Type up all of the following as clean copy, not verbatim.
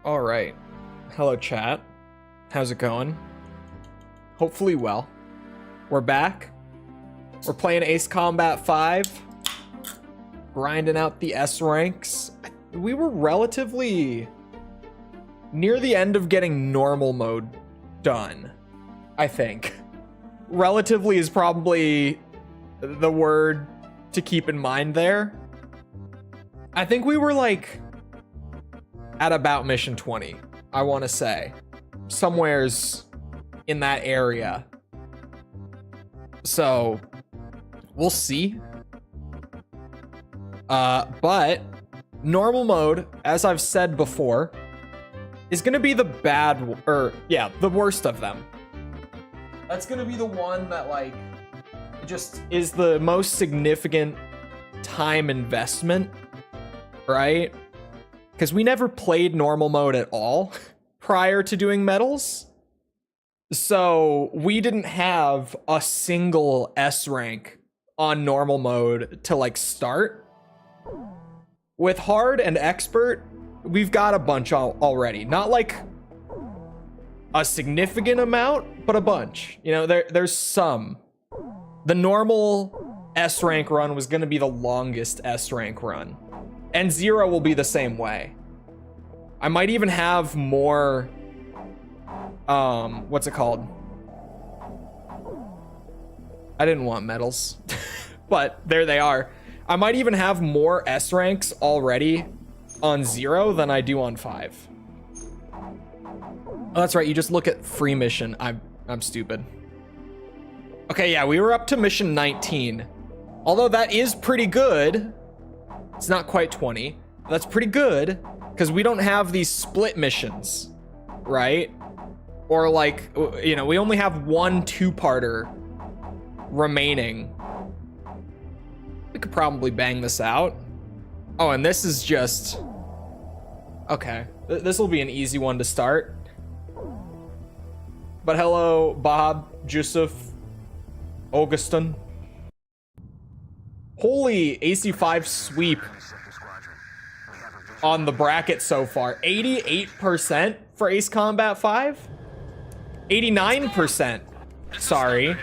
All right. Hello, chat. How's it going? Hopefully well. We're back. We're playing Ace Combat 5. Grinding out the S ranks. We were relatively near the end of getting normal mode done, I think. Relatively is probably the word to keep in mind there. I think we were like at about mission 20, I want to say. Somewhere's in that area. So, we'll see. But normal mode, as I've said before, is going to be the the worst of them. That's going to be the one that, like, just is the most significant time investment, right? Because we never played normal mode at all prior to doing medals. So we didn't have a single S rank on normal mode to like start. With hard and expert, we've got a bunch already. Not like a significant amount, but a bunch. You know, there's some. The normal S rank run was going to be the longest S rank run. And 0 will be the same way. I might even have more, what's it called? I didn't want medals, but there they are. I might even have more S ranks already on 0 than I do on 5. Oh, that's right, you just look at free mission. I'm stupid. Okay, yeah, we were up to mission 19. Although that is pretty good. It's not quite 20. That's pretty good because we don't have these split missions, right? Or like, you know, we only have one 2-parter remaining. We could probably bang this out. Oh, and this is just... Okay, this will be an easy one to start. But hello, Bob, Joseph, Augustin. Holy AC5 sweep on the bracket so far. 88% for Ace Combat 5? 89%. Sorry.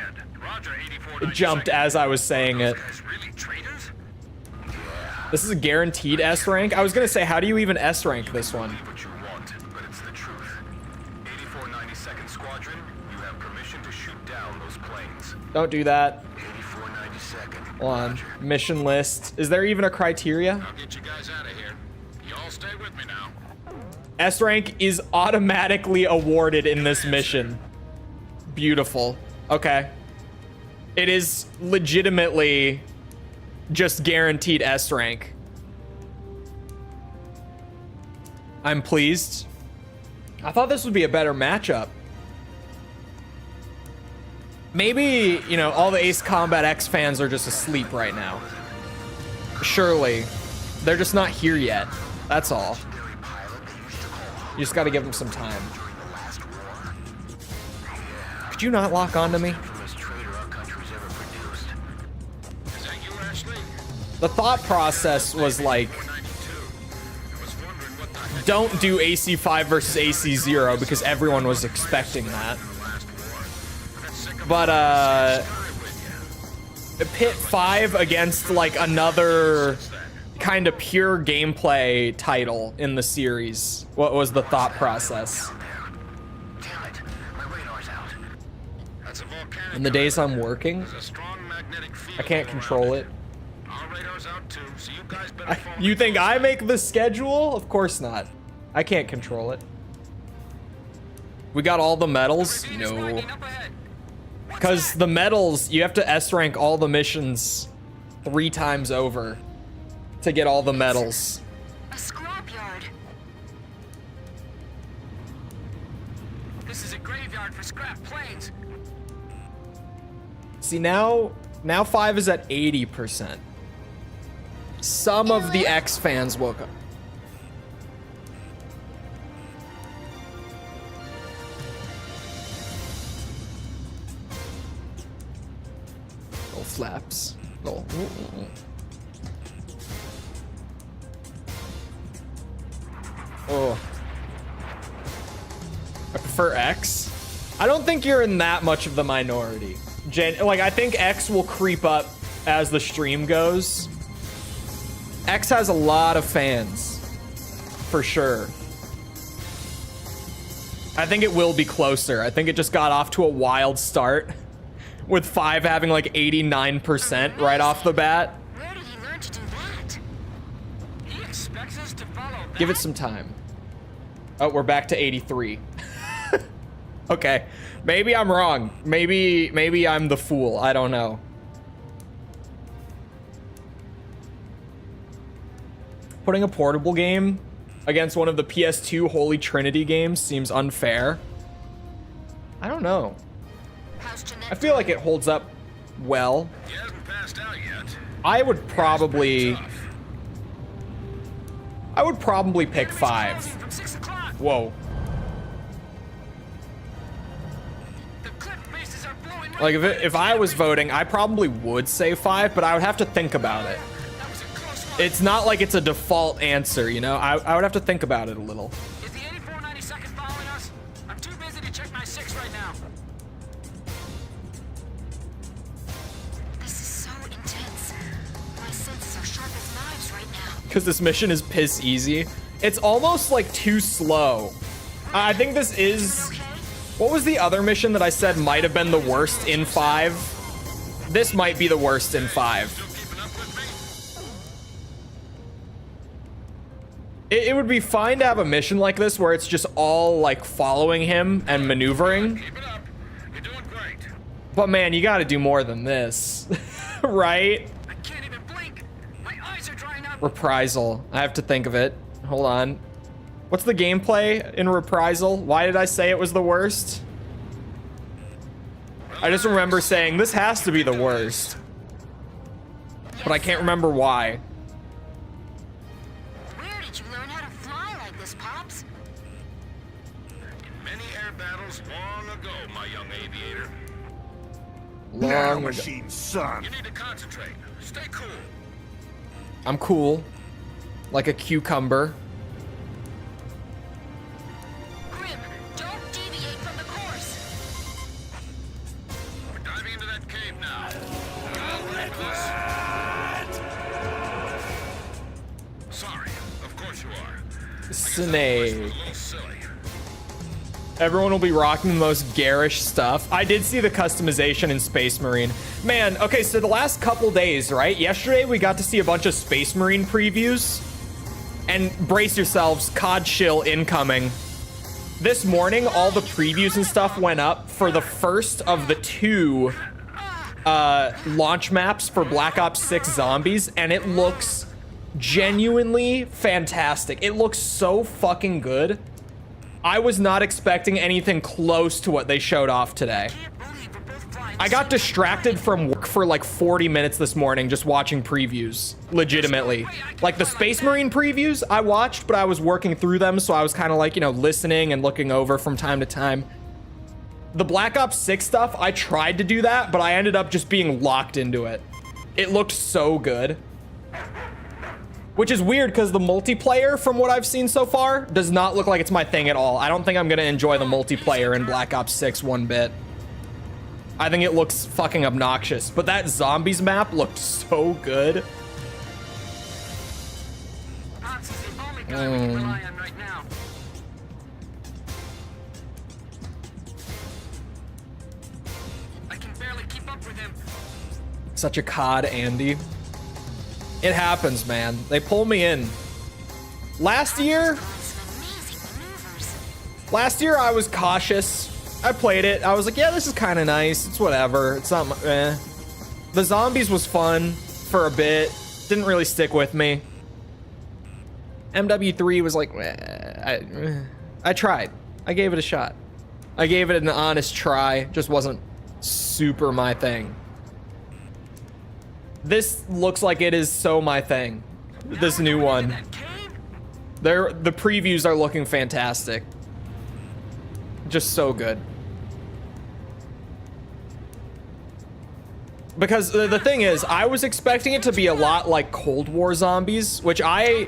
It jumped as I was saying it. This is a guaranteed S rank. I was gonna say, how do you even S rank this one? What you want, but it's the truth. 8492nd Squadron, you have permission to shoot down those planes. Don't do that. 8492nd. Hold on. Mission list. Is there even a criteria? I'll get you guys out of here. You all stay with me now. S rank is automatically awarded in this mission. Beautiful. Okay. It is legitimately just guaranteed S rank. I'm pleased. I thought this would be a better matchup. Maybe, you know, all the Ace Combat X fans are just asleep right now. Surely. They're just not here yet. That's all. You just gotta give them some time. Could you not lock onto me? The thought process was like, don't do AC5 versus AC0 because everyone was expecting that. But pit 5 against like another kind of pure gameplay title in the series. What was the thought process? In the days I'm working, I can't control it. You think I make the schedule? Of course not. I can't control it. We got all the medals? No. Because the medals, you have to S rank all the missions 3 times over to get all the medals. A scrapyard. This is a graveyard for scrap planes. See, now 5 is at 80%. Some of the X fans woke up. Oh, flaps. Oh. Oh. I prefer X. I don't think you're in that much of the minority. Like, I think X will creep up as the stream goes. X has a lot of fans, for sure. I think it will be closer. I think it just got off to a wild start with 5 having like 89% right off the bat. Where did he learn to do that? He expects us to follow that? Give it some time. Oh, we're back to 83. Okay, maybe I'm wrong. Maybe I'm the fool. I don't know. Putting a portable game against one of the PS2 Holy Trinity games seems unfair. I don't know. I feel like it holds up well. He hasn't passed out yet. I would probably pick 5. From 6 o'clock. Whoa. The cliff faces are blowing right Like if I was voting, I probably would say 5, but I would have to think about it. That was a close one. It's not like it's a default answer, you know? I would have to think about it a little. Is the 8492nd following us? I'm too busy to check my 6 right now. This is so intense. My senses are sharp as knives right now. Because this mission is piss easy. It's almost like too slow. I think this is... What was the other mission that I said might have been the worst in 5? This might be the worst in 5. It would be fine to have a mission like this where it's just all like following him and maneuvering. Keep it up. You're doing great. But man, you gotta do more than this. Right? I can't even blink. My eyes are drying out. Reprisal. I have to think of it. Hold on. What's the gameplay in Reprisal? Why did I say it was the worst? I just remember saying this has to be the worst. But I can't remember why. Where did you learn how to fly like this, Pops? In many air battles long ago, my young aviator. Now, Long ago. machine, son. You need to concentrate. Stay cool. I'm cool. Like a cucumber. Grim, don't deviate from the course. We're diving into that cave now. You all ready for this? Snake. Everyone will be rocking the most garish stuff. I did see the customization in Space Marine. Man, okay, so the last couple days, right? Yesterday, we got to see a bunch of Space Marine previews. And brace yourselves, COD shill incoming. This morning, all the previews and stuff went up for the first of the 2 launch maps for Black Ops 6 Zombies, and it looks genuinely fantastic. It looks so fucking good. I was not expecting anything close to what they showed off today. I got distracted from work for like 40 minutes this morning just watching previews, legitimately. Like the Space Marine previews I watched, but I was working through them, so I was kind of like, you know, listening and looking over from time to time. The Black Ops 6 stuff, I tried to do that, but I ended up just being locked into it. It looked so good. Which is weird because the multiplayer, from what I've seen so far, does not look like it's my thing at all. I don't think I'm gonna enjoy the multiplayer in Black Ops 6 one bit. I think it looks fucking obnoxious, but that zombies map looked so good. Such a COD Andy. It happens, man. They pull me in. Last year I was cautious. I played it. I was like, yeah, this is kind of nice. It's whatever. It's not eh. The zombies was fun for a bit. Didn't really stick with me. MW3 was like, I tried. I gave it a shot. I gave it an honest try. Just wasn't super my thing. This looks like it is so my thing. This new one. The previews are looking fantastic. Just so good. Because the thing is, I was expecting it to be a lot like Cold War Zombies, which I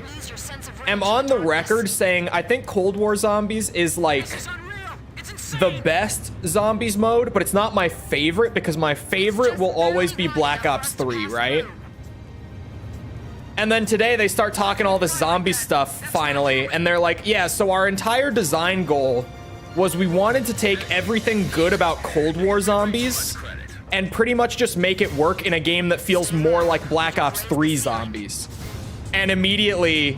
am on the record saying I think Cold War Zombies is like the best zombies mode, but it's not my favorite because my favorite will always be Black Ops 3, right? And then today they start talking all this zombie stuff finally, and they're like, yeah, so our entire design goal was we wanted to take everything good about Cold War Zombies and pretty much just make it work in a game that feels more like Black Ops 3 Zombies. And immediately,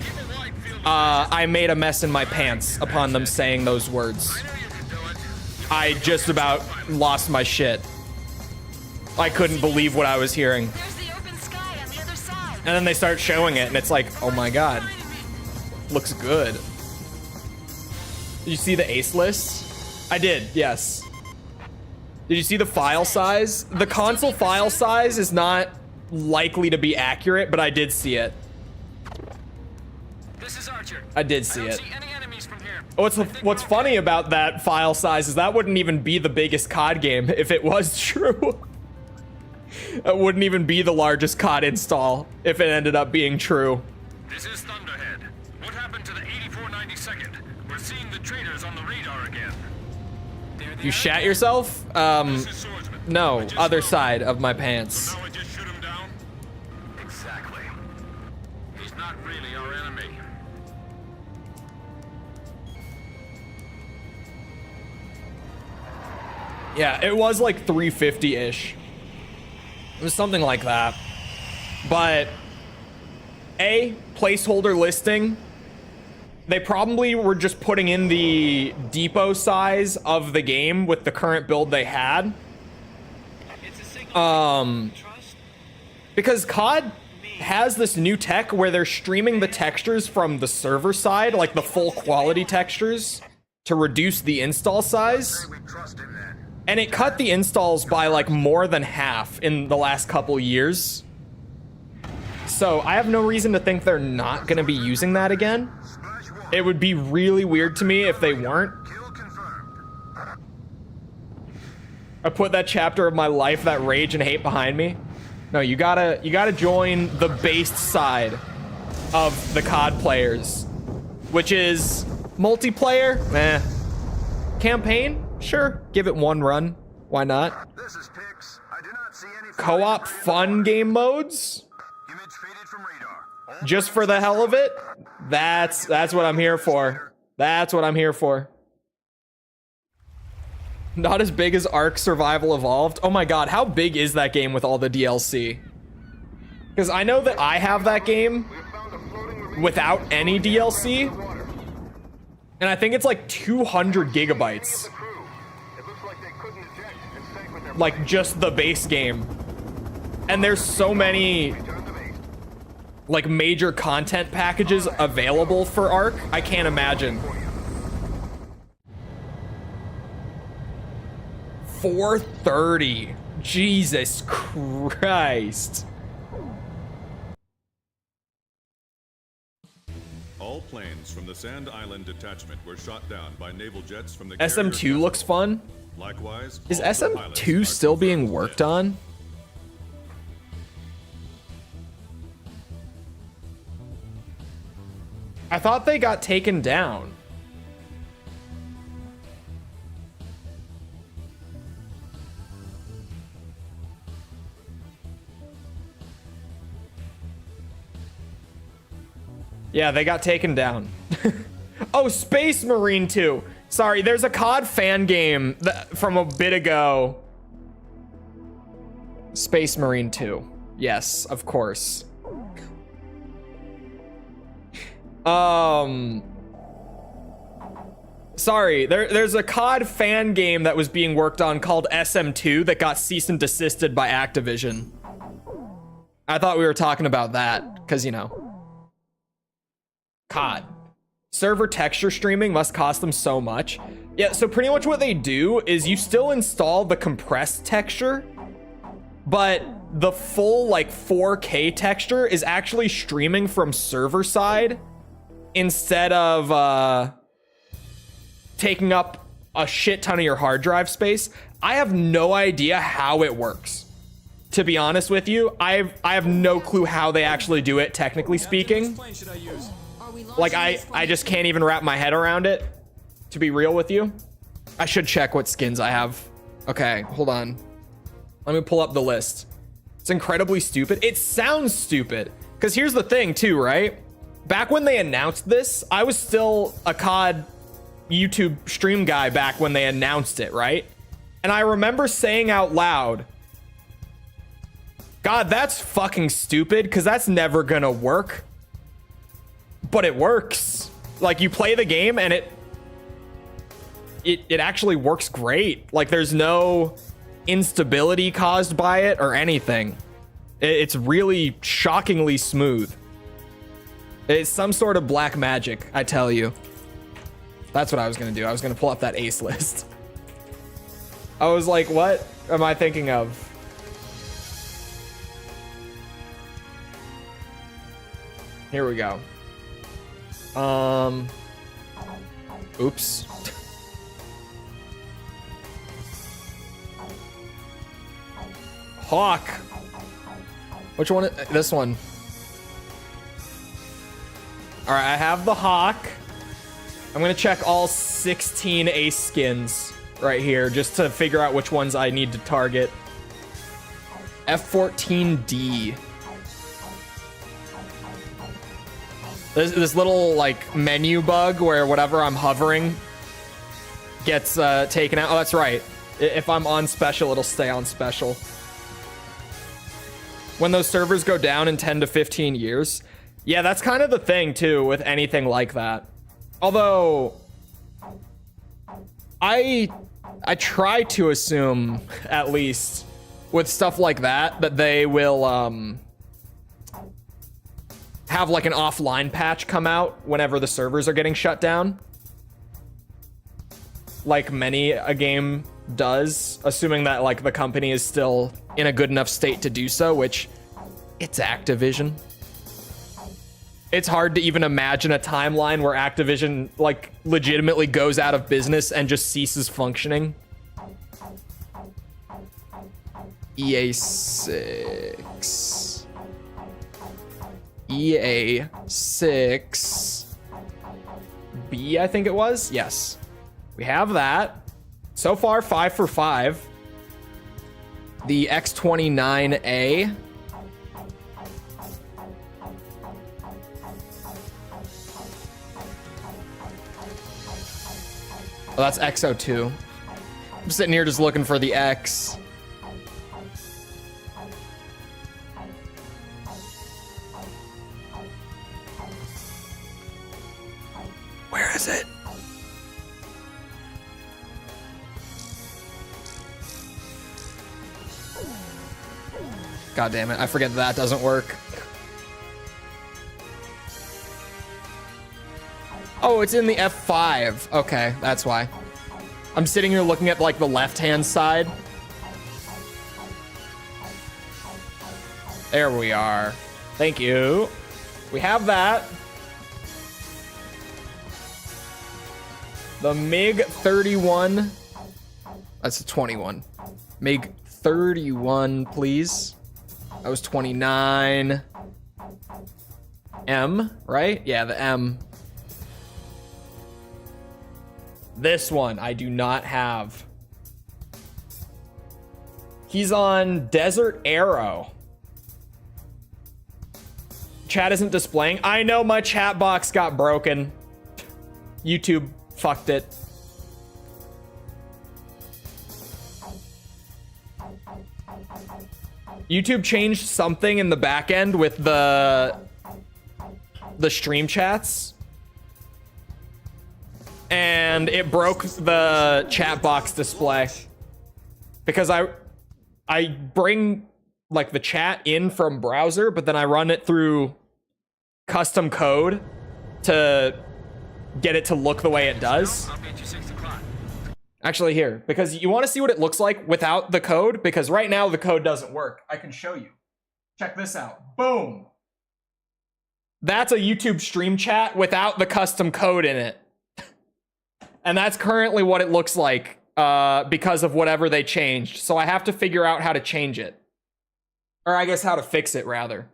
I made a mess in my pants upon them saying those words. I just about lost my shit. I couldn't believe what I was hearing. And then they start showing it, and it's like, oh my god. Looks good. Did you see the ace list? I did, yes. Did you see the file size? The console file size is not likely to be accurate, but I did see it. This is Archer. I did see it. See any enemies from here. What's funny about that file size is that wouldn't even be the biggest COD game if it was true. It wouldn't even be the largest COD install if it ended up being true. This is Thunderhead. What happened to the 8492nd? We're seeing the traitors on the radar again. You shat yourself? This is Swordsman. No, other side of my pants. Now I just shoot him down? Exactly. He's not really our enemy. Yeah, it was like 350-ish. It was something like that. But A, placeholder listing. They probably were just putting in the depot size of the game with the current build they had. Because COD has this new tech where they're streaming the textures from the server side, like the full quality textures, to reduce the install size. And it cut the installs by like more than half in the last couple years. So I have no reason to think they're not going to be using that again. It would be really weird to me if they weren't. I put that chapter of my life, that rage and hate behind me. No, you gotta join the based side of the COD players, which is multiplayer. Campaign, sure, give it one run. Why not? This is Pix. I do not see any Co-op fun game modes. image faded from radar. just for the hell of it, that's what I'm here for. That's what I'm here for. Not as big as Ark Survival Evolved. Oh my god, how big is that game with all the DLC? Because I know that I have that game without any DLC, and I think it's like 200 gigabytes. Like just the base game. And there's so many like major content packages available for Ark. I can't imagine. 430. Jesus Christ. All planes from the Sand Island detachment were shot down by naval jets from the SM2 looks fun. Likewise, Is all the pilots SM2 are still being confirmed worked dead. on? I thought they got taken down. Yeah, they got taken down. Oh, Space Marine 2. Sorry, there's a COD fan game from a bit ago. Space Marine 2. Yes, of course. Sorry, there's a COD fan game that was being worked on called SM2 that got cease and desisted by Activision. I thought we were talking about that, because, you know. COD. Server texture streaming must cost them so much. Yeah, so pretty much what they do is you still install the compressed texture, but the full like 4K texture is actually streaming from server side instead of taking up a shit ton of your hard drive space. I have no idea how it works. To be honest with you, I have no clue how they actually do it, technically speaking. Like, I just can't even wrap my head around it, to be real with you. I should check what skins I have. Okay, hold on. Let me pull up the list. It's incredibly stupid. It sounds stupid. Because here's the thing, too, right? Back when they announced this, I was still a COD YouTube stream guy back when they announced it, right? And I remember saying out loud, God, that's fucking stupid, because that's never gonna work. But it works. Like, you play the game and it actually works great. Like, there's no instability caused by it or anything. It's really shockingly smooth. It's some sort of black magic, I tell you. That's what I was gonna do. I was gonna pull up that ace list. I was like, what am I thinking of? Here we go. Oops. Hawk. Which one? This one. All right, I have the Hawk. I'm gonna check all 16 ace skins right here just to figure out which ones I need to target. F-14D. This little like menu bug where whatever I'm hovering gets taken out. Oh, that's right. If I'm on special, it'll stay on special. When those servers go down in 10 to 15 years. Yeah, that's kind of the thing too with anything like that. Although I try to assume, at least with stuff like that they will have like an offline patch come out whenever the servers are getting shut down, like many a game does, assuming that like the company is still in a good enough state to do so, which it's Activision. It's hard to even imagine a timeline where Activision like legitimately goes out of business and just ceases functioning. EA6. EA6 B, I think it was. Yes, we have that. So far, 5 for 5. The X29A. Oh, that's XO2. I'm sitting here just looking for the X. Where is it? God damn it, I forget that doesn't work. Oh, it's in the F5. Okay, that's why. I'm sitting here looking at like the left-hand side. There we are. Thank you. We have that. The MiG-31. That's a 21. MiG-31, please. That was 29. M, right? Yeah, the M. This one I do not have. He's on Desert Arrow. Chat isn't displaying. I know my chat box got broken. YouTube fucked it. YouTube changed something in the back end with the stream chats. And it broke the chat box display. Because I bring like the chat in from browser, but then I run it through custom code to get it to look the way it does. Actually, here, because you want to see what it looks like without the code, because right now the code doesn't work. I can show you. Check this out. Boom. That's a YouTube stream chat without the custom code in it. And that's currently what it looks like because of whatever they changed. So I have to figure out how to change it. Or I guess how to fix it, rather.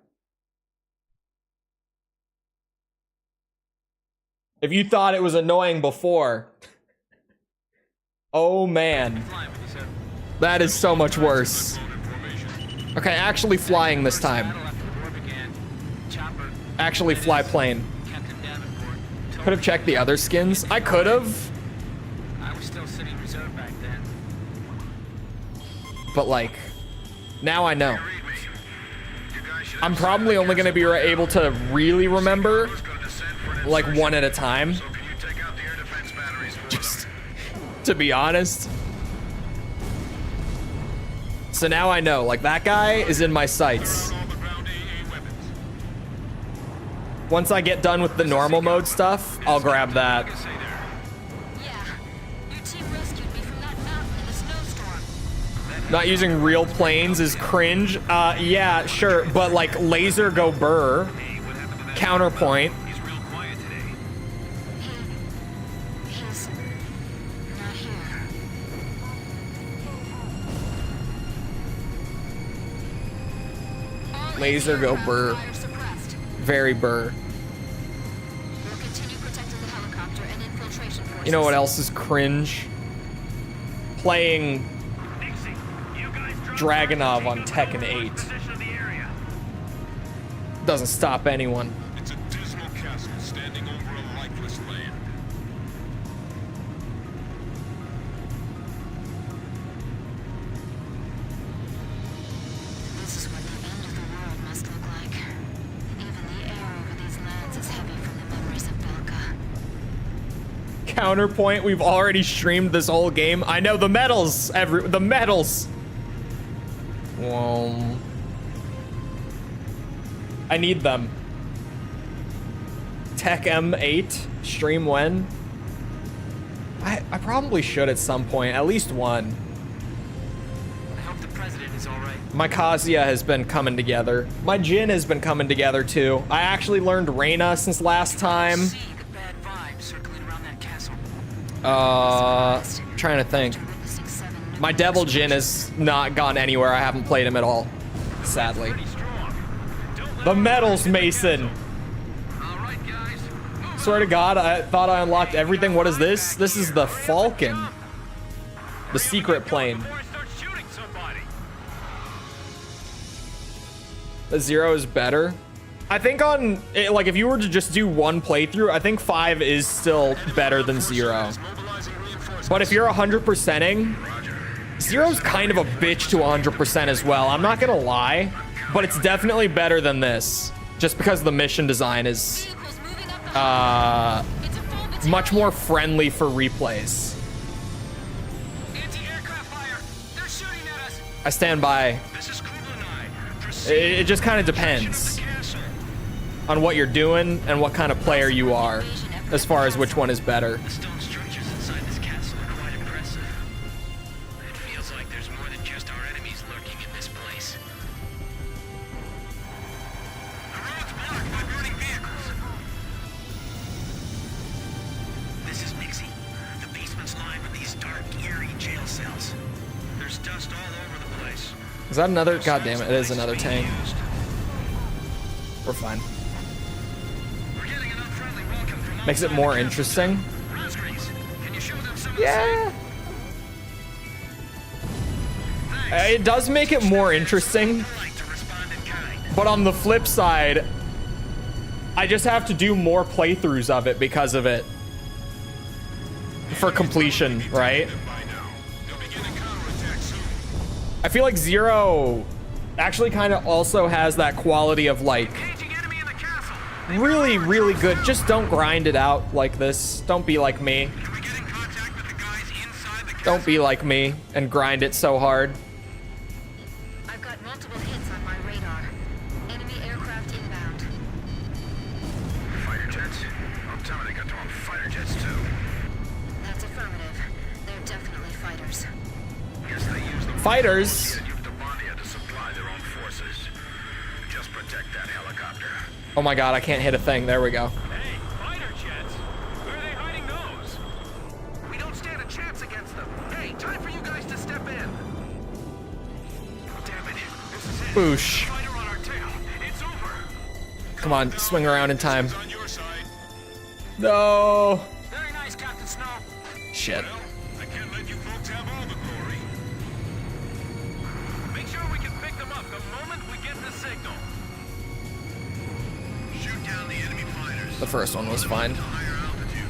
If you thought it was annoying before... Oh, man. That is so much worse. Okay, actually flying this time. Actually fly plane. Could have checked the other skins. I could have. But like, now I know. I'm probably only going to be able to really remember like one at a time. Just to be honest. So now I know, like that guy is in my sights. Once I get done with the normal mode stuff, I'll grab that. Not using real planes is cringe. Yeah, sure, but like laser go burr. Counterpoint. Laser go burr. Very burr. You know what else is cringe? Playing Dragunov on Tekken 8. Doesn't stop anyone. It's a dismal castle standing over a lifeless land. This is what the end of the world must look like. Even the air over these lands is heavy from the memories of Belka. Counterpoint, we've already streamed this whole game. I know the medals, the medals. Whoa. I need them. Tech M8, stream when? I probably should at some point, at least one. I hope the president is all right. My Kazuya has been coming together. My Jin has been coming together too. I actually learned Reina since last time. See the bad vibes circling around that castle. Trying to think. My Devil Jin has not gone anywhere. I haven't played him at all, sadly. The medals, Mason. All right, guys. Swear to God, I thought I unlocked everything. What is this? This is the Falcon. The secret plane. Before I start shooting somebody. The 0 is better. I think on, like, if you were to just do one playthrough, I think 5 is still better than 0. Mobilizing reinforcements. But if you're 100%ing, Zero's kind of a bitch to 100% as well. I'm not gonna lie, but it's definitely better than this, just because the mission design is much more friendly for replays. Anti-aircraft fire! They're shooting at us! I stand by. This is Chole. It just kind of depends on what you're doing and what kind of player you are, as far as which one is better. The stone structures inside this castle are quite impressive. It feels like there's more than just our enemies lurking in this place. The road's blocked by burning vehicles. This is Nixie. The basement's lined with these dark, eerie jail cells. There's dust all over the place. Is that another? God damn it! It is another tank. We're fine. We're getting an unfriendly welcome from Makes it more interesting. Rosgreaves. Can you show them some of the Yeah. It does make it more interesting, like to respond in kind? but on the flip side, I just have to do more playthroughs of it because of it. For completion, right? I feel like Zero actually kind of also has that quality of like Engaging enemy in the castle. really, really good. Just don't grind it out like this. Don't be like me. Can we get in contact with the guys inside the castle? Don't be like me and grind it so hard. I've got multiple hits on my radar. Enemy aircraft inbound. Fighter jets? Oh, tell me they got their own fighter jets too. That's affirmative. They're definitely fighters. Guess they use the Fighters. Euphoria to supply their own forces. Just protect that helicopter. Oh my god, I can't hit a thing. There we go. Hey, fighter jets? Where are they hiding those? We don't stand a chance against them. Hey, time for you guys to step in. Damn it, this is it. Boosh. Fighter on our tail. It's over. Come on, swing around in time. On your side. No. Very nice, Captain Snow. Shit. I can't let you folks have all the glory. Make sure we can pick them up the moment we get the signal. Shoot down the enemy fighters. The first one was fine. Higher altitude.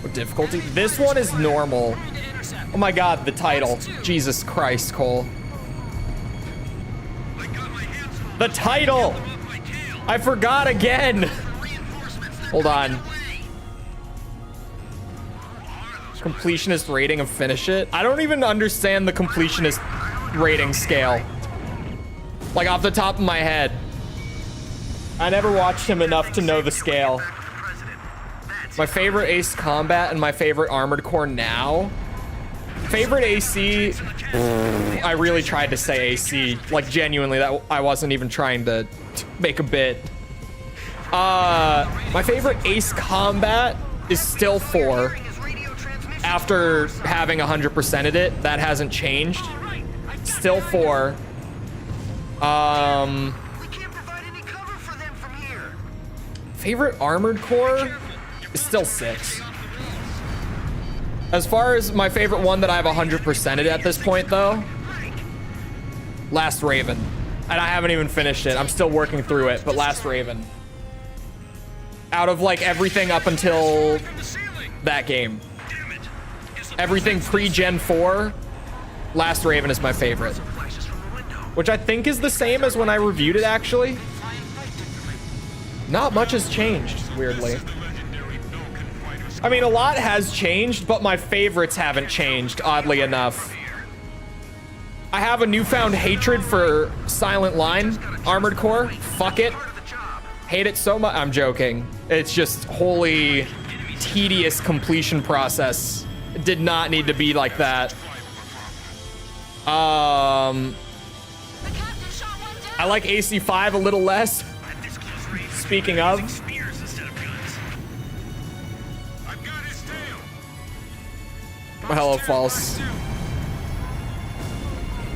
What difficulty? This one is normal. Trying to intercept. Oh my god, the title. Jesus Christ, Cole. I got my hands full. The title! Off my tail. I forgot again. Reinforcements. They're Hold on. coming away. Completionist rating of finish it. I don't even understand the completionist rating scale. Like off the top of my head. I never watched him enough to know the scale. My favorite Ace Combat and my favorite Armored Core now. Favorite AC. I really tried to say AC. Like genuinely, that I wasn't even trying to make a bit. My favorite Ace Combat is still 4. After having 100%ed it, that hasn't changed. Still 4. We can't provide any cover for them from here. Favorite Armored Core is still 6. As far as my favorite one that I have 100%ed at this point, though, Last Raven. And I haven't even finished it. I'm still working through it, but Last Raven. Out of like everything up until that game. Everything pre-Gen 4, Last Raven is my favorite. Which I think is the same as when I reviewed it, actually. Not much has changed, weirdly. I mean, a lot has changed, but my favorites haven't changed, oddly enough. I have a newfound hatred for Silent Line Armored Core. Fuck it. Hate it so much. I'm joking. It's just wholly tedious completion process. It did not need to be like that. I like AC5 a little less. Speaking of. Hello, False.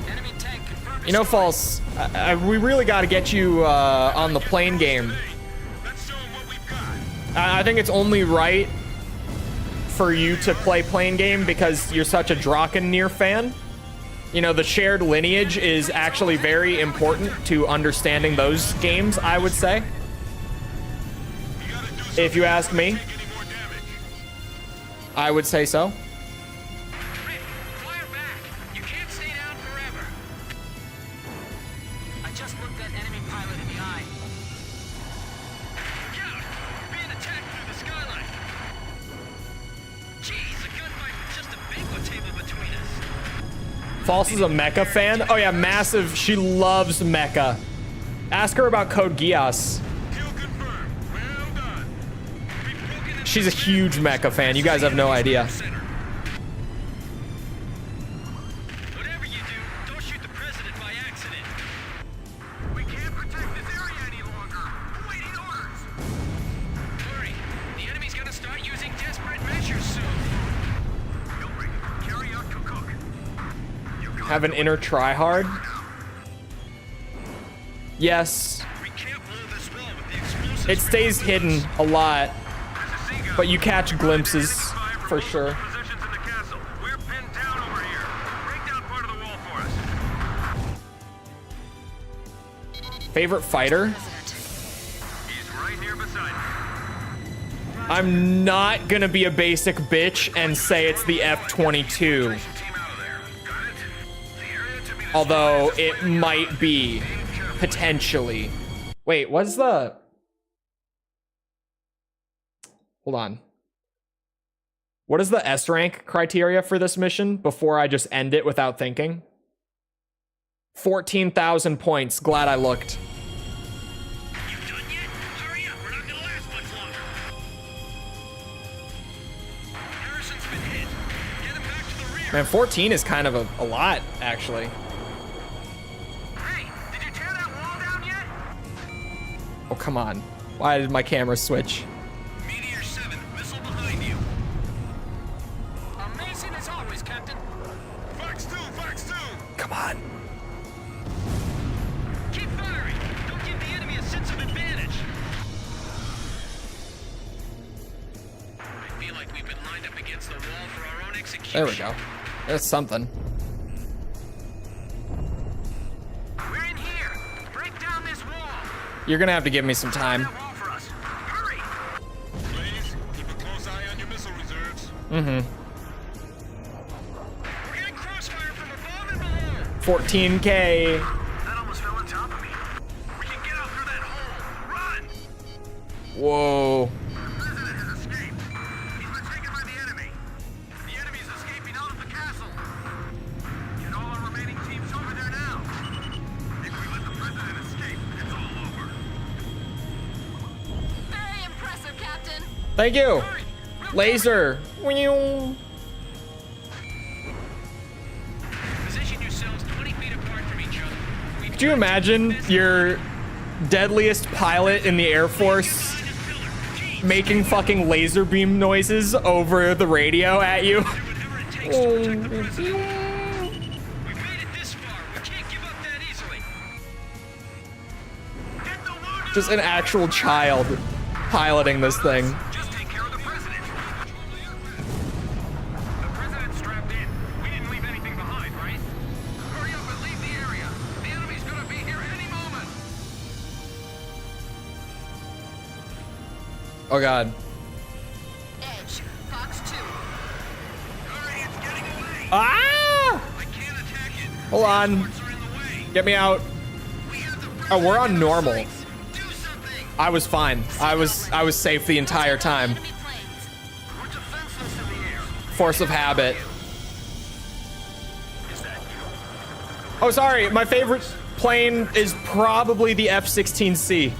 Enemy tank confirmed. You know, False, we really got to get you on the plane game. I think it's only right for you to play plane game because you're such a Drakensnir fan. You know, the shared lineage is actually very important to understanding those games, I would say. If you ask me, I would say so. False is a mecha fan. Oh yeah, massive. She loves mecha. Ask her about Code Geass. Kill confirmed. Well done. We've broken into She's a huge mecha fan. You guys have no idea. Center. Whatever you do, don't shoot the president by accident. We can't protect this area any longer. Awaiting orders. Hurry. The enemy's gonna start using desperate measures soon. Hillary, carry out Cook. Have an inner tryhard. Yes. We can't blow this wall with the explosives. It stays hidden a lot, but you catch glimpses for sure. Positions in the castle. We're pinned down over here. Break down part of the wall for us. Favorite fighter? He's right here beside me. I'm not gonna be a basic bitch and say it's the F-22. Team out of there. Got it? The area to be Although it might be, potentially. Wait, what's the... Hold on. What is the S rank criteria for this mission before I just end it without thinking? 14,000 points. Glad I looked. You done yet? Hurry up. We're not gonna last much longer. Harrison's been hit. Get him back to the rear. Man, 14 is kind of a lot, actually. Hey, did you tear that wall down yet? Oh, come on. Why did my camera switch? Meteor 7, missile behind you. Amazing as always, Captain. Fox 2, Fox 2. Come on. Keep firing. Don't give the enemy a sense of advantage. I feel like we've been lined up against the wall for our own execution. There we go. That's something. We're in here. Break down this wall. You're gonna have to give me some time. That wall for us. Hurry. Please, keep a close eye on your missile reserves. We're getting crossfire from above and below. 14K. That almost fell on top of me. We can get out through that hole. Run. Whoa. The president has escaped. He's been taken by the enemy. The enemy's escaping out of the castle. Get all our remaining teams over there now. If we let the president escape, it's all over. Very impressive, Captain. Thank you. Laser. Meow. Position yourselves 20 feet apart from each other. Could you imagine your deadliest pilot in the Air Force making fucking laser beam noises over the radio at you? Whatever it takes to protect the president. We've made it this far. We can't give up that easily. Get the wounded. Just an actual child piloting this thing. Just take care of the president. The president's strapped in. We didn't leave anything behind, right? Hurry up and leave the area. The enemy's gonna be here any moment. Oh god. Edge, Fox 2. Hurry, it's getting away. Ah! I can't attack it. Hold on. Forts are in the way. Get me out. We have the Oh, we're on president in normal. our sights. Do something. I was fine. I was safe the entire time. Enemy planes. We're defenseless in the air. Force of habit. Is that you? Oh, sorry. My favorite plane is probably the F-16C.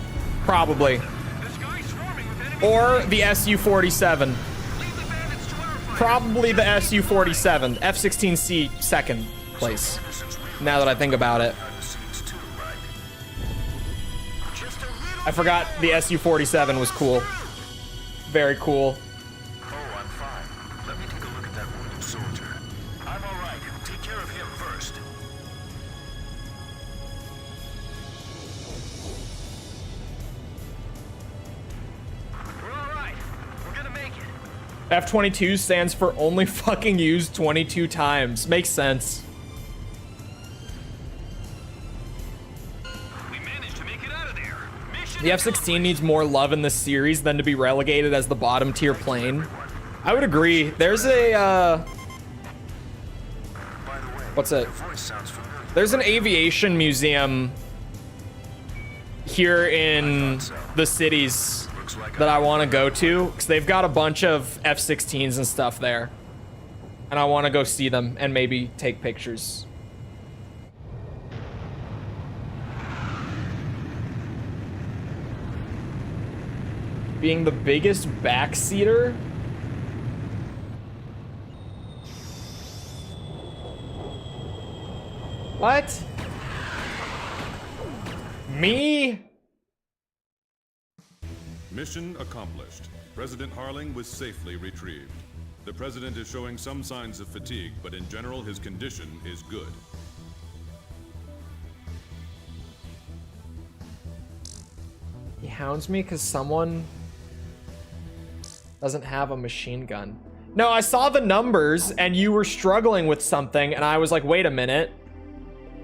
Probably. The sky's swarming with enemies. Or the Su-47. Leave the bandits to our fight. Probably the Su-47. F-16C second place. Now that I think about it. I forgot the Su-47 was cool. Very cool. Oh, I'm fine. Let me take a look at that wounded soldier. I'm all right. Take care of him first. We're all right. We're gonna make it. F-22 stands for only fucking used 22 times. Makes sense. We managed to make it out of there. Mission The F-16 needs more love in this series than to be relegated as the bottom tier plane. I would agree. There's a, By the way, what's it? voice sounds familiar. There's an aviation museum here in the cities that I want to go to because they've got a bunch of F-16s and stuff there. And I want to go see them and maybe take pictures. Being the biggest backseater? What? Me? Mission accomplished. President Harling was safely retrieved. The president is showing some signs of fatigue, but in general his condition is good. He hounds me because someone doesn't have a machine gun. No, I saw the numbers and you were struggling with something and I was like, wait a minute.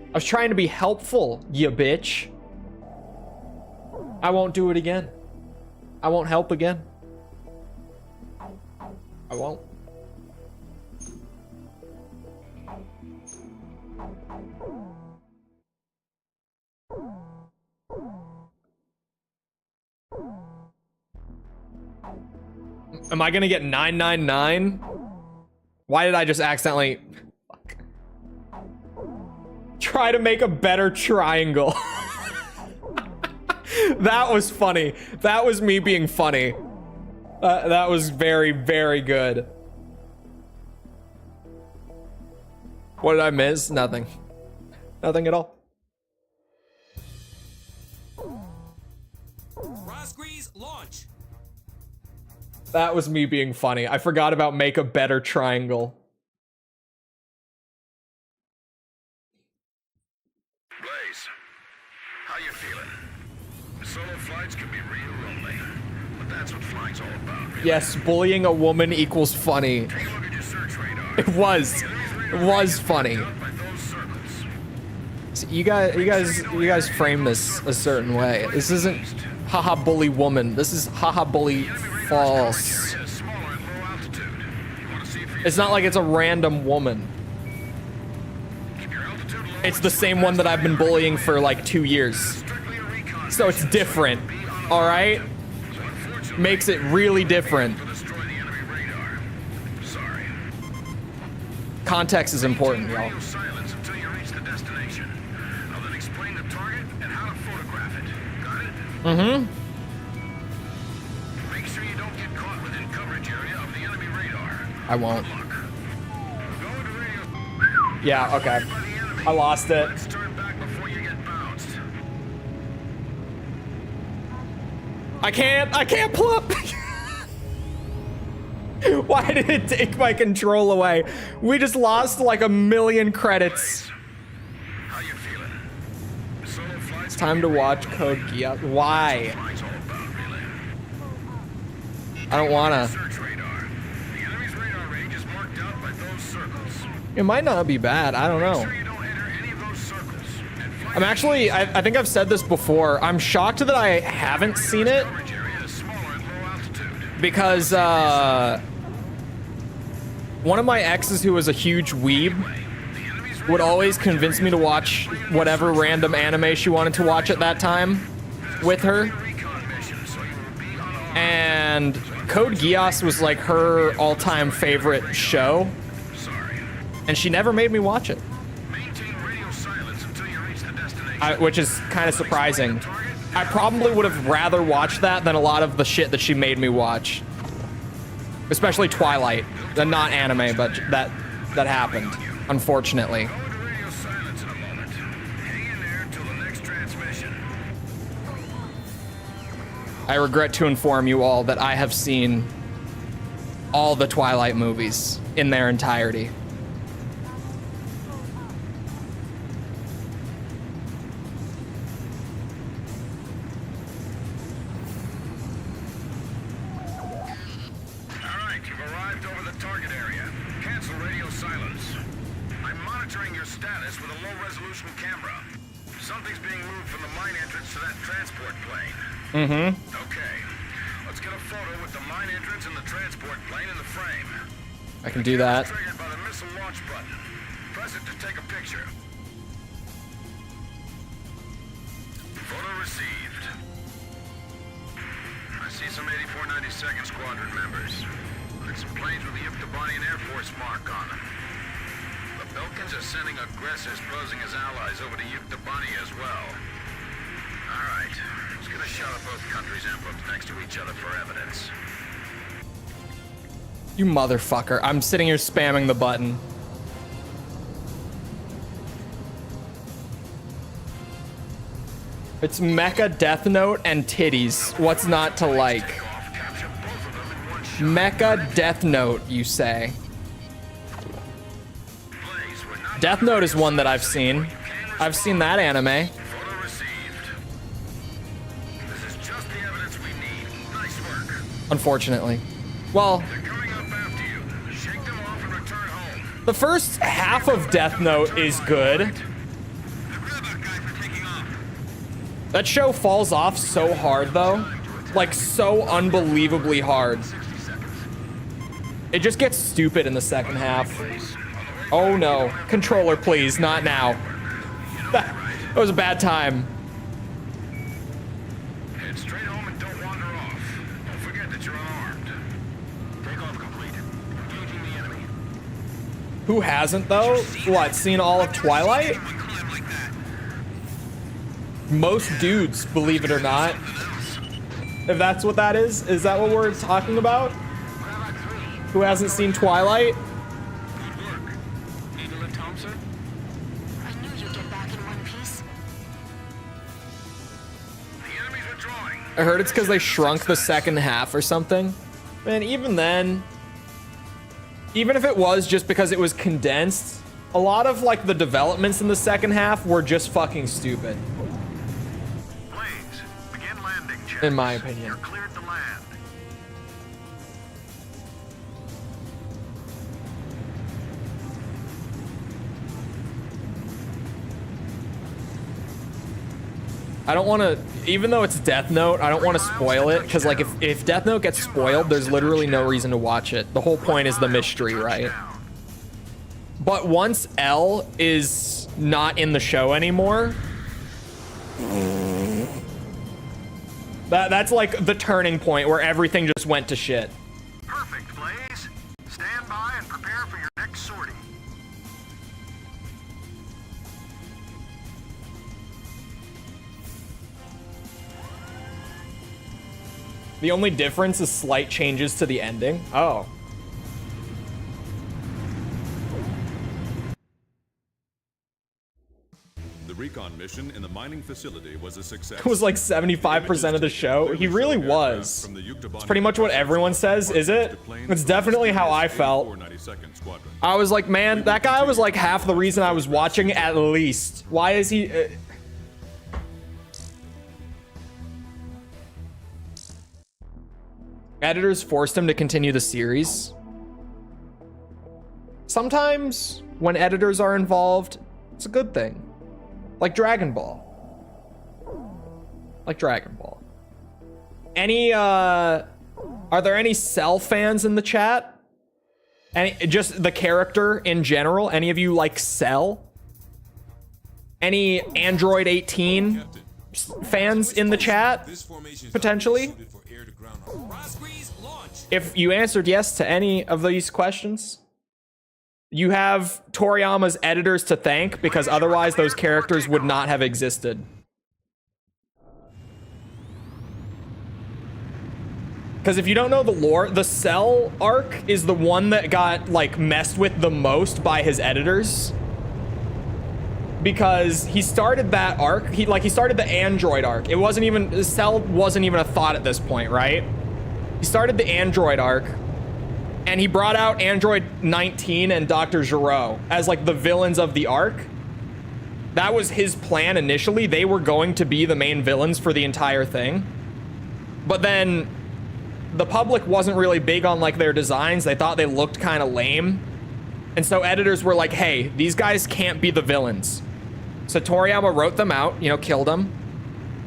I was trying to be helpful, you bitch. I won't do it again. I won't help again. I won't. Am I gonna get 999? Why did I just accidentally... Fuck. Try to make a better triangle. That was funny. That was me being funny. That was very, very good. What did I miss? Nothing. Nothing at all. Rosgrees, launch. That was me being funny. I forgot about make a better triangle. Blaze, how you feeling? Solo flights can be real lonely, but that's what flying's all about, really. Yes, bullying a woman equals funny. Take a look at your search radar. It was. It was funny. By those circles. So you guys frame this a certain way. This isn't haha bully woman. This is haha bully false. Area is smaller at low altitude. You want to see for It's not like it's a random woman. keep your altitude low. It's the same one that I've been bullying for like 2 years. Strictly a recon. So it's different. All right? So unfortunately, Makes it really different. to destroy the enemy radar. Sorry. Context is important, y'all. Radio silence until you reach the destination. I'll then explain the target and how to photograph it. Got it? Mm-hmm. Make sure you don't get caught within coverage area of the enemy radar. I won't. Good luck. Go into radio. Yeah, okay. By the enemy. I lost it. Let's turn back before you get bounced. I can't pull up. Why did it take my control away? We just lost like 1,000,000 credits. How you feeling? Solo flights. It's time to watch Code Geass. Why? Flying's all about, really. I don't wanna. Search radar. The enemy's radar range is marked out by those circles. It might not be bad. I don't Make know. sure you don't enter any of those circles. And fly I'm actually, I think I've said this before. I'm shocked that I haven't seen it coverage area is smaller at low altitude. because one of my exes who was a huge weeb The enemy's would always convince me to watch whatever random anime she wanted to watch at that time with her. recon mission, so you will be on a And Code Geass was like her all-time favorite show, sorry. and she never made me watch it, Maintain radio silence until you reach the destination. which is kind of surprising. I probably would have rather watched that than a lot of the shit that she made me watch, especially Twilight. Not anime, but that happened, unfortunately. Go into radio silence in a moment. Hang in there till the next transmission. I regret to inform you all that I have seen all the Twilight movies in their entirety. All right, you've arrived over the target area. Cancel radio silence. I'm monitoring your status with a low-resolution camera. Something's being moved from the mine entrance to that transport plane. Mm-hmm. Okay, let's get a photo with the mine entrance and the transport plane in the frame. I can do that. Triggered by the missile launch button. Press it to take a picture. Photo received. I see some 84 92nd Squadron members. And some planes with the Yuktobanian Air Force mark on them. The Belkans are sending aggressors posing as allies over to Yuktobani as well. Alright. Just gonna shut up both countries' emblems next to each other for evidence. You motherfucker. I'm sitting here spamming the button. It's Mecha, Death Note, and titties. What's not to like? Capture both of them in one shot. Mecha, Death Note, you say? Blaze, we're not Death Note is one that I've seen. I've seen that anime. photo received. This is just the evidence we need. Nice work. Unfortunately. Well, They're coming up after you. Shake them off and return home. the first half of Death Note is good. The Reboot guys are taking off. That show falls off so hard, though. Like, so unbelievably hard. It just gets stupid in the second half. Oh no. Controller, please. Not now. That was a bad time. Head straight home and don't wander off. Don't forget that you're unarmed. Takeoff complete. Engaging the enemy. Who hasn't, though? What, seen all of Twilight? Climb like that. Most dudes, believe it or not. If that's what that is that what we're talking about? Who hasn't seen Twilight? Good work. Need to lift home, sir? I knew you'd get back in one piece. The enemy's withdrawing. I heard it's because they shrunk the second half or something. Man, even then, even if it was just because it was condensed, a lot of like the developments in the second half were just fucking stupid, Blaze, begin landing checks. in my opinion. You're cleared to land. I don't want to, even though it's Death Note, I don't want to spoil it, because like if Death Note gets spoiled, there's literally no reason to watch it. The whole point is the mystery, right? But once L is not in the show anymore, that's like the turning point where everything just went to shit. Perfect, Blaze. Stand by and prepare for your next sortie. The only difference is slight changes to the ending. Oh. The Recon mission in the mining facility was a success. It was like 75% of the show. He really was. It's pretty much what everyone says, is it? It's definitely how I felt. I was like, man, that guy was like half the reason I was watching at least. Why is he... Editors forced him to continue the series. Sometimes, when editors are involved, it's a good thing. Like Dragon Ball. Like Dragon Ball. Any, are there any Cell fans in the chat? Any, just the character in general? Any of you like Cell? Any Android 18 fans in the chat? Potentially? If you answered yes to any of these questions, you have Toriyama's editors to thank, because otherwise those characters would not have existed. Because if you don't know the lore, the Cell arc is the one that got like messed with the most by his editors. Because he started that arc, he started the Android arc. It wasn't even, Cell wasn't even a thought at this point, right? He started the Android arc, and he brought out Android 19 and Dr. Gero as like the villains of the arc. That was his plan initially. They were going to be the main villains for the entire thing. But then the public wasn't really big on like their designs. They thought they looked kind of lame. And so editors were like, hey, these guys can't be the villains. So Toriyama wrote them out, you know, killed them.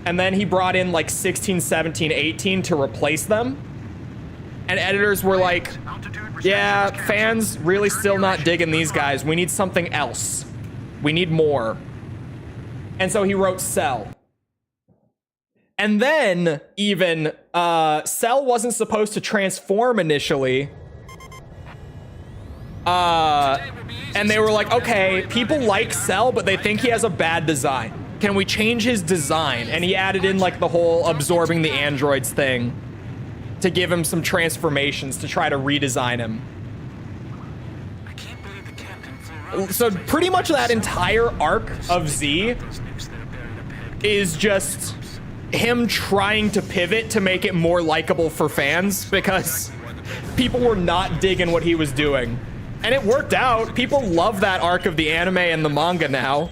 And then he brought in like 16, 17, 18 to replace them. And editors were like, yeah, fans really still not digging these guys. We need something else. We need more. And so he wrote Cell. And then even Cell wasn't supposed to transform initially. And they were like, okay, people like Cell, but they think he has a bad design. can we change his design? And he added in like the whole absorbing the androids thing to give him some transformations to try to redesign him. I can't believe the captain flew around. So pretty much that entire arc of Z is just him trying to pivot to make it more likable for fans because people were not digging what he was doing. And it worked out. People love that arc of the anime and the manga now.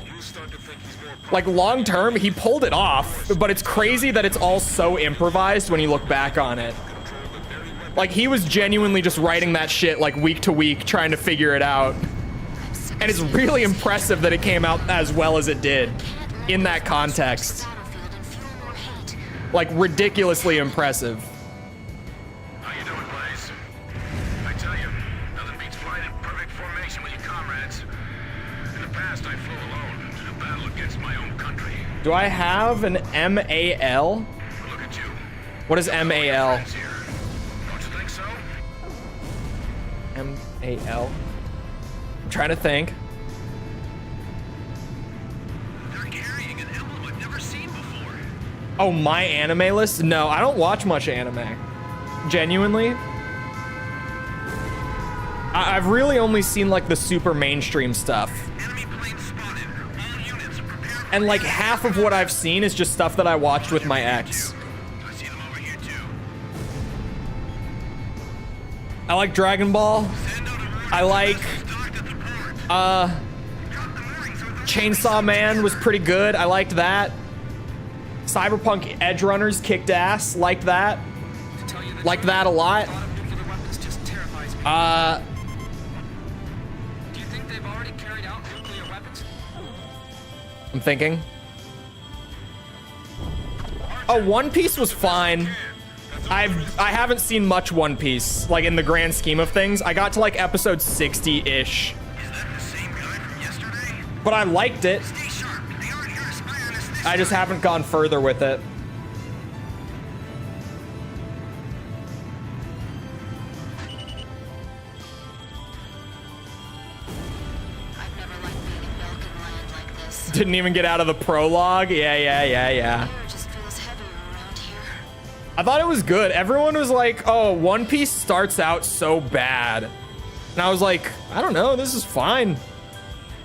Like long term, he pulled it off, but it's crazy that it's all so improvised when you look back on it. Like he was genuinely just writing that shit like week to week, trying to figure it out. And it's really impressive that it came out as well as it did in that context. Like ridiculously impressive. How you doing, Blaze? I tell you, nothing beats flying in perfect formation with your comrades. In the past, I flew alone to do battle against my own country. Do I have an MAL? Look at you. What is MAL? Friends here. Don't you think so? MAL? I'm trying to think. They're carrying an emblem I've never seen before. Oh, my anime list? No, I don't watch much anime. Genuinely. I've really only seen like the super mainstream stuff. Enemy plane spotted. All units are prepared. And like half of what I've seen is just stuff that I watched with my ex. I see them over here too. I like Dragon Ball. Send out a warning I like docked at the port. Drop the moorings over the Chainsaw Man was pretty good. I liked that. Cyberpunk Edge Runners kicked ass. Liked that. To tell you the Liked truth, that a lot. the thought of nuclear weapons just terrifies me. Do you think they've already carried out nuclear weapons? I'm thinking. Oh, One Piece was fine. I haven't seen much One Piece, like in the grand scheme of things. I got to like episode 60-ish, Is that the same guy from yesterday? but I liked it. Stay sharp. They aren't here to spy on us this I just haven't gone further with it. I've never liked being in Belkin land like this. Didn't even get out of the prologue. Yeah. Air just feels heavier around here. I thought it was good. Everyone was like, oh, One Piece starts out so bad. And I was like, I don't know, this is fine.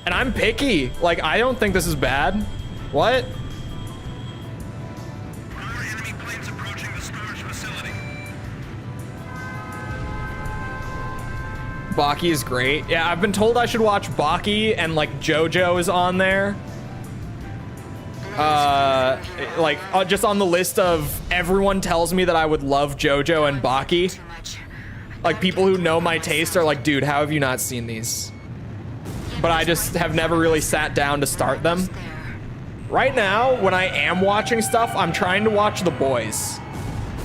And I'm picky. Like, I don't think this is bad. What? More enemy planes approaching the storage facility. Baki is great. Yeah, I've been told I should watch Baki, and like JoJo is on there. Just on the list of everyone tells me that I would love JoJo and Baki. Too much. Like people who know my taste are like, dude, how have you not seen these? But I just have never really sat down to start them. There. Right now, when I am watching stuff, I'm trying to watch The Boys.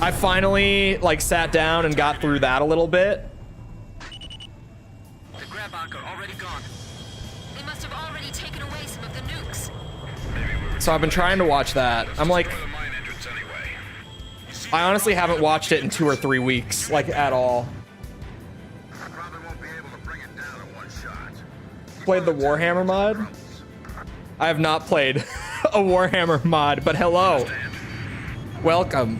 I finally like sat down and got through that a little bit. The Grabach are already gone. They must have already taken away some of the nukes. So I've been trying to watch that. I'm like, The mine entrance anyway. I honestly haven't watched it in 2 or 3 weeks, like at all. I probably won't be able to bring it down in one shot. Played the Warhammer mod? I have not played a Warhammer mod, but hello. Welcome.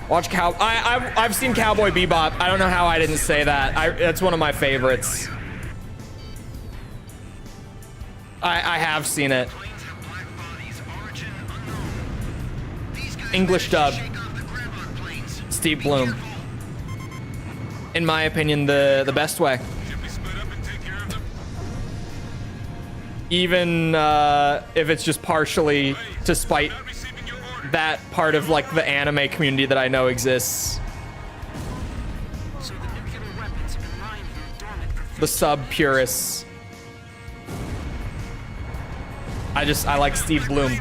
Watch I've seen Cowboy Bebop. I don't know how I didn't say that. That's one of my favorites. I have seen it. Planes have black bodies, origin unknown. These guys English dub. shake off the Grabach planes. Steve Bloom. In my opinion, the best way. Should we split up and take care of them? Even if it's just partially to spite Not receiving your order. that part of like the anime community that I know exists. So the nuclear weapons have been lying here dormant for The sub purists. I like Steve Bloom.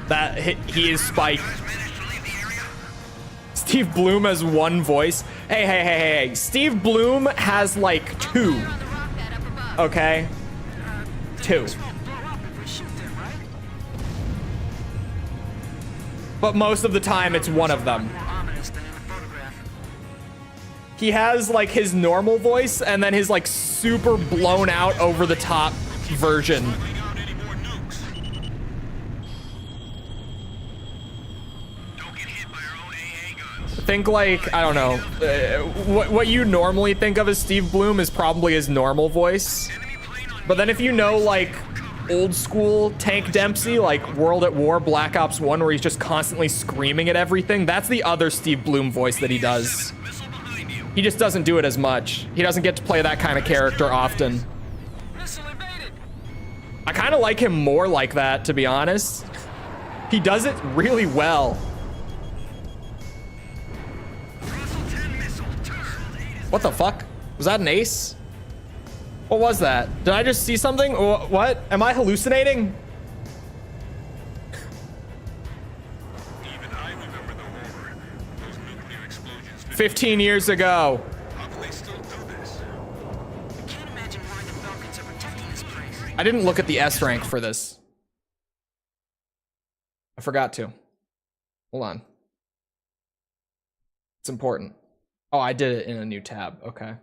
That he is Spike. Managed to leave the area? Steve Bloom has one voice. Hey. Steve Bloom has like 2. On the rock bed up above. Okay? 2. blow up if we shoot them, right? But most of the time it's one of them. More ominous than in the photograph. He has like his normal voice and then his like super blown out over the top version. Smuggling out any more nukes. Don't get hit by our own AA guns. Think like, I don't know, what you normally think of as Steve Bloom is probably his normal voice. Enemy plane on But then if you know like old school Tank Dempsey, like World at War, Black Ops 1, where he's just constantly screaming at everything, that's the other Steve Bloom voice that he does. missile behind you. He just doesn't do it as much. He doesn't get to play that kind of character often. Missile evaded. I kind of like him more like that, to be honest. He does it really well. Russell 10 missile. What the fuck? Was that an ace? What was that? Did I just see something? What? Am I hallucinating? Even I remember the war. Those nuclear explosions. 15 years ago. How can they still do this? I can't imagine why the Falcons are protecting this place. I didn't look at the S rank for this. I forgot to. Hold on. It's important. Oh, I did it in a new tab. Okay.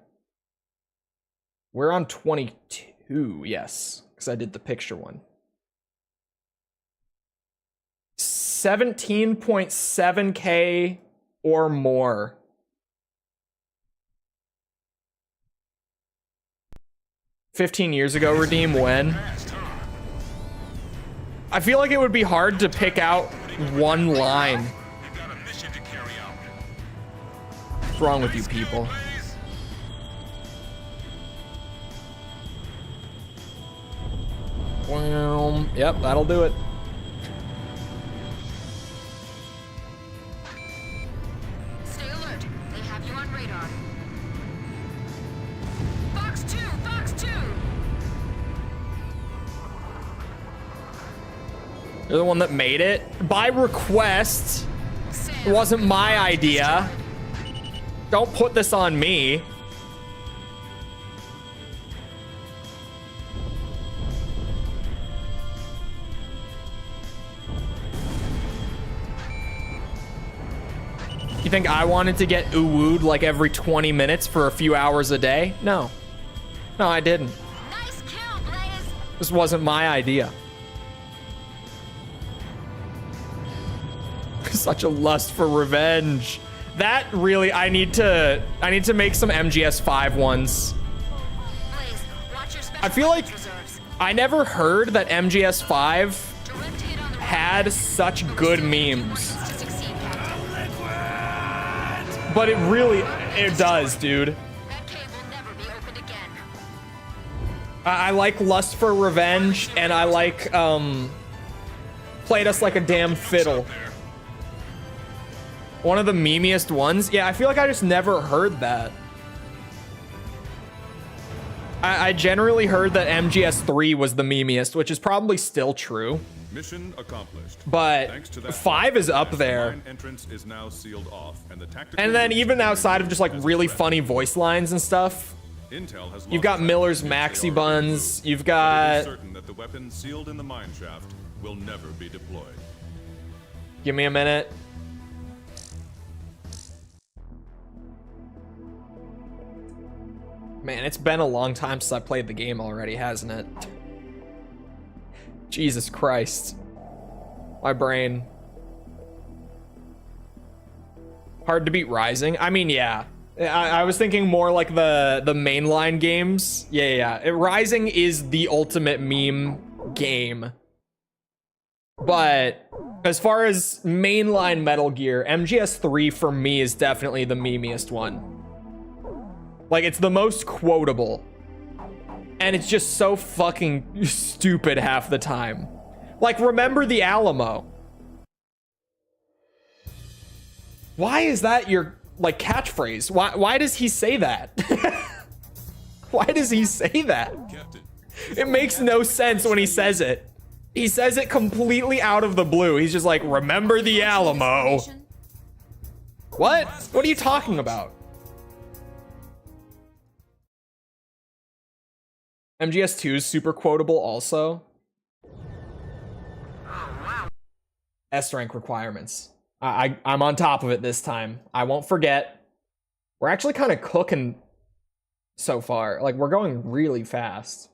We're on 22, yes, because I did the picture one. 17.7K or more. $15 years ago, redeem when? I feel like it would be hard to pick out one line. You've got a mission to carry out. What's wrong with you people? Well, yep, that'll do it. Stay alert. They have you on radar. Fox 2! Fox 2! You're the one that made it. By request. It wasn't my idea. Don't put this on me. You think I wanted to get ooh-wooed like every 20 minutes for a few hours a day? No. No, I didn't. Nice kill, Blaze! This wasn't my idea. Such a lust for revenge. That really, I need to make some MGS5 ones. Blaze, watch your special I feel like weapons reserves. I never heard that MGS5 Direct hit on the had such good memes. to succeed, Captain. But it really, it does, dude. That cave will never be opened again. I like Lust for Revenge, and I like, Played Us Like a Damn Fiddle. One of the memeiest ones. Yeah, I feel like I just never heard that. I generally heard that MGS3 was the memeiest, which is probably still true. Mission accomplished. But Thanks to that 5 is up the there. mine entrance is now sealed off, and the tactical And then routes even are outside of just like as really threat. funny voice lines and stuff, Intel has you've lost got track Miller's of the Maxi AR Buns, crew, you've but it is got... certain that the weapons sealed in the mine shaft will never be deployed. Give me a minute. Man, it's been a long time since I played the game already, hasn't it? Jesus Christ. My brain. Hard to beat Rising? I mean, yeah. I was thinking more like the mainline games. Yeah. Rising is the ultimate meme game. But as far as mainline Metal Gear, MGS3 for me is definitely the memeiest one. Like, it's the most quotable. And it's just so fucking stupid half the time. Like, remember the Alamo. Why is that your, like, catchphrase? Why does he say that? Why does he say that? Captain, It makes no sense when he says it. He says it completely out of the blue. He's just like, remember the Alamo. What? What are you talking about? MGS2 is super quotable also. S rank requirements. I'm on top of it this time. I won't forget. We're actually kind of cooking so far. Like, we're going really fast.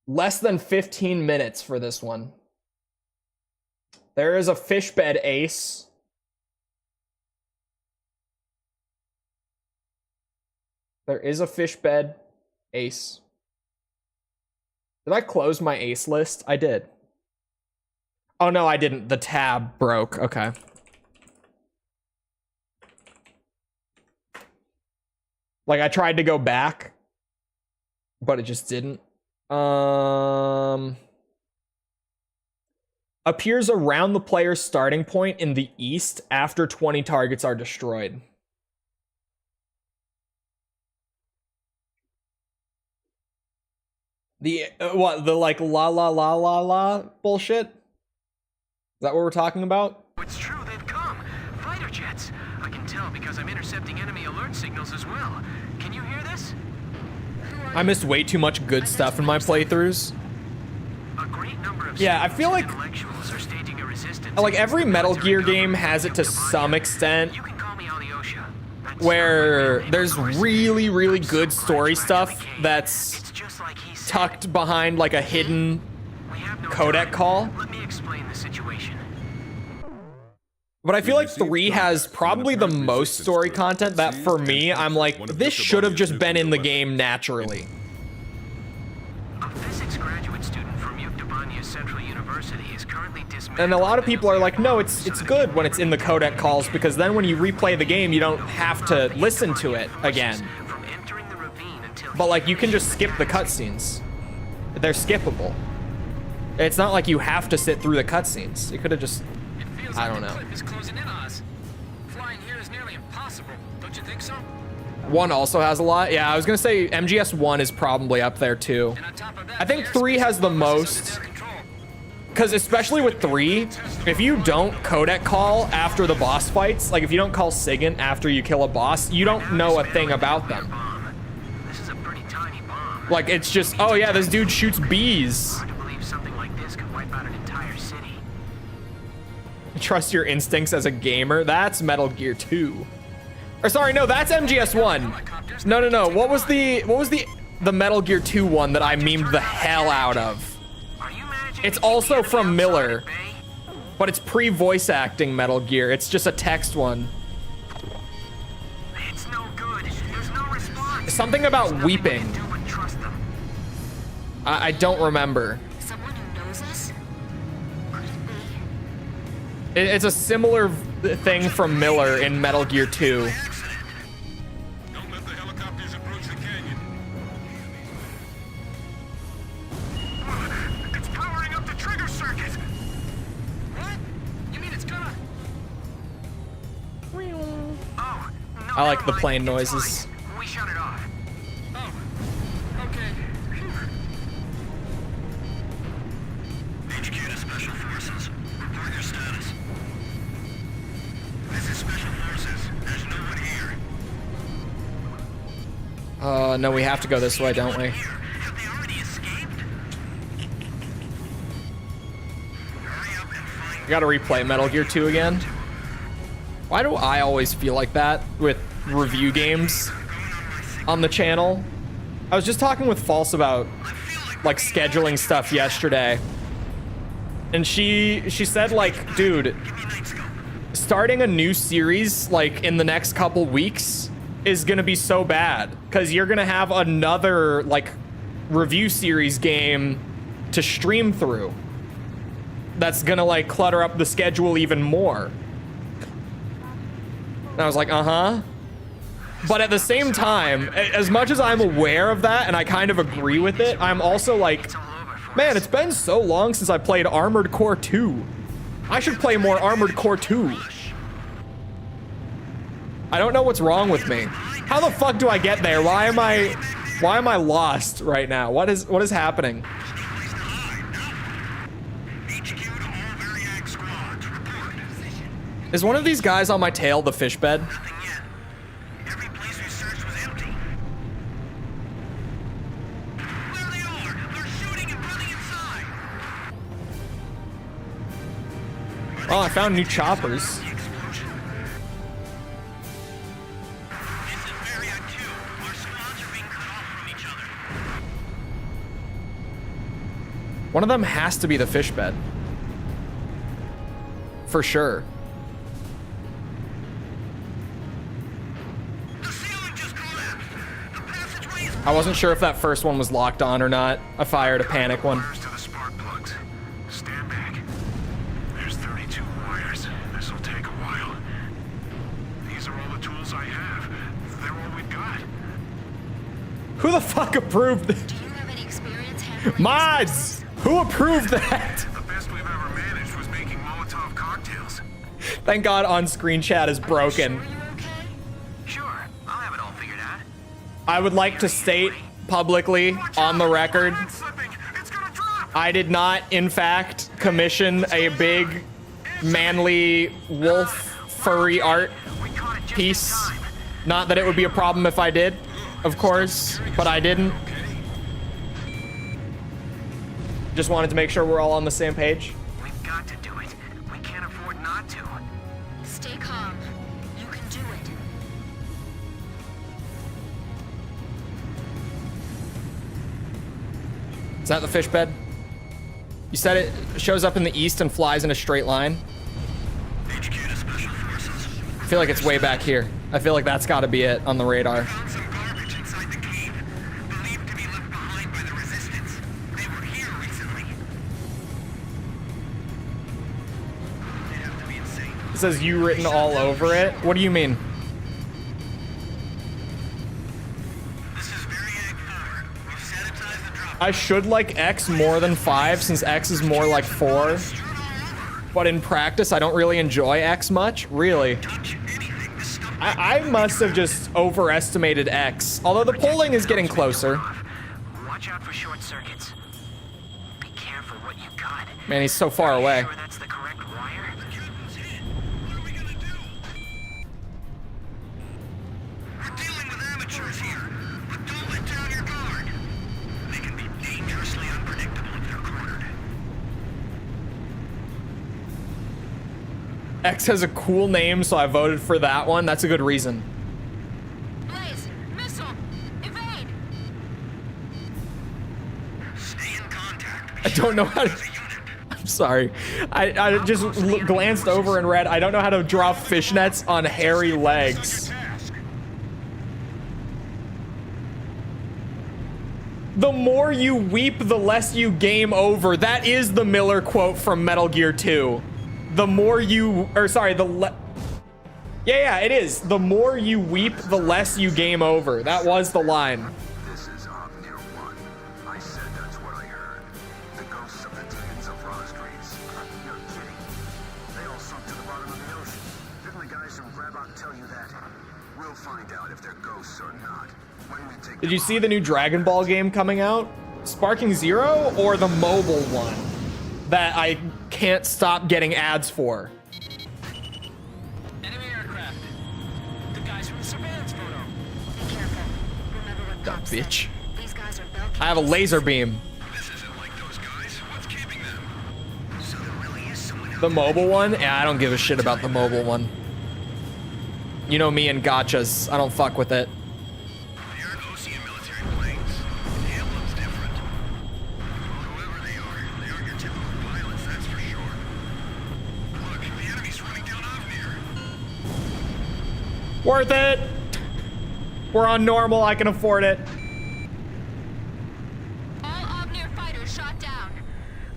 Less than 15 minutes for this one. There is a fish bed ace. There is a fish bed ace. Did I close my ace list? I did. Oh no, I didn't. The tab broke. Okay. Like I tried to go back, but it just didn't. Appears around the player's starting point in the east after 20 targets are destroyed. The what? The like la la la la la bullshit? Is that what we're talking about? It's true, they've come. Fighter jets. I can tell because I'm intercepting enemy alert signals as well. Can you hear this? I missed way too much good stuff in my playthroughs. A great number of Yeah, I feel like intellectuals are staging a resistance. like every Metal Gear game has it to some extent, You can call me Alyosha. That's where there's really, really good story stuff that's It's just like he said. tucked behind like a hidden We have no codec time. call. Let me explain the situation. But I feel like 3 has probably the most story content that for me, I'm like, this should have just been in the game naturally. A physics graduate student from Yuktobania Central University is currently dismantling. And a lot of people are like, no, it's good when it's in the codec calls because then when you replay the game, you don't have to listen to it again. From entering the ravine until But like, you can just skip the cutscenes. They're skippable. It's not like you have to sit through the cutscenes. You could have just, I don't know. Is closing in on us. Flying here is nearly impossible. Don't you think so? 1 also has a lot. Yeah, I was gonna say MGS 1 is probably up there too. And on top of that, I think the 3 has the airspace most. is out of control. Because especially with 3, if you don't codec call after the boss fights, like if you don't call SIGINT after you kill a boss, you don't know a thing about them. bomb. This is a pretty tiny bomb. Like it's just, oh yeah, this dude shoots bees. Hard to believe something like this could wipe out an entire city. Trust your instincts as a gamer. That's Metal Gear 2. Or sorry, no, that's MGS 1. No. What was the Metal Gear 2 one that I memed the hell out of? Are you managing It's to keep also the enemy from outside Miller. at bay? But it's pre-voice acting Metal Gear. It's just a text one. It's no good. There's no response. Something about There's nothing we weeping. can do but trust them. I don't remember. Someone who knows us? Could it be? It's a similar thing from Miller in Metal Gear 2. Don't let the helicopters approach the canyon. It's powering up the trigger circuit. What? You mean it's gonna? Oh, no, I like never the mind. plane It's noises. fine. We shut it off. Oh. Okay. HQ to Special Forces. Report your status. This is Special Forces. There's no one here. No, we have to go this way, don't we? Here. Have they already escaped? Hurry up and find I gotta replay Metal Gear 2 again. Why do I always feel like that with review games on the channel? I was just talking with False about like scheduling stuff yesterday. And she said like, dude, starting a new series like in the next couple weeks is gonna be so bad because you're gonna have another like review series game to stream through that's gonna like clutter up the schedule even more. And I was like, but at the same time, as much as I'm aware of that and I kind of agree with it, I'm also like, man, it's been so long since I played Armored Core 2. I should play more Armored Core 2. I don't know what's wrong with me. How the fuck do I get there? Why am I lost right now? What is happening? Is one of these guys on my tail the fish bed? Every place we searched was empty. There they are! They're shooting and running inside! Oh, I found new choppers. The explosion. This is Area 2. Our squads are being cut off from each other. One of them has to be the fish bed. For sure. I wasn't sure if that first one was locked on or not. I fired a panic one. To the spark plugs. Stand back. There's 32 wires. This'll take a while. These are all the tools I have. They're all we've got. Who the fuck approved this? Do you have any experience handling Mods! Who approved that? The best we've ever managed was making Molotov cocktails. Thank God on-screen chat is broken. Are you okay? Sure, I'll have it all figured out. I would like to state publicly on the record, It's slipping. It's gonna drop. I did not, in fact, commission a big, manly wolf furry art We caught it just piece. in time. Not that it would be a problem if I did, of course, but I didn't. Just wanted to make sure we're all on the same page. We've got to do it. We can't afford not to. Stay calm. You can do it. Is that the fish bed? You said it shows up in the east and flies in a straight line. HQ to Special Forces. I feel like it's way back here. I feel like that's gotta be it on the radar. Found some garbage inside the cave. Believed to be left behind by the Resistance. They were here recently. They have to be insane. It says you written all over it. What do you mean? This is Variag 4. We've sanitized the drop. I should like X more than 5 since X is more like 4. But in practice, I don't really enjoy X much. Really. Touch anything. This stuff I must have just overestimated X. Although the polling is getting closer. Watch out for short circuits. Be careful what you got. Man, he's so far away. Sure that's the correct wire? What are we gonna do? We're dealing with amateurs here, but don't let down your guard. They can be dangerously unpredictable if they're cornered. X has a cool name, so I voted for that one. That's a good reason. Blaze! Missile! Evade! Stay in contact. I don't know how to... I'm sorry. I just glanced over and read, I don't know how to draw fishnets on hairy legs. The more you weep, the less you game over. That is the Miller quote from Metal Gear 2. The more you, or sorry, yeah, it is. The more you weep, the less you game over. That was the line. This is Omnir 1. I said that's what I heard. The ghosts of the demons of Rosgreaves. You're kidding. They all sunk to the bottom of the ocean. Didn't the guys from Reboot tell you that? We'll find out if they're ghosts or not. When we take Did you see the new Dragon Ball game coming out? Sparking Zero or the mobile one that I can't stop getting ads for? Enemy aircraft. The guys from the surveillance photo. Be careful. Remember what Dumb Cobb bitch. said. These guys are bell I have a laser beam. This isn't like those guys. What's keeping them? So there really is someone The mobile one? Yeah, I don't give a shit about the mobile one. You know me and gachas. I don't fuck with it. They aren't Osean military planes. The emblem's different. Whoever they aren't your typical pilots, that's for sure. Look, the enemy's running down Omnir. Worth it. We're on normal. I can afford it. All Omnir fighters shot down.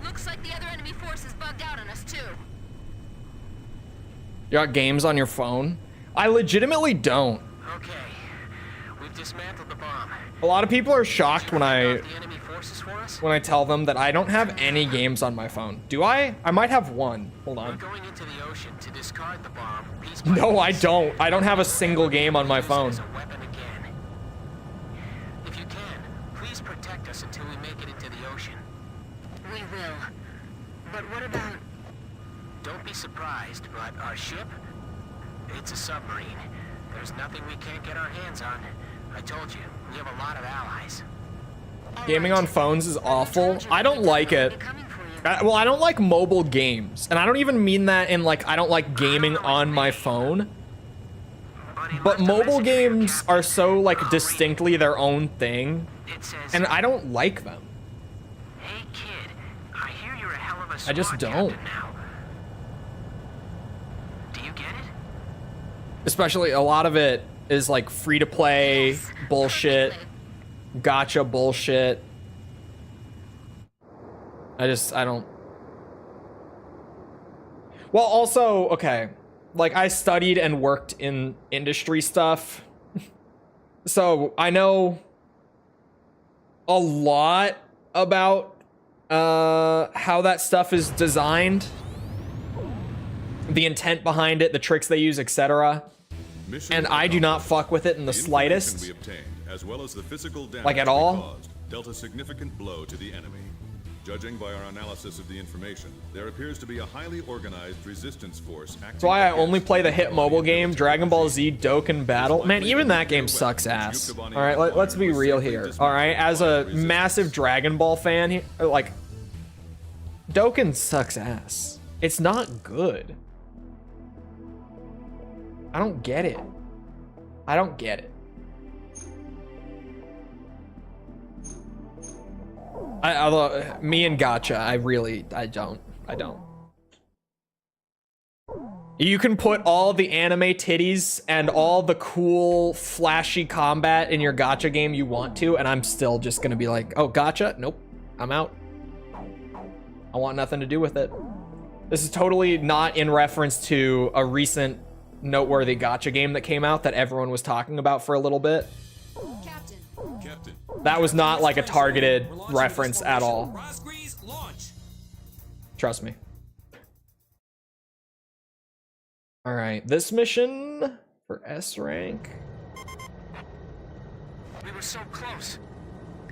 Looks like the other enemy forces bugged out on us too. You got games on your phone? I legitimately don't. Okay. We've dismantled the bomb. A lot of people are shocked when Turn off the enemy forces for us? I tell them that I don't have any games on my phone. Do I? I might have one. Hold We're on. going into the ocean to discard the bomb piece by No, I piece. don't. I don't have a single game on my Use it phone. as a weapon again. If you can, please protect us until we make it into the ocean. We will. But what about... Don't be surprised, but our ship, it's a submarine. There's nothing we can't get our hands on. I told you, we have a lot of allies. Gaming on phones is awful. I don't like it. Coming for you. Well, I don't like mobile games. And I don't even mean that in like, I don't like gaming on my phone. But mobile games are so like distinctly their own thing. It says, And I don't like them. hey kid, I just smart don't. captain now. Do you get it? Especially a lot of it is like free to play bullshit, gacha bullshit. I don't. Well, also, okay, like I studied and worked in industry stuff, so I know a lot about how that stuff is designed, the intent behind it, the tricks they use, etc. And I do not fuck with it in the slightest. We obtained, as well as the physical damage Like at we all? caused, dealt a significant blow to the enemy. Judging by our analysis of the information, there appears to be a highly organized resistance force. That's why I only play the hit mobile game, Dragon Ball Z Dokkan Battle. Man, even that game sucks ass. All right, let's be real here. All right, as a massive Dragon Ball fan, like, Dokkan sucks ass. It's not good. I don't get it. I don't get it. Although me and gacha, I don't. You can put all the anime titties and all the cool flashy combat in your gacha game you want to, and I'm still just gonna be like, oh, gacha? Nope, I'm out. I want nothing to do with it. This is totally not in reference to a recent noteworthy gacha game that came out that everyone was talking about for a little bit. Captain. That was not like a targeted reference at all. Trust me. All right, this mission for S rank We were so close.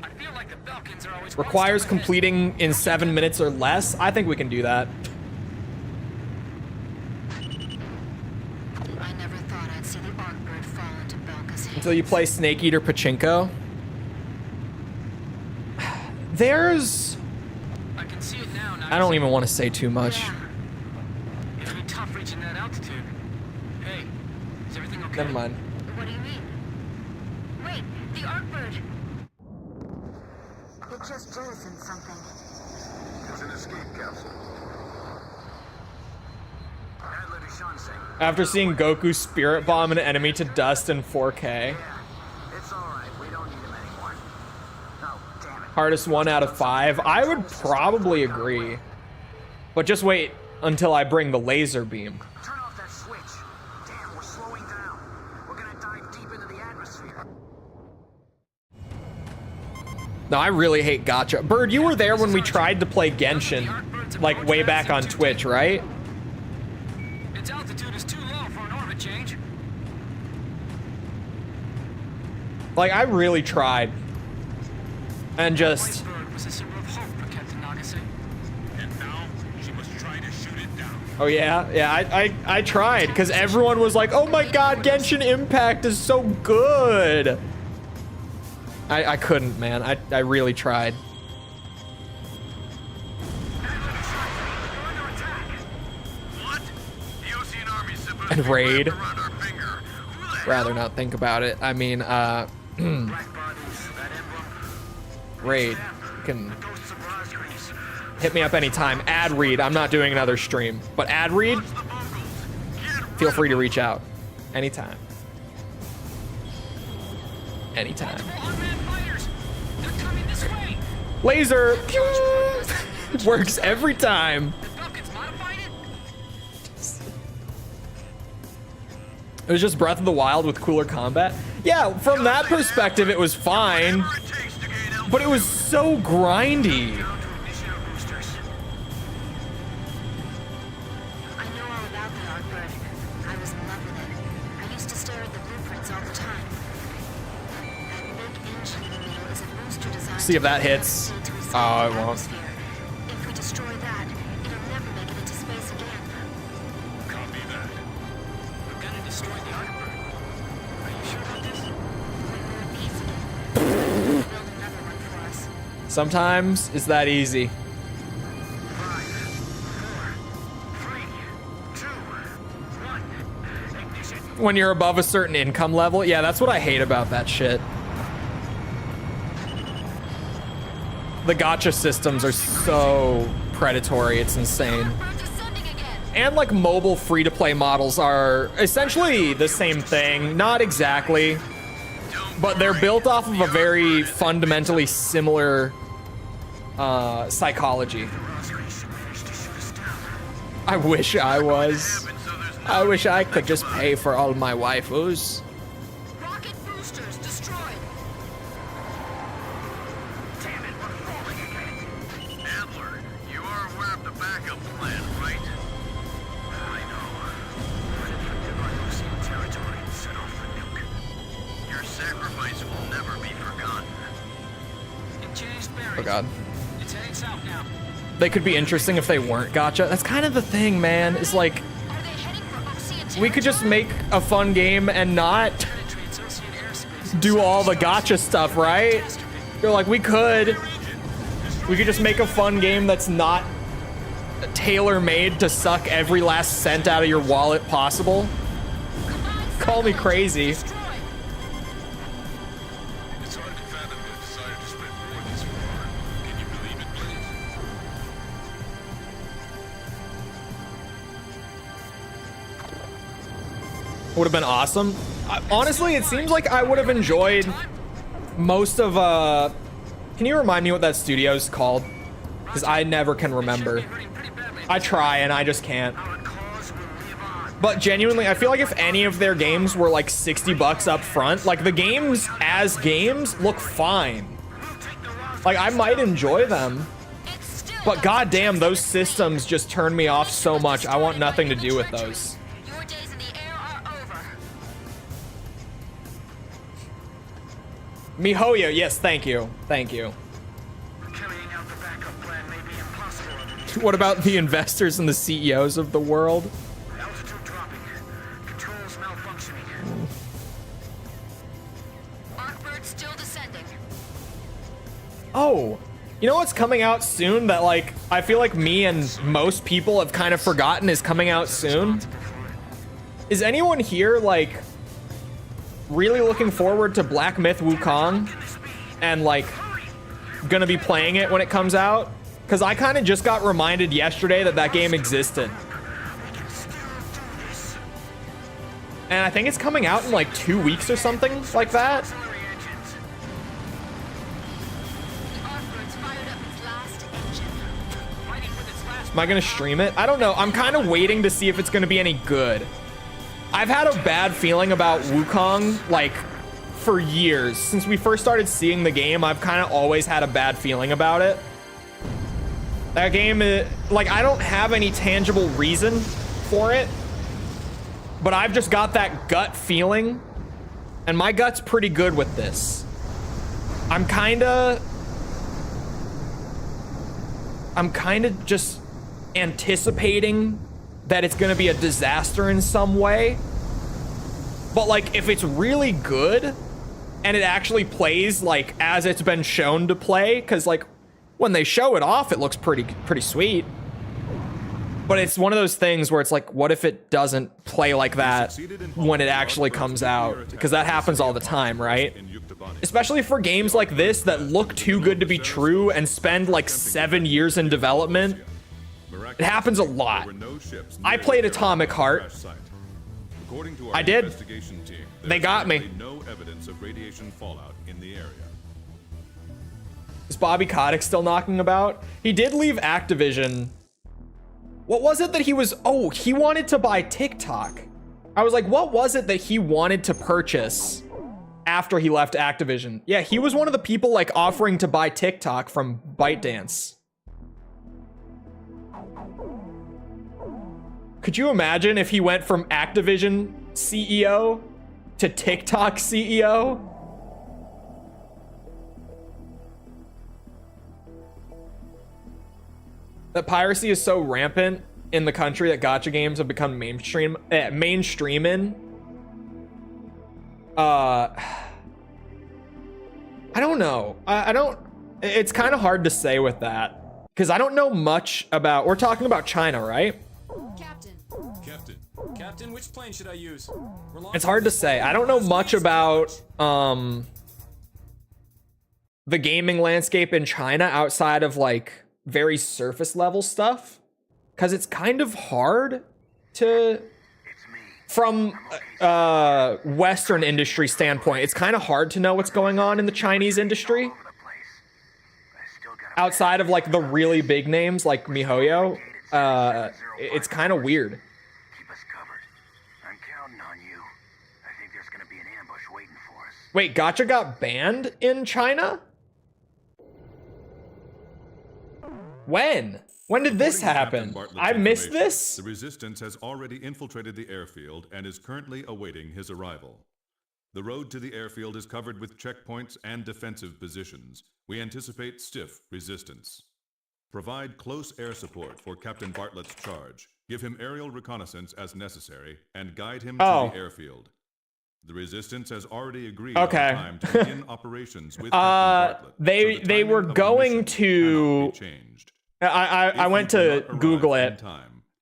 I feel like the Belkins are always requires one step ahead. completing in 7 minutes or less. I think we can do that. I never thought I'd see the Arkbird fall into Belka's hands. Until you play Snake Eater Pachinko. There's... I can see it now. I don't even want to say too much. Yeah. It'll be tough reaching that altitude. Hey, is everything okay? Never mind. What do you mean? Wait, the Arkbird. It just jettisoned something. It was an escape capsule. Adler to Shanseng. After seeing Goku spirit bomb an enemy to dust in 4K. Yeah, it's all right. We don't need him anymore. Oh, damn it. Hardest 1 out of 5. I would probably agree. But just wait until I bring the laser beam. Turn off that switch. Damn, we're slowing down. We're gonna dive deep into the atmosphere. No, I really hate gacha. Bird, you were there when we tried to play Genshin, like way back on Twitch, right? Its altitude is too low for an orbit change. Like, I really tried. And just... White bird was a symbol of hope for Captain Nagase. And now she must try to shoot it down. Oh yeah? Yeah, I tried, because everyone was like, oh my god, Genshin Impact is so good! I couldn't, man. I really tried. What? The Ocean Army's supposed And to be raid. wrapped around our finger. Who the Rather hell? not think about it. I mean, Black bodies, that emblem. raid. You can Ghosts of Rosgreaves. hit me up anytime. Ad read. I'm not doing another stream. But ad read, What's the vocals? Get feel rid free to of reach out. Anytime. Anytime. Multiple unmanned fighters. They're coming this way. Laser! Pew! Works every time. The Belkins modified it. It was just Breath of the Wild with cooler combat. Yeah, from that perspective, it was fine. whatever it takes to gain altitude. But it was so grindy. Down to initial boosters. I know all about the Arkbird. I was in love with it. I used to stare at the blueprints all the time. That big engine in the middle is a booster designed See if that to hits. navigate to escape Oh, the it won't. atmosphere. If we destroy that, it'll never make it into space again. Copy that. We're gonna destroy the Arkbird. Are you sure about this? When we're easy, build another one for us. Sometimes it's that easy. 5, 4, 3, 2, 1. Ignition. When you're above a certain income level. Yeah, that's what I hate about that shit. The gacha systems are so predatory. It's insane. Birds ascending again. And like mobile free-to-play models are essentially the same thing. Not exactly, but they're built off of a very fundamentally similar psychology. I wish I was. I wish I could just pay for all my waifus. Rocket boosters destroyed. Damn it, we're falling again. Adler, you are aware of the backup plan, right? I know. But if you took our Lucian territory and set off the nuke, your sacrifice will never be forgotten. It changed bearings. Oh god. It's heading south now. They could be interesting if they weren't gacha. That's kind of the thing, man. Is like, Are they heading for Ocean we could just make a fun game and not Penetrates Ocean airspace. do all the gacha stuff, right? They're like, we could just make a fun game that's not tailor-made to suck every last cent out of your wallet possible. Call me crazy. It's hard to fathom your desire to spread war this far. Can you believe it, please? Would have been awesome. Honestly, it seems like I would have enjoyed most of can you remind me what that studio's called? Because I never can remember. I try and I just can't. But genuinely, I feel like if any of their games were like 60 bucks up front, like the games as games look fine. Like I might enjoy them, but goddamn, those systems just turn me off so much. I want nothing to do with those. Your days in the air are over. Mihoyo, yes, thank you. Thank you. Carrying out the backup plan may be impossible under these What about the investors and the CEOs of the world? altitude dropping, controls malfunctioning. Arcbird still descending. Oh, you know what's coming out soon that like I feel like me and most people have kind of forgotten is coming out soon? Is anyone here like really looking forward to Black Myth Wukong and like gonna be playing it when it comes out? Because I kind of just got reminded yesterday that that game existed. And I think it's coming out in like 2 weeks or something like that. The Arcbird's fired up its last engine. Fighting with its last. Am I gonna stream it? I don't know. I'm kind of waiting to see if it's gonna be any good. I've had a bad feeling about Wukong, like, for years. Since we first started seeing the game, I've kind of always had a bad feeling about it. That game, like, I don't have any tangible reason for it, but I've just got that gut feeling, and my gut's pretty good with this. I'm kind of just anticipating that it's gonna be a disaster in some way. But like, if it's really good and it actually plays like as it's been shown to play, because like when they show it off, it looks pretty sweet. But it's one of those things where it's like, what if it doesn't play like that when it actually comes out? Because that happens all the time, right? Especially for games like this that look too good to be true and spend like 7 years in development. It happens a lot. I played Atomic Heart. I did. They got me. No evidence of radiation fallout in the area. Is Bobby Kotick still knocking about? He did leave Activision. What was it that he was... Oh, he wanted to buy TikTok. I was like, what was it that he wanted to purchase after he left Activision? Yeah, he was one of the people like offering to buy TikTok from ByteDance. Could you imagine if he went from Activision CEO to TikTok CEO? That piracy is so rampant in the country that gacha games have become mainstream in. I don't know. I don't. It's kind of hard to say with that because I don't know much about. We're talking about China, right? Captain, which plane should I use? It's hard to say. I don't know much about the gaming landscape in China outside of like very surface level stuff, because it's kind of hard to, from Western industry standpoint, it's kind of hard to know what's going on in the Chinese industry. Outside of like the really big names like MiHoYo, it's kind of weird. Keep us covered. I'm counting on you. I think there's gonna be an ambush waiting for us. Wait, gacha got banned in China? When? When did this happen? I missed this? The resistance has already infiltrated the airfield and is currently awaiting his arrival. The road to the airfield is covered with checkpoints and defensive positions. We anticipate stiff resistance. Provide close air support for Captain Bartlett's charge. Give him aerial reconnaissance as necessary and guide him to the airfield. The resistance has already agreed on time to begin operations with Captain Bartlett. They were going to changed. I went to Google it.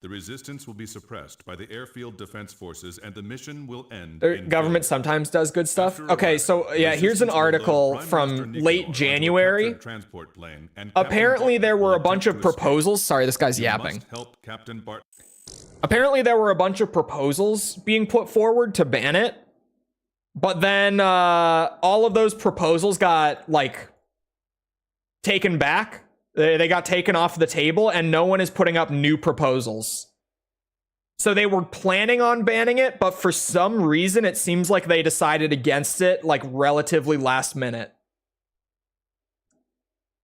The resistance will be suppressed by the airfield defense forces and the mission will end. The government sometimes does good stuff. Okay, so yeah, here's an article from late January. Apparently there were a bunch of proposals. Sorry, this guy's yapping. Apparently there were a bunch of proposals being put forward to ban it. But then all of those proposals got like taken back. They got taken off the table and no one is putting up new proposals. So they were planning on banning it, but for some reason it seems like they decided against it like relatively last minute.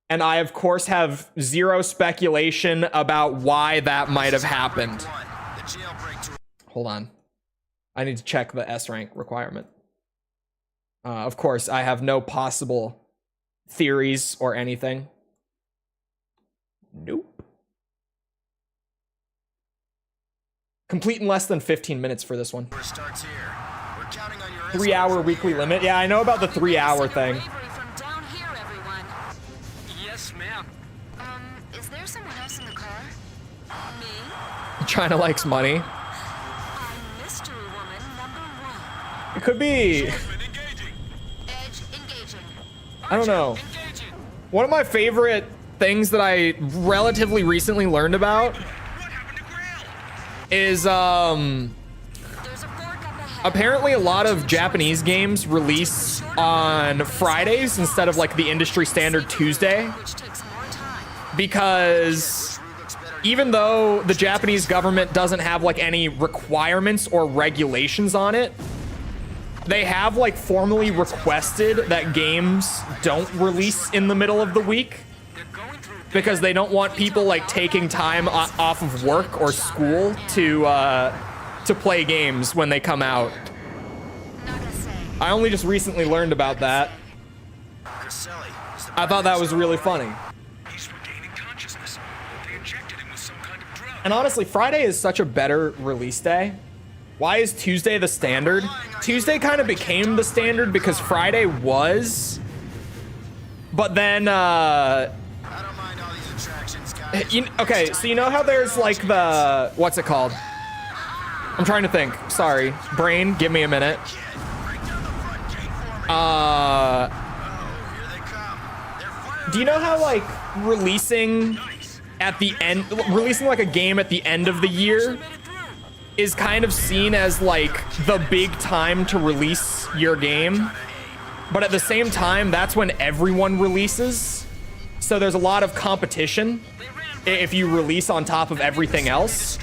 And I of course have zero speculation about why that might have happened. Hold on. I need to check the S rank requirement. Of course, I have no possible theories or anything. Nope. Complete in less than 15 minutes for this one. 3 hour weekly limit. Yeah, I know about the 3 hour thing. Yes, ma'am. Is there someone else in the car? Me? China likes money. I'm mystery woman number 1. It could be. Edge engaging. I don't know. One of my favorite things that I relatively recently learned about is apparently a lot of Japanese games release on Fridays instead of like the industry standard Tuesday, because even though the Japanese government doesn't have like any requirements or regulations on it, they have like formally requested that games don't release in the middle of the week, because they don't want people like taking time off of work or school to play games when they come out. I only just recently learned about that. I thought that was really funny. And honestly, Friday is such a better release day. Why is Tuesday the standard? Tuesday kind of became the standard because Friday was. But then, okay, so you know how there's like the, what's it called? I'm trying to think. Sorry. Brain, give me a minute. Do you know how like releasing like a game at the end of the year is kind of seen as like the big time to release your game? But at the same time, that's when everyone releases. So there's a lot of competition if you release on top of everything else.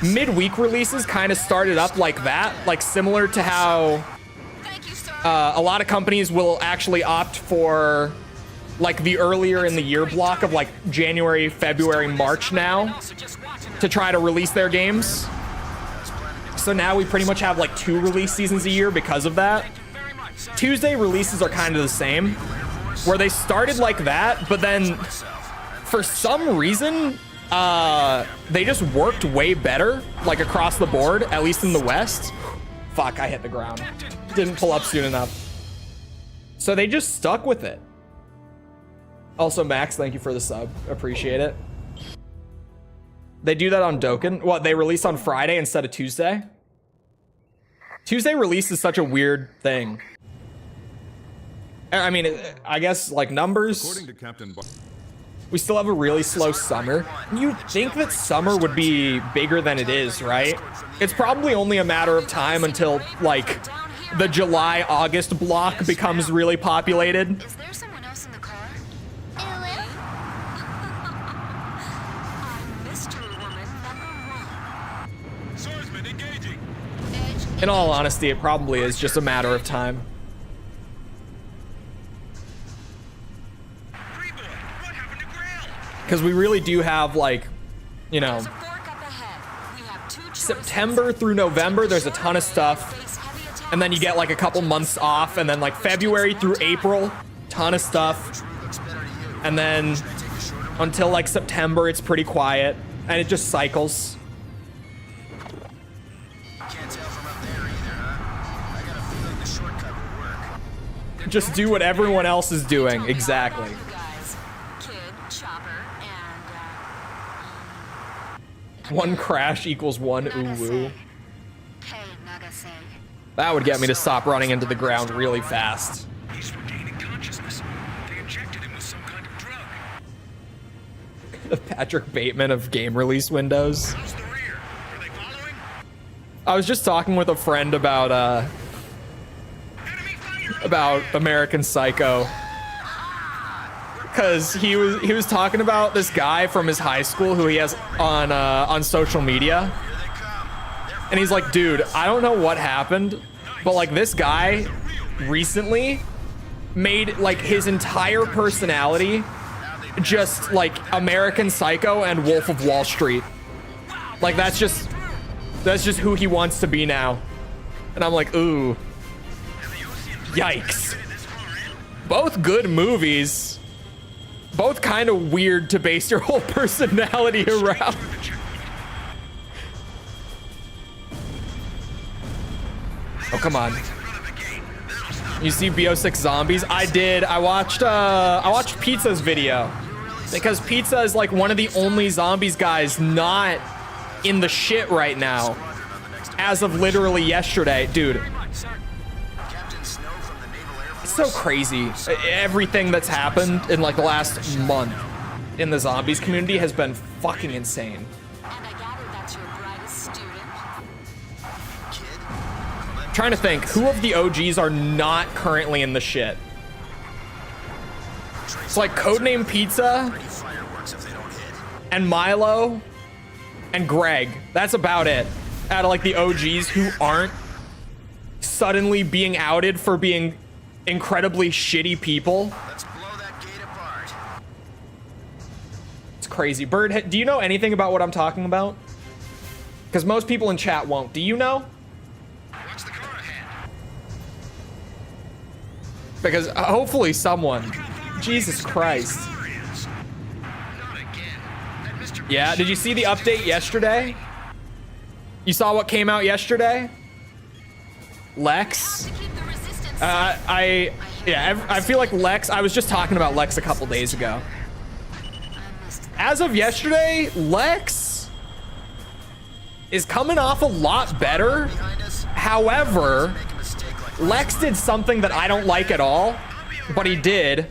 Midweek releases kind of started up like that, like similar to how a lot of companies will actually opt for like the earlier in the year block of like January, February, March now to try to release their games. So now we pretty much have like 2 release seasons a year because of that. Tuesday releases are kind of the same, where they started like that, but then for some reason, they just worked way better, like across the board, at least in the West. Fuck, I hit the ground. Didn't pull up soon enough. So they just stuck with it. Also, Max, thank you for the sub. Appreciate it. They do that on Dokkan. What, they release on Friday instead of Tuesday? Tuesday release is such a weird thing. I mean, I guess like numbers. According to Captain We still have a really slow summer. You'd think that summer would be bigger than it is, right? It's probably only a matter of time until, like, the July-August block becomes really populated. Is there someone else in the car? I'm mystery woman number 1. Swordsman engaging. In all honesty, it probably is just a matter of time. Reboot, what happened to Grail? Because we really do have, like, you know, There's a fork up ahead. We have 2 choices. September through November, there's a ton of stuff. Face heavy attacks. And then you get like a couple months off, and then like February through April, ton of stuff. And then until like September, it's pretty quiet, and it just cycles. Can't tell from up there either, huh? I got a feeling the shortcut will work. Just do what everyone else is doing. Exactly. You guys, Kid, Chopper, and One crash equals one uwu. Hey, Nagase. That would get me to stop running into the ground really fast. He's regaining consciousness. They injected him with some kind of drug. The Patrick Bateman of game release windows. How's the rear? Are they following? I was just talking with a friend about Enemy fighter! American Psycho, because he was talking about this guy from his high school who he has on social media, and he's like, dude, I don't know what happened, but like this guy recently made like his entire personality just like American Psycho and Wolf of Wall Street. Like that's just who he wants to be now. And I'm like, ooh, yikes. Both good movies, both kind of weird to base your whole personality around. Oh, come on. You see BO6 zombies? I did. I watched Pizza's video, because Pizza is like one of the only zombies guys not in the shit right now, as of literally yesterday. Dude, it's so crazy. Everything that's happened in like the last month in the zombies community has been fucking insane. And I gather that's your brightest student. Trying to think, who of the OGs are not currently in the shit? It's like Codename Pizza and Milo and Greg. That's about it. Out of like the OGs who aren't suddenly being outed for being incredibly shitty people. Let's blow that gate apart. It's crazy. Bird, do you know anything about what I'm talking about? Because most people in chat won't. Do you know? What's the car ahead? Because hopefully someone. Jesus Christ. Not again. That Mr. Yeah, did you see the update yesterday? You saw what came out yesterday? Lex? To keep the resistance. I feel like Lex, I was just talking about Lex a couple days ago. As of yesterday, Lex is coming off a lot better. However, Lex did something that I don't like at all, but he did.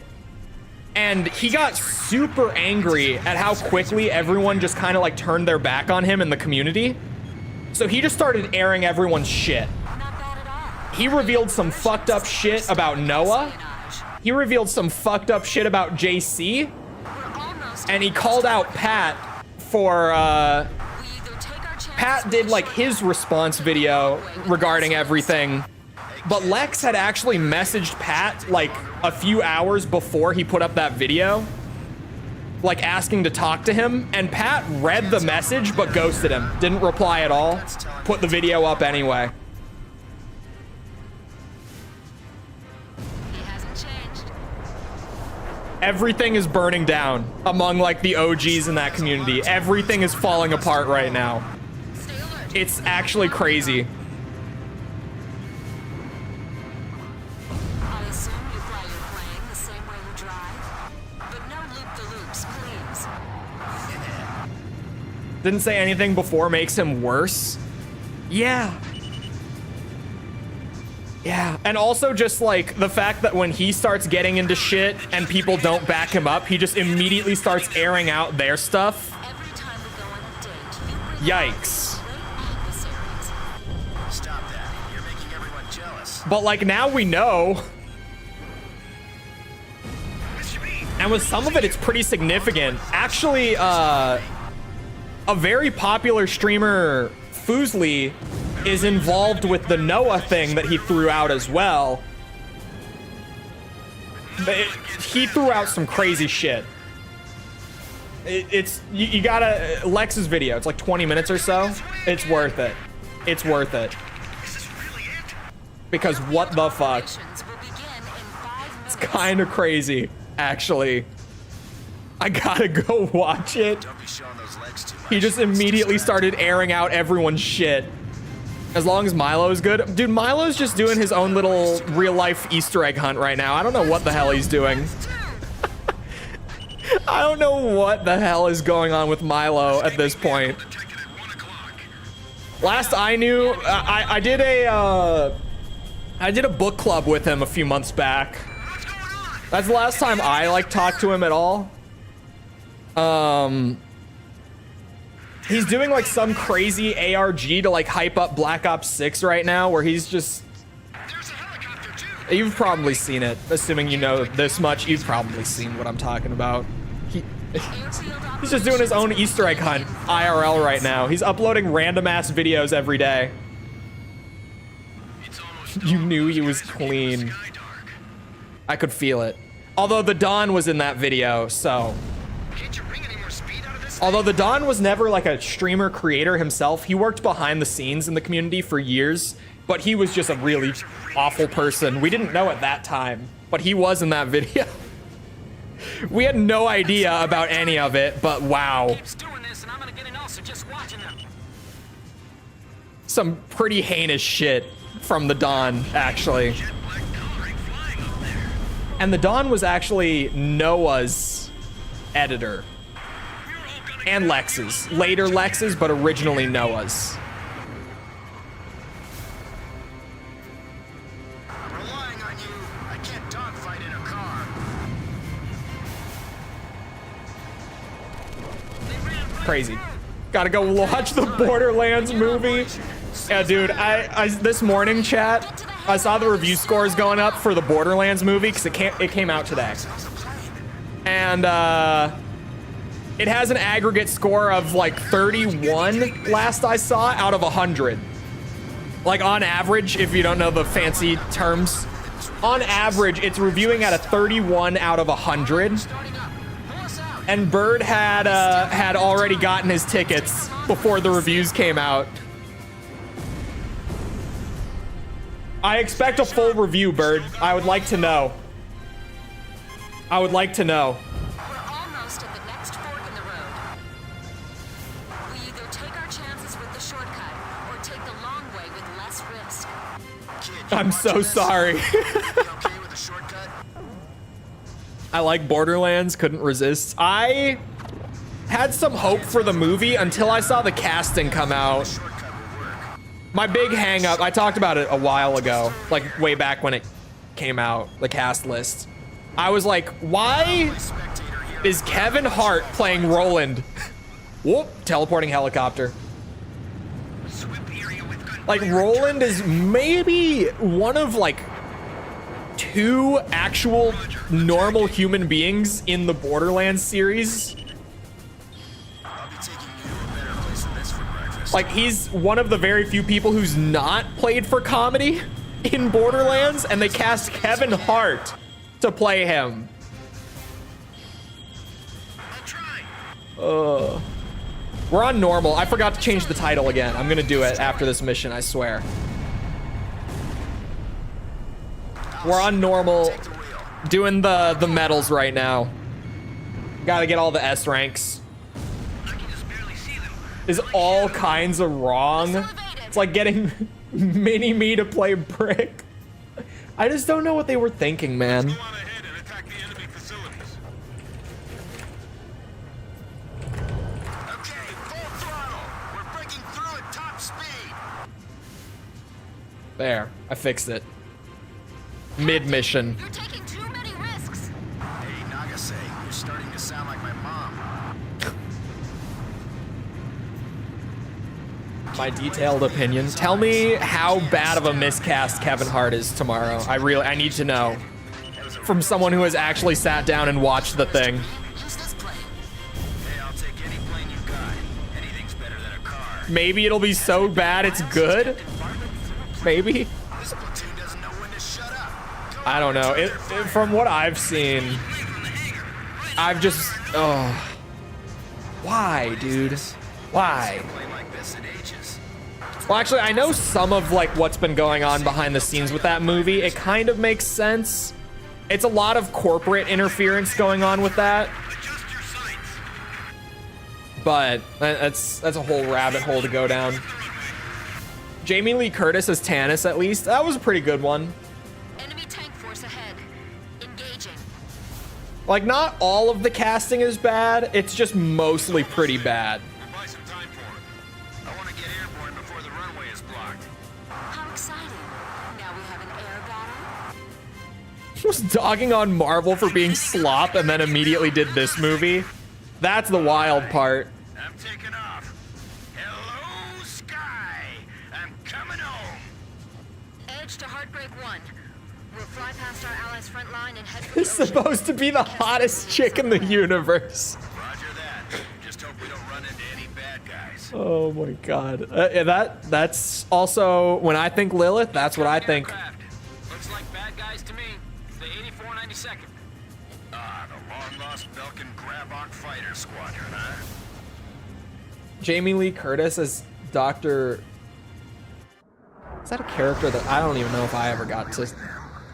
And he got super angry at how quickly everyone just kind of like turned their back on him in the community. So he just started airing everyone's shit. Not bad at all. He revealed some fucked up shit about Noah. He revealed some fucked up shit about JC. We're almost. And he called out Pat for, We either take our chances Pat did like his response video regarding everything. But Lex had actually messaged Pat like a few hours before he put up that video, like asking to talk to him, and Pat read the message but ghosted him, didn't reply at all, put the video up anyway. He hasn't changed. Everything is burning down among like the OGs in that community. Everything is falling apart right now. Stay alert. It's actually crazy. I assume you fly your plane the same way you drive, but no loop-the-loops, please. Didn't say anything before makes him worse. Yeah. Yeah, and also just like the fact that when he starts getting into shit and people don't back him up, he just immediately starts airing out their stuff. Every time we go on a date, you bring Yikes. great adversaries. Stop that. You're making everyone jealous. But like now we know. And with some of it, it's pretty significant. Actually, a very popular streamer, Foosley, is involved with the Noah thing that he threw out as well. He threw out some crazy shit. You gotta, Lex's video, it's like 20 minutes or so. It's worth it. It's worth it. Because what the fuck? Operations will begin in 5 minutes. It's kind of crazy, actually. I gotta go watch it. Don't be showing those legs too much. He just immediately started airing out everyone's shit. As long as Milo's good. Dude, Milo's just doing his own little real life Easter egg hunt right now. I don't know what the hell he's doing. I don't know what the hell is going on with Milo at this point. Last I knew, I did a book club with him a few months back. That's the last time I like talked to him at all. He's doing like some crazy ARG to like hype up Black Ops 6 right now, where he's just, you've probably seen it, assuming you know this much. You've probably seen what I'm talking about. He's just doing his own Easter egg hunt IRL right now. He's uploading random ass videos every day. You knew he was clean. I could feel it. Although the Don was in that video, so. Although the Don was never like a streamer creator himself, he worked behind the scenes in the community for years, but he was just a really awful person. We didn't know at that time, but he was in that video. We had no idea about any of it, but wow. Keeps doing this and I'm gonna get an ulcer just watching them. Some pretty heinous shit from the Don, actually. And the Don was actually Noah's editor. And Lex's. Later Lex's, but originally Noah's. I'm relying on you. I can't dogfight in a car. Crazy. Gotta go watch the Borderlands movie. Yeah, dude, I this morning, chat, I saw the review scores going up for the Borderlands movie because it came out today. And it has an aggregate score of like 31 last I saw out of 100. Like on average, if you don't know the fancy terms, on average, it's reviewing at a 31 out of 100. And Bird had already gotten his tickets before the reviews came out. I expect a full review, Bird. I would like to know. I would like to know. We're almost at the next fork in the road. We either take our chances with the shortcut or take the long way with less risk. I'm so sorry. Okay with the shortcut? I like Borderlands, couldn't resist. I had some hope for the movie until I saw the casting come out. My big hang up, I talked about it a while ago, like way back when it came out, the cast list. I was like, why is Kevin Hart playing Roland? Whoop, teleporting helicopter. Like Roland is maybe one of like 2 actual normal human beings in the Borderlands series. I'll be taking you to a better place than this for breakfast. Like he's one of the very few people who's not played for comedy in Borderlands, and they cast Kevin Hart to play him. We're on normal. I forgot to change the title again. I'm gonna do it after this mission, I swear. We're on normal, doing the medals right now. Gotta get all the S ranks. Is all kinds of wrong. It's like getting Mini-Me to play Brick. I just don't know what they were thinking, man. Go on ahead and attack the enemy facilities. Okay, full throttle. We're breaking through at top speed. There, I fixed it. mid-mission. You're taking too many risks. Hey, Nagase, you're starting to sound like my mom. My detailed opinion. Tell me how bad of a miscast Kevin Hart is tomorrow. I need to know. From someone who has actually sat down and watched the thing. Use this plane. Hey, I'll take any plane you got. Anything's better than a car. Maybe it'll be so bad it's good. Maybe. This platoon doesn't know when to shut up. I don't know. From what I've seen, I've just, oh, why, dude? Why? Plane like this in ages. Well, actually, I know some of like what's been going on behind the scenes with that movie. It kind of makes sense. It's a lot of corporate interference going on with that. Adjust your sights. But that's a whole rabbit hole to go down. Jamie Lee Curtis as Tannis, at least. That was a pretty good one. Enemy tank force ahead. Engaging. Like, not all of the casting is bad. It's just mostly pretty bad. We'll buy some time for it. I want to get airborne before the runway is blocked. How exciting. Now we have an air battle. Was dogging on Marvel for being slop and then immediately did this movie. That's the wild part. I'm taking off. Hello, sky. I'm coming home. Edge to Heartbreak 1. We'll fly past our allies' front line and head for It's the ocean. supposed to be the hottest chick in the universe. Roger that. Just hope we don't run into any bad guys. Oh my god. That's also, when I think Lilith, that's what I think. Aircraft. Looks like bad guys to me. The 8492nd. Ah, the long-lost Belkin Grabok Fighter Squadron, huh? Jamie Lee Curtis as Dr. Is that a character that I don't even know if I ever got to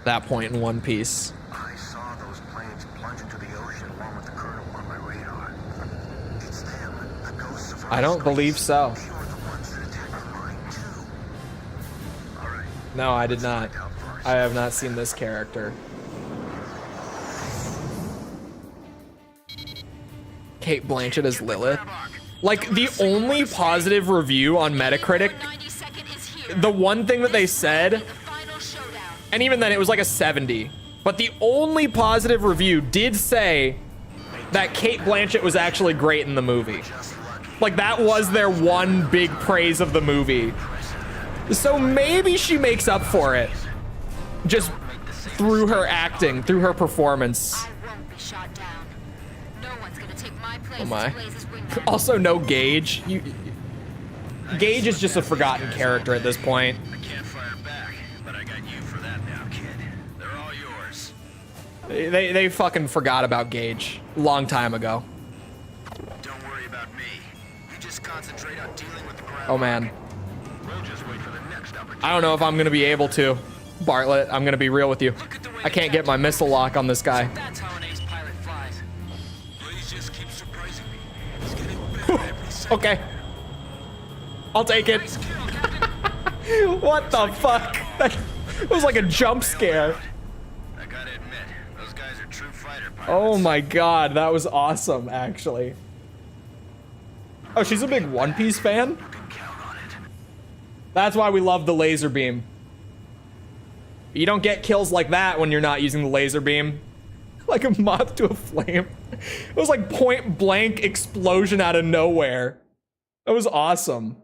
that point in One Piece? I saw those planes plunge into the ocean along with the colonel on my radar. It's them, the ghosts of I don't believe so. They were the ones that attacked the mine too. All right. No, I did not. I have not seen this character. Kate Blanchett as Lilith. Like, the only positive review on Metacritic, 92nd is here. the one thing that they said, The final showdown. and even then it was like a 70, but the only positive review did say that Kate Blanchett was actually great in the movie. Like, that was their one big praise of the movie. So maybe she makes up for it. Just through her acting, through her performance. I won't be shot down. No one's gonna take my place Oh my. as Blaze's wingman. Also, no Gage. Gage is just a forgotten character at this point. I can't fire back, but I got you for that now, kid. They're all yours. They fucking forgot about Gage a long time ago. Don't worry about me. You just concentrate on dealing with the ground. Oh man. We'll just wait for the next opportunity. I don't know if I'm gonna be able to. Bartlett, I'm gonna be real with you. Look at the way I can't get my missile lock on this guy. That's how an ace pilot flies. Blaze just keeps surprising me. He's getting better every second. Okay. I'll take it. Nice kill, Captain. What the fuck? That was like a jump scare. I gotta admit, those guys are true fighter pilots. Oh my god, that was awesome, actually. Oh, she's a big One Piece fan? That's why we love the laser beam. You don't get kills like that when you're not using the laser beam. Like a moth to a flame. It was like point blank explosion out of nowhere. That was awesome.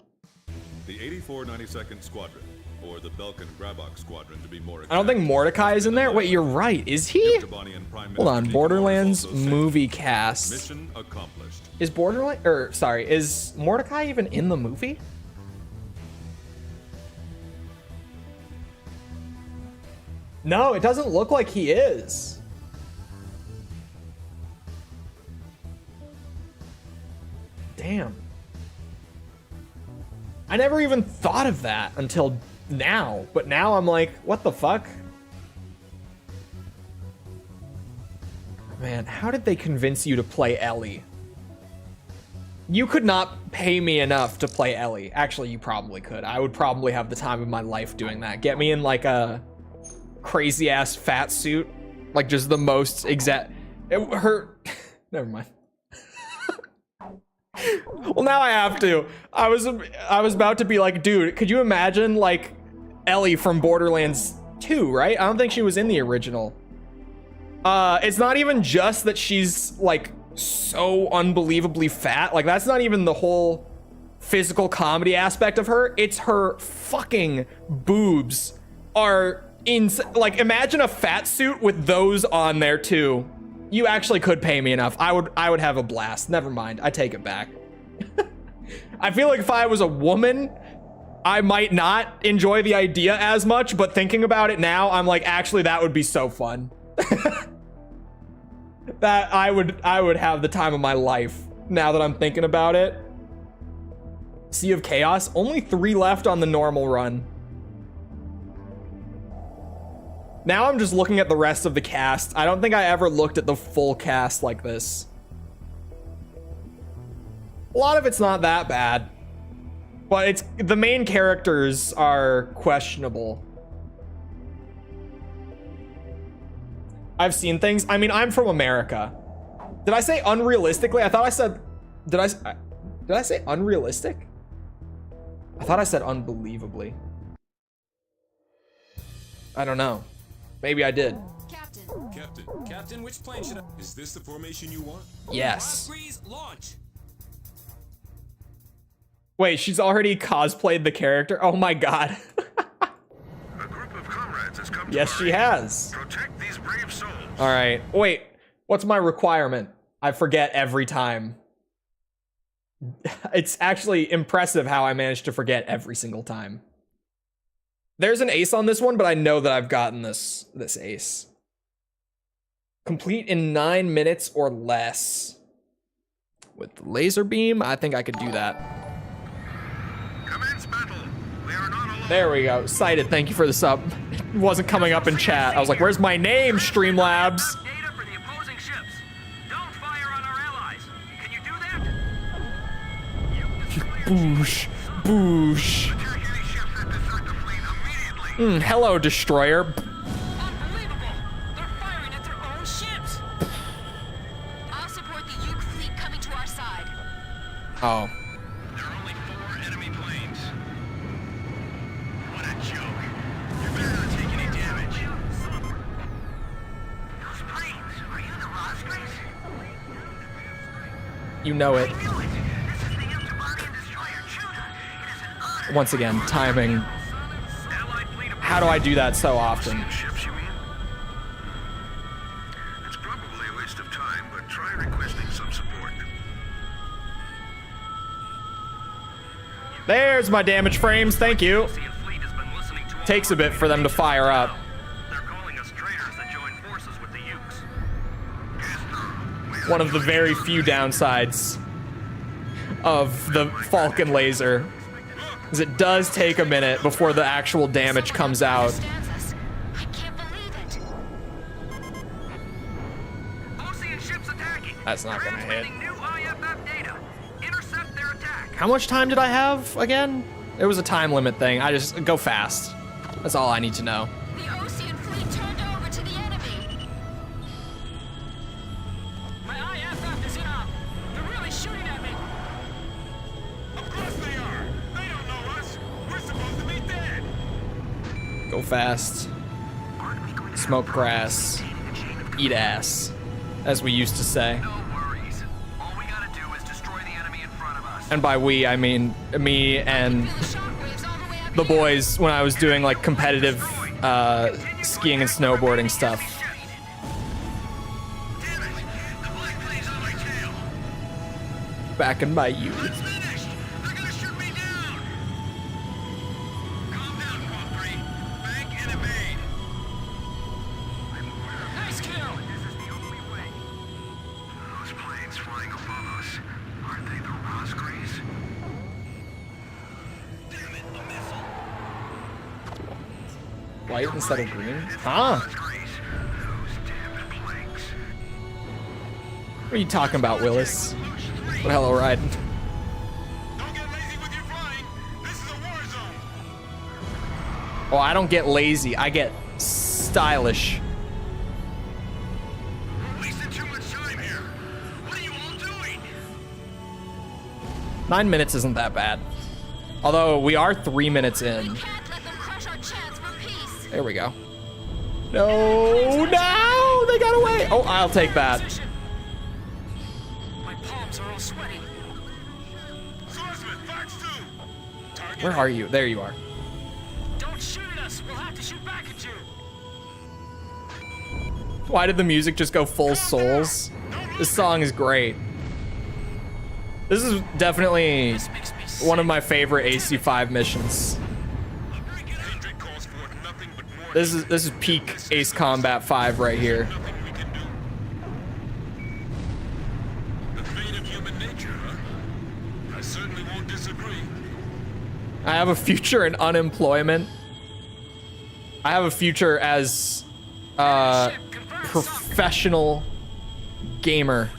The 8492nd Squadron, or the Belkin Grabok Squadron to be more exact. I don't think Mordecai is in there. Wait, you're right. Is he? Jabani Prime Hold on. Minister Borderlands also said, movie cast. Mission accomplished. Is Borderlands, or sorry, is Mordecai even in the movie? No, it doesn't look like he is. Damn. I never even thought of that until now, but now I'm like, what the fuck? Man, how did they convince you to play Ellie? You could not pay me enough to play Ellie. Actually, you probably could. I would probably have the time of my life doing that. Get me in like a crazy ass fat suit, like just the most exact. Her. Never mind. Well, now I have to. I was about to be like, dude, could you imagine like Ellie from Borderlands 2, right? I don't think she was in the original. It's not even just that she's like so unbelievably fat. Like that's not even the whole physical comedy aspect of her. It's her fucking boobs are like, imagine a fat suit with those on there too. You actually could pay me enough. I would have a blast. Never mind. I take it back. I feel like if I was a woman, I might not enjoy the idea as much, but thinking about it now, I'm like, actually, that would be so fun. That I would have the time of my life now that I'm thinking about it. Sea of Chaos, only 3 left on the normal run. Now I'm just looking at the rest of the cast. I don't think I ever looked at the full cast like this. A lot of it's not that bad, but it's the main characters are questionable. I've seen things. I mean, I'm from America. Did I say unrealistically? I thought I said, did I say unrealistic? I thought I said unbelievably. I don't know. Maybe I did. Captain, which plane should I... Is this the formation you want? Yes. Launch. Wait, she's already cosplayed the character? Oh my god. A group of comrades has come to Yes, she has. protect these brave souls. All right. Wait, what's my requirement? I forget every time. It's actually impressive how I managed to forget every single time. There's an ace on this one, but I know that I've gotten this ace. Complete in 9 minutes or less. With the laser beam, I think I could do that. Commence battle. We are not alone. There we go. Cited. Thank you for the sub. It wasn't coming up in chat. I was like, where's my name, Streamlabs? Data for the opposing ships. Don't fire on our allies. Can you do that? Boosh. Boosh. Attack any ships that desert the fleet immediately. Hello, destroyer. Unbelievable! They're firing at their own ships! I'll support the Yuke fleet coming to our side. Oh. There are only 4 enemy planes. What a joke. You better not take any damage. Those planes, are you the Rospreys? You know it. This is the Intermarian destroyer Chole. It is an honor. Once again, timing. Allied fleet of How do I do that so often? ships, you mean? It's probably a waste of time, but try requesting some support. There's my damage frames. Thank you. Ocean fleet has been listening to all Takes a bit for them to fire up. They're calling us traitors that join forces with the Ukes. One of the very few downsides of the Falcon laser is it does take a minute before the actual damage comes out. Understands us. I can't believe it. Ocean ships attacking. That's not gonna hit. Transmitting new IFF data. Intercept their attack. How much time did I have again? It was a time limit thing. I just go fast. That's all I need to know. The Ocean fleet turned over to the enemy. My IFF is in up! They're really shooting at me! Of course they are. They don't know us. We're supposed to be dead. Go fast. Smoke grass. Eat ass. As we used to say. No worries. All we gotta do is destroy the enemy in front of us. And by we, I mean me and Feel the shockwaves all the way up the here. boys when I was doing like competitive skiing and snowboarding stuff. Damn it. The black plane's on my tail. Back in my youth. It's finished. They're gonna shoot me down. Calm down, Quad 3. Bank and evade. Nice kill! This is the only way. Those planes flying above us. Aren't they the Rospreys? Damn it, a missile. White instead of green? Huh? Rospreys. Those damned plagues. What are you talking about, Willis? What hell are riding? Don't get lazy with your flying. This is a war zone. Oh, I don't get lazy. I get stylish. Wasting too much time here. What are you all doing? 9 minutes isn't that bad. Although we are 3 minutes in. We can't let them crush our chance for peace. There we go. No, no, they got away. Oh, I'll take that. My palms are all sweaty. Swordsman, Fox 2. Where are you? There you are. Don't shoot at us. We'll have to shoot back at you. Why did the music just go full souls? This song is great. This is definitely This makes me sick. one of my favorite AC5 missions. Hendrik calls for nothing but more. This is peak Ace Combat 5 right here. Nothing we can do. The fate of human nature, huh? I certainly won't disagree. I have a future in unemployment. I have a future as a professional gamer.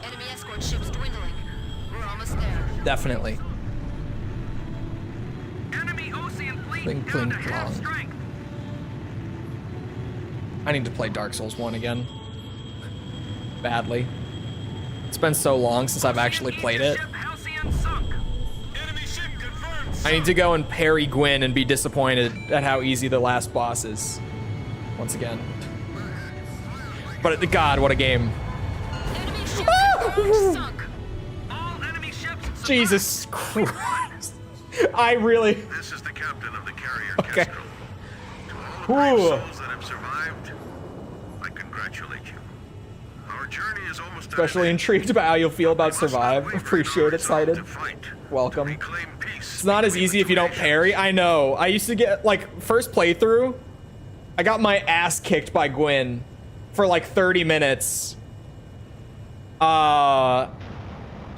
Enemy escort ships dwindling. We're almost there. Definitely. Enemy Ocean fleet Pling, down pling, to half plong. strength. I need to play Dark Souls 1 again. Badly. It's been so long since I've actually played it. Ship Halcyon sunk. Enemy ship confirmed. I need to go and parry Gwyn and be disappointed at how easy the last boss is. Once again. But God, what a game. Enemy ship sunk. All enemy ships. Jesus Christ. I really... This is the captain of the carrier, Okay. Kestrel. To all the brave Whew. souls that have survived, I congratulate you. Our journey is almost at Especially an end. intrigued about how you'll feel about We must not Survive. waver in Appreciate our it, resolve Cited. to fight, Welcome. to reclaim peace It's not as between easy the if you two don't nations. parry. I know. I used to get, like, first playthrough, I got my ass kicked by Gwyn for like 30 minutes.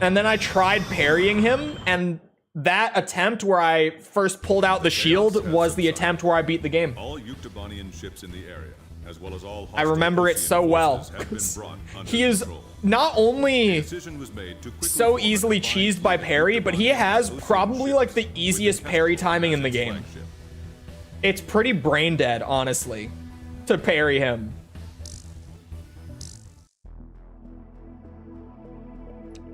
And then I tried parrying him, and that attempt where I first pulled out the shield was the attempt where I beat the game. All Yuktobanian ships in the area, as well as all I remember it so well. He is not only Decision was made to quickly so form a easily combined cheesed by parry, but he has probably like the easiest parry timing in the game. flagship. It's pretty brain dead, honestly, to parry him.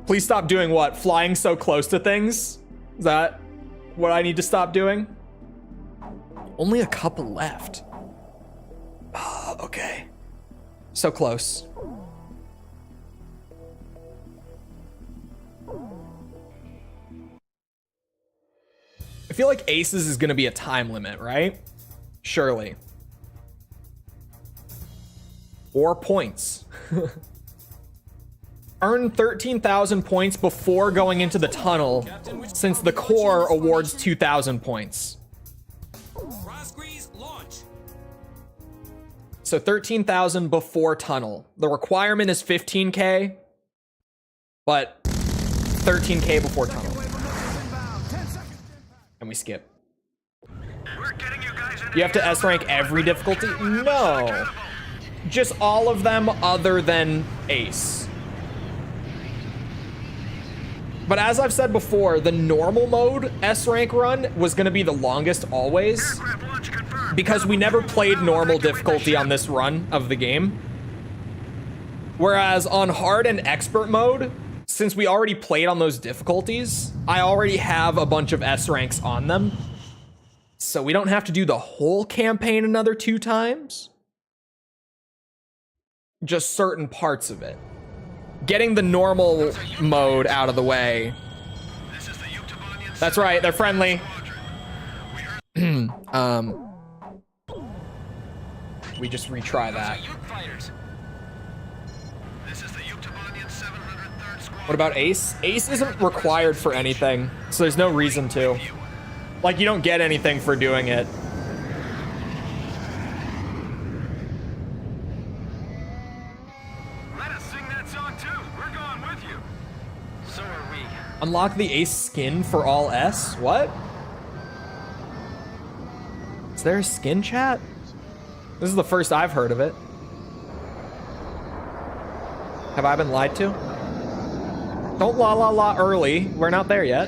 Please stop doing what? Flying so close to things? Is that what I need to stop doing? Only a couple left. Okay. So close. I feel like Aces is gonna be a time limit, right? Surely. Or points. Earn 13,000 points before going into the tunnel, since the core awards 2,000 points. Crossgrease, launch. So 13,000 before tunnel. The requirement is 15k, but 13k before tunnel. And we skip. We're getting you guys into You have to S rank every difficulty? No. Just all of them other than Ace. But as I've said before, the normal mode S rank run was going to be the longest always, aircraft launch confirmed. because we never played normal difficulty on this run of the game. Whereas on hard and expert mode, since we already played on those difficulties, I already have a bunch of S ranks on them. So we don't have to do the whole campaign another 2 times. Just certain parts of it. Getting the normal mode out of the way. This is the Yuktobanian That's right, they're friendly. squadron. We just retry that. Yuk fighters. This is the Yuktobanian 703rd squadron. What about Ace? Ace isn't required for anything, so there's no reason to. Like, you don't get anything for doing it. Let us sing that song too. We're going with you. So are we. Unlock the Ace skin for all S? What? Is there a skin chat? This is the first I've heard of it. Have I been lied to? Don't la la la early. We're not there yet.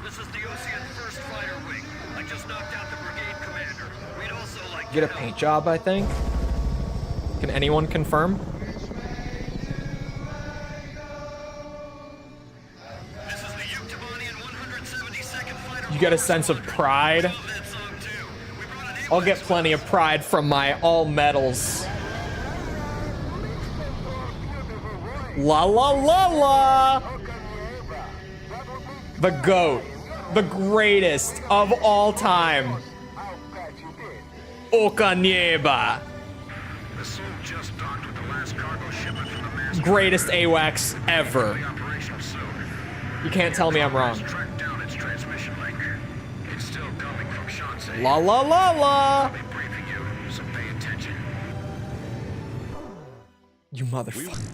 This is the Ocean 1st Fighter Wing. I just knocked out the brigade commander. We'd also like Get a paint job, I think. Can anyone confirm? This is the Yuktobanian 172nd Fighter You get a sense of pride. Wing. That song too. I'll get plenty of pride from my all medals. La la la la! The GOAT. The greatest of all time. Okanyeba. The Soul just docked with the last cargo shipment from the master. Greatest AWACS ever. Operational soon. You can't tell me I'm wrong. Track down its transmission link. It's still coming from Chole. La la la la! I'll be briefing you, so pay attention. You motherfucker.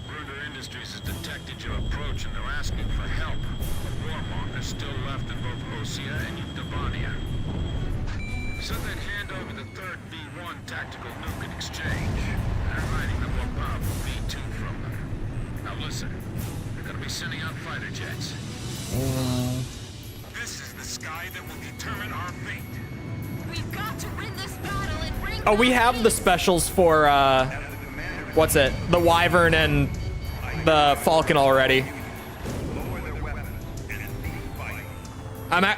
Bruder Industries has detected your approach and they're asking for help. A warmonger is still left in both Osea and Yuktavania. Said they'd hand over the third V1 tactical nuke in exchange. They're hiding the more powerful V2 from them. Now listen, they're gonna be sending out fighter jets. This is the sky that will determine our fate. We've got to win this battle and bring Oh, we have the specials for, what's it? The Wyvern and the Falcon already.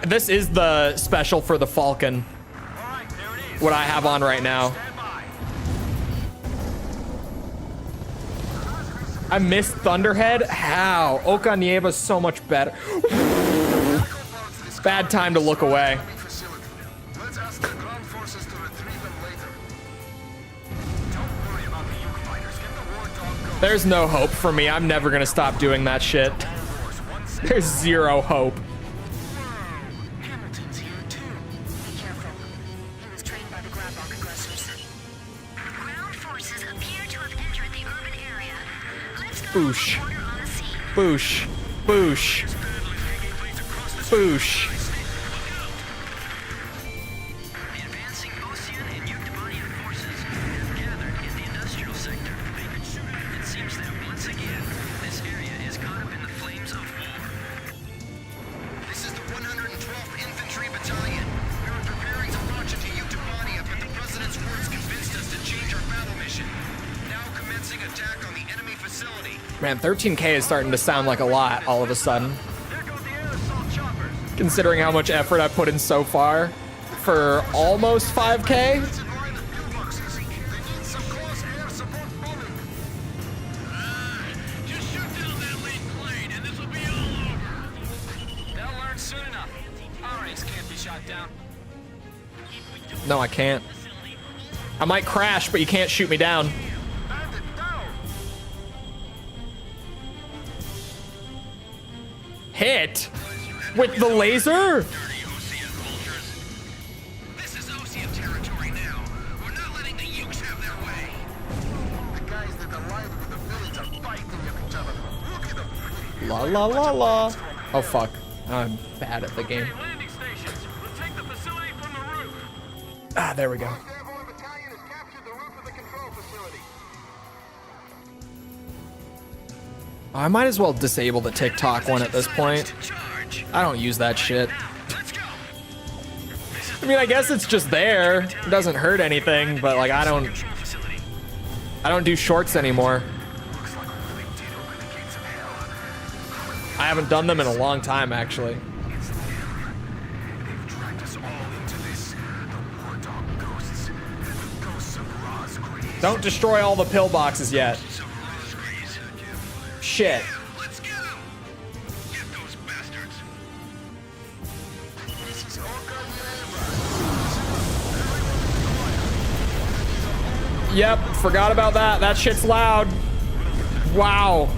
This is the special for the Falcon. Alright, there it is. What I have on right now. Stand by. I missed Thunderhead? How? Okanyeba's so much better. Bad time to look away. Let's ask the ground forces to retrieve them later. Don't worry about the Yuke fighters. Get the war dog going. There's no hope for me. I'm never gonna stop doing that shit. There's zero hope. Hamilton's here too. Be careful. He was trained by the Grabok aggressors. Ground forces appear to have entered the urban area. Let's go Boosh. order on the scene. Boosh. Boosh. Boosh. The advancing Ocean and Yuktavanian forces have gathered in the industrial sector. It seems that once again, this area is caught up in the flames of war. This is the 112th Infantry Battalion. We were preparing to launch into Yuktavania, but the President's words convinced us to change our battle mission. Now commencing attack on the enemy facility. Man, 13K is starting to sound like a lot all of a sudden. There go the air assault choppers. Considering how much effort I put in so far for almost 5K. Let's align the fuel boxes. They need some close air support bombing. Just shoot down that lead plane and this will be all over. They'll learn soon enough. Our ace can't be shot down. No, I can't. I might crash, but you can't shoot me down. Bandit down. Hit? With the laser? Dirty Ocean vultures. This is Ocean territory now. We're not letting the Ukes have their way. The guys that aligned with the village are fighting each other. Look at them. La la la la. Oh fuck. I'm bad at the game. Landing stations. We'll take the facility from the roof. Ah, there we go. Airborne Battalion has captured the roof of the control facility. I might as well disable the TikTok one at this point. I don't use that shit. Let's go. I mean, I guess it's just there. It doesn't hurt anything, but like I don't do shorts anymore. Looks like we really did open the gates of hell. I haven't done them in a long time, actually. It's them. They've dragged us all into this. The war dog ghosts. The ghosts of Rosgreaves. Don't destroy all the pillboxes yet. Shit. Let's get them. Get those bastards. This is Yep, forgot about that. That shit's loud. Wow.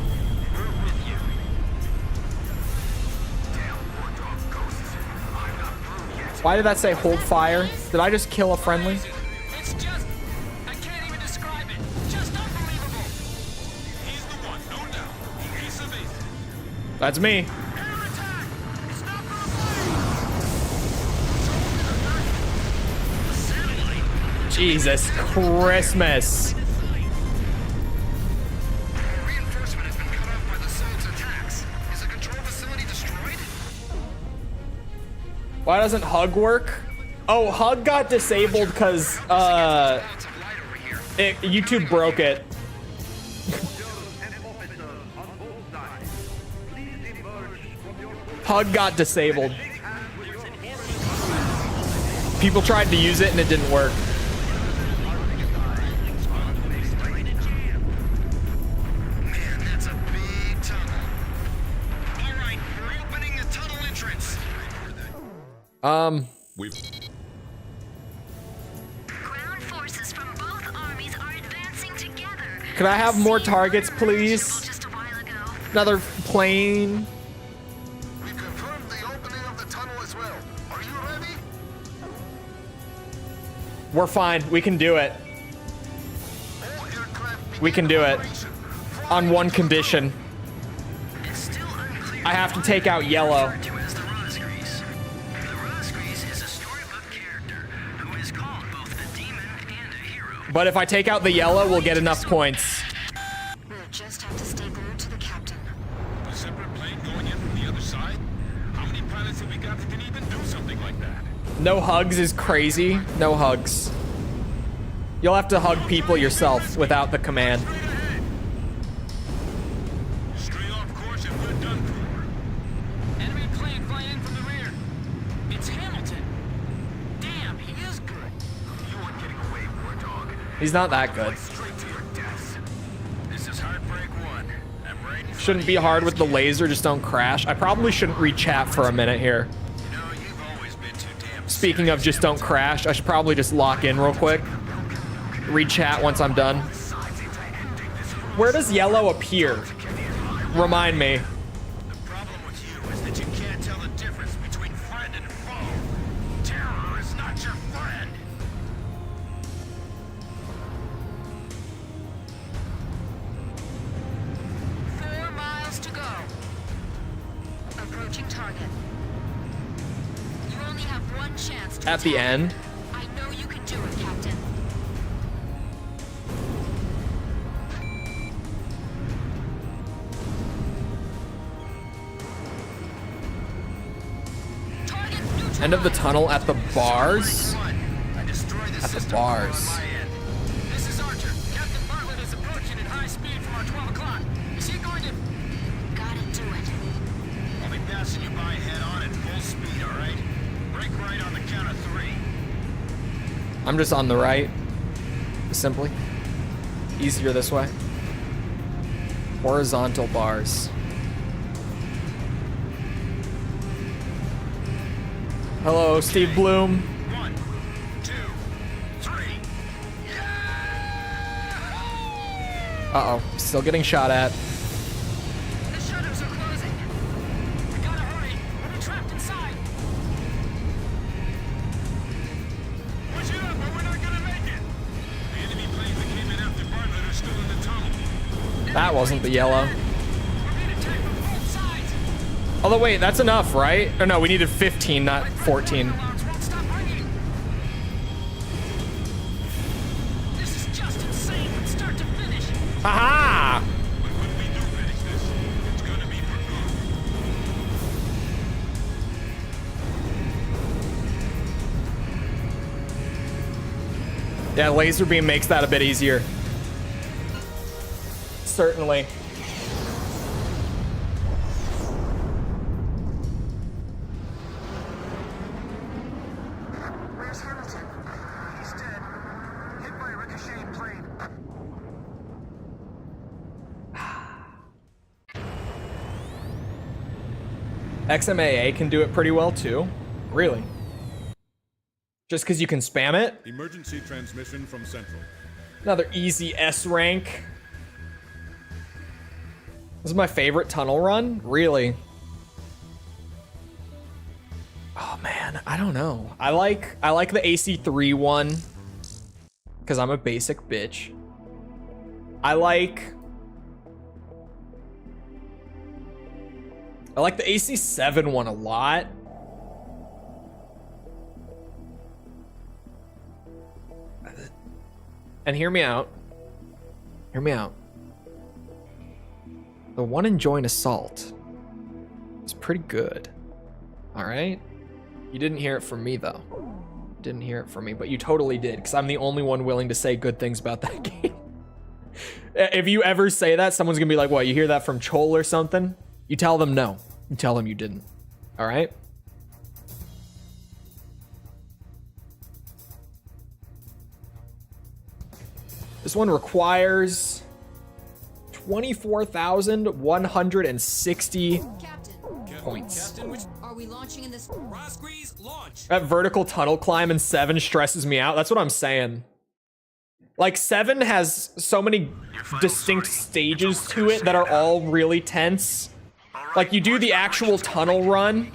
Why did that say hold fire? Did I just kill a friendly? It's just... I can't even describe it. Just unbelievable. He's the one, no doubt. The ace of aces. That's me. Air attack! Stop the satellite. Jesus Christmas. Reinforcement has been cut off by the Soul's attacks. Is the control facility destroyed? Why doesn't hug work? Oh, hug got disabled because Lots of light over here. YouTube broke it. Hug got disabled. People tried to use it and it didn't work. Man, that's a big tunnel. All right, we're opening the tunnel entrance. We've Ground forces from both armies are advancing together. Could I have more targets, please? Just a while ago. Another plane. We confirmed the opening of the tunnel as well. Are you ready? We're fine. We can do it. All aircraft We can do it. operation. On one condition. It's still unclear I have to take out yellow. referred to as the Rosgrees. The Rosgrees is a storybook character who is called both a demon and a hero. But if I take out the yellow, we'll get enough points. We'll just have to stay glued to the captain. A separate plane going in from the other side? How many pilots have we got that can even do something like that? No hugs is crazy. No hugs. You'll have to hug people yourself without the command. Straight ahead. Stray off course and we're done for. Enemy plane flying in from the rear. It's Hamilton. Damn, he is good. You weren't getting away, Warthog. He's not that good. Straight to your death. This is Heartbreak 1. I'm right in front Shouldn't of be you. hard with the laser, just don't crash. I probably shouldn't read chat for a minute here. You know, you've always been too damn Speaking of just don't crash, I should probably just lock in real quick. Read chat once I'm done. Where does yellow appear? Remind me. The problem with you is that you can't tell the difference between friend and foe. Terror is not your friend. Four miles to go. Approaching target. You only have one chance to At the attack. end. I know you can do it, Captain. Target neutralized. End of the tunnel at the bars. I destroyed the At the system bars. on my end. This is Archer. Captain Bartlett is approaching at high speed from our 12 o'clock. Is he going to... Gotta do it. I'll be passing you by head on at full speed, all right? Break right on the count of 3. I'm just on the right. Simply. Easier this way. Horizontal bars. Hello, Steve Bloom. 1, 2, 3. Uh-oh. Still getting shot at. The shutters are closing. We gotta hurry. We'll be trapped inside. Push it up or we're not gonna make it. The enemy planes that came in after Bartlett are still in the tunnel. That wasn't the yellow. We're being attacked from both sides. Although wait, that's enough, right? Or no, we needed 15, not 14. Alarms won't stop ringing. This is just insane from start to finish. Haha! But when we do finish this, it's gonna be for good. Yeah, laser beam makes that a bit easier. Certainly. Where's Hamilton? He's dead. Hit by a ricocheting plane. XMAA can do it pretty well too. Really? Just because you can spam it? Emergency transmission from Central. Another easy S rank. This is my favorite tunnel run? Really? Oh man, I don't know. I like the AC3 one because I'm a basic bitch. I like the AC7 one a lot. And hear me out. Hear me out. The one in Joint Assault is pretty good. All right? You didn't hear it from me, though. Didn't hear it from me, but you totally did, because I'm the only one willing to say good things about that game. If you ever say that, someone's going to be like, what, you hear that from Chole or something? You tell them no. You tell them you didn't. All right? This one requires 24,160 points. Captain, which Are we launching in this? Rosgrees launch? That vertical tunnel climb in 7 stresses me out. That's what I'm saying. Like 7 has so many distinct stages to it that are all really tense. Like you do the actual tunnel run,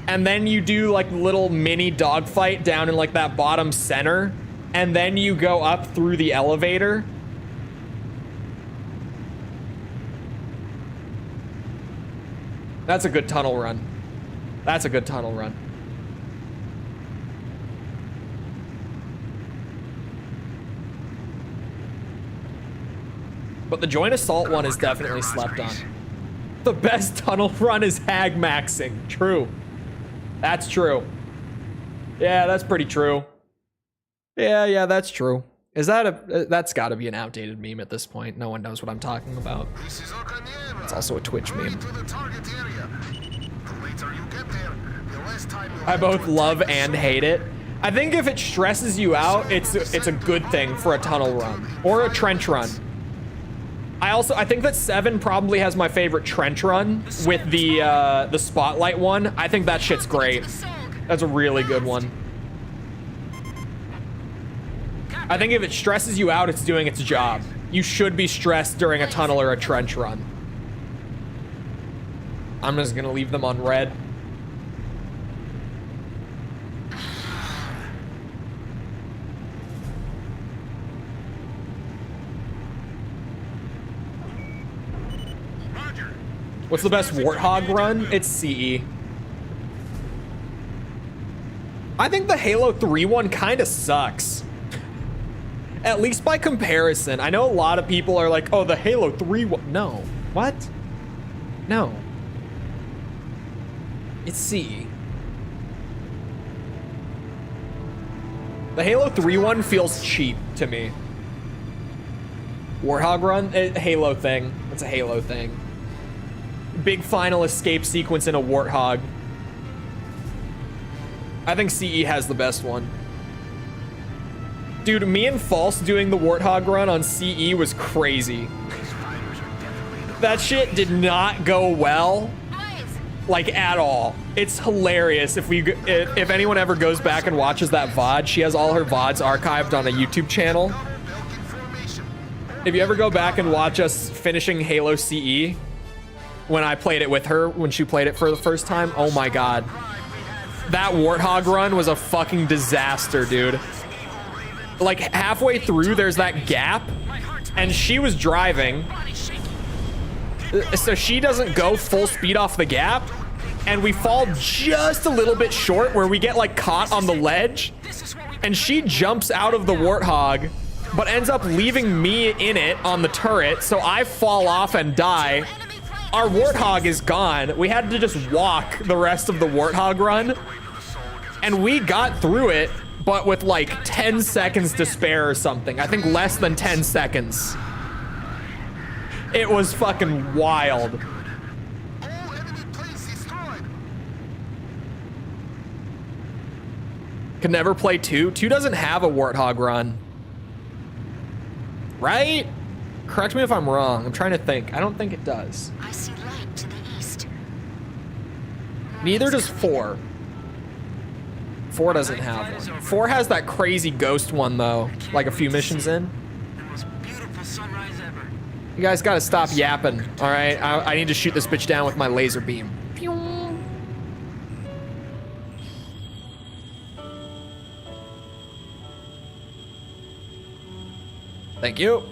and then you do like little mini dogfight down in like that bottom center, and then you go up through the elevator. That's a good tunnel run. That's a good tunnel run. But the joint assault one is definitely slept on. The best tunnel run is hag maxing. True. That's true. Yeah, that's pretty true. Yeah, that's true. Is that a... That's gotta be an outdated meme at this point. No one knows what I'm talking about. It's also a Twitch meme. I both love and hate it. I think if it stresses you out, it's a good thing for a tunnel run or a trench run. I think that 7 probably has my favorite trench run with the spotlight one. I think that shit's great. That's a really good one. I think if it stresses you out, it's doing its job. You should be stressed during a tunnel or a trench run. I'm just gonna leave them on red. What's the best Warthog run? It's CE. I think the Halo 3 one kind of sucks. At least by comparison. I know a lot of people are like, oh, the Halo 3 one. No. What? No. It's CE. The Halo 3 one feels cheap to me. Warthog run? Halo thing. It's a Halo thing. Big final escape sequence in a Warthog. I think CE has the best one. Dude, me and False doing the Warthog run on CE was crazy. That shit did not go well, like at all. It's hilarious. If anyone ever goes back and watches that VOD, she has all her VODs archived on a YouTube channel. If you ever go back and watch us finishing Halo CE, when I played it with her, when she played it for the first time, oh my god. That Warthog run was a fucking disaster, dude. Like halfway through, there's that gap, and she was driving, so she doesn't go full speed off the gap, and we fall just a little bit short where we get like caught on the ledge, and she jumps out of the Warthog, but ends up leaving me in it on the turret, so I fall off and die. Our Warthog is gone. We had to just walk the rest of the Warthog run, and we got through it, but with like 10 seconds to spare or something. I think less than 10 seconds. It was fucking wild. Could never play 2. 2 doesn't have a Warthog run. Right? Correct me if I'm wrong. I'm trying to think. I don't think it does. I see light to the east. Neither does 4. 4 doesn't have one. 4 has that crazy ghost one though, like a few missions in. The most beautiful sunrise ever. You guys gotta stop yapping, all right? I need to shoot this bitch down with my laser beam. Thank you.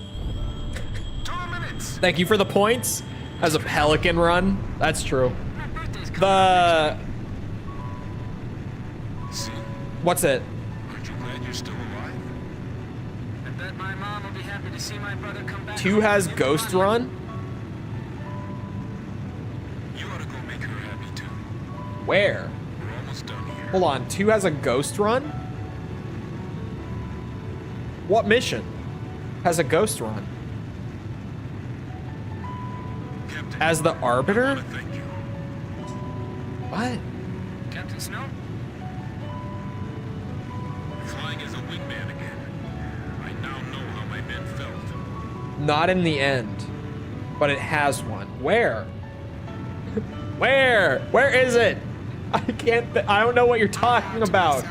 Thank you for the points. As a Pelican run, that's true. The... What's it? Aren't you glad you're still alive? I bet my mom will be happy to see my brother come back. 2 has Ghost Run? You ought to go make her happy too. Where? We're almost done here. Hold on, 2 has a Ghost Run? What mission has a Ghost Run? Captain, As the I Arbiter? want to thank you. What? Captain Snow? Flying as a wingman again. I now know Not in the end, but it has one. Where? Where is it? I can't, I don't know what you're talking about.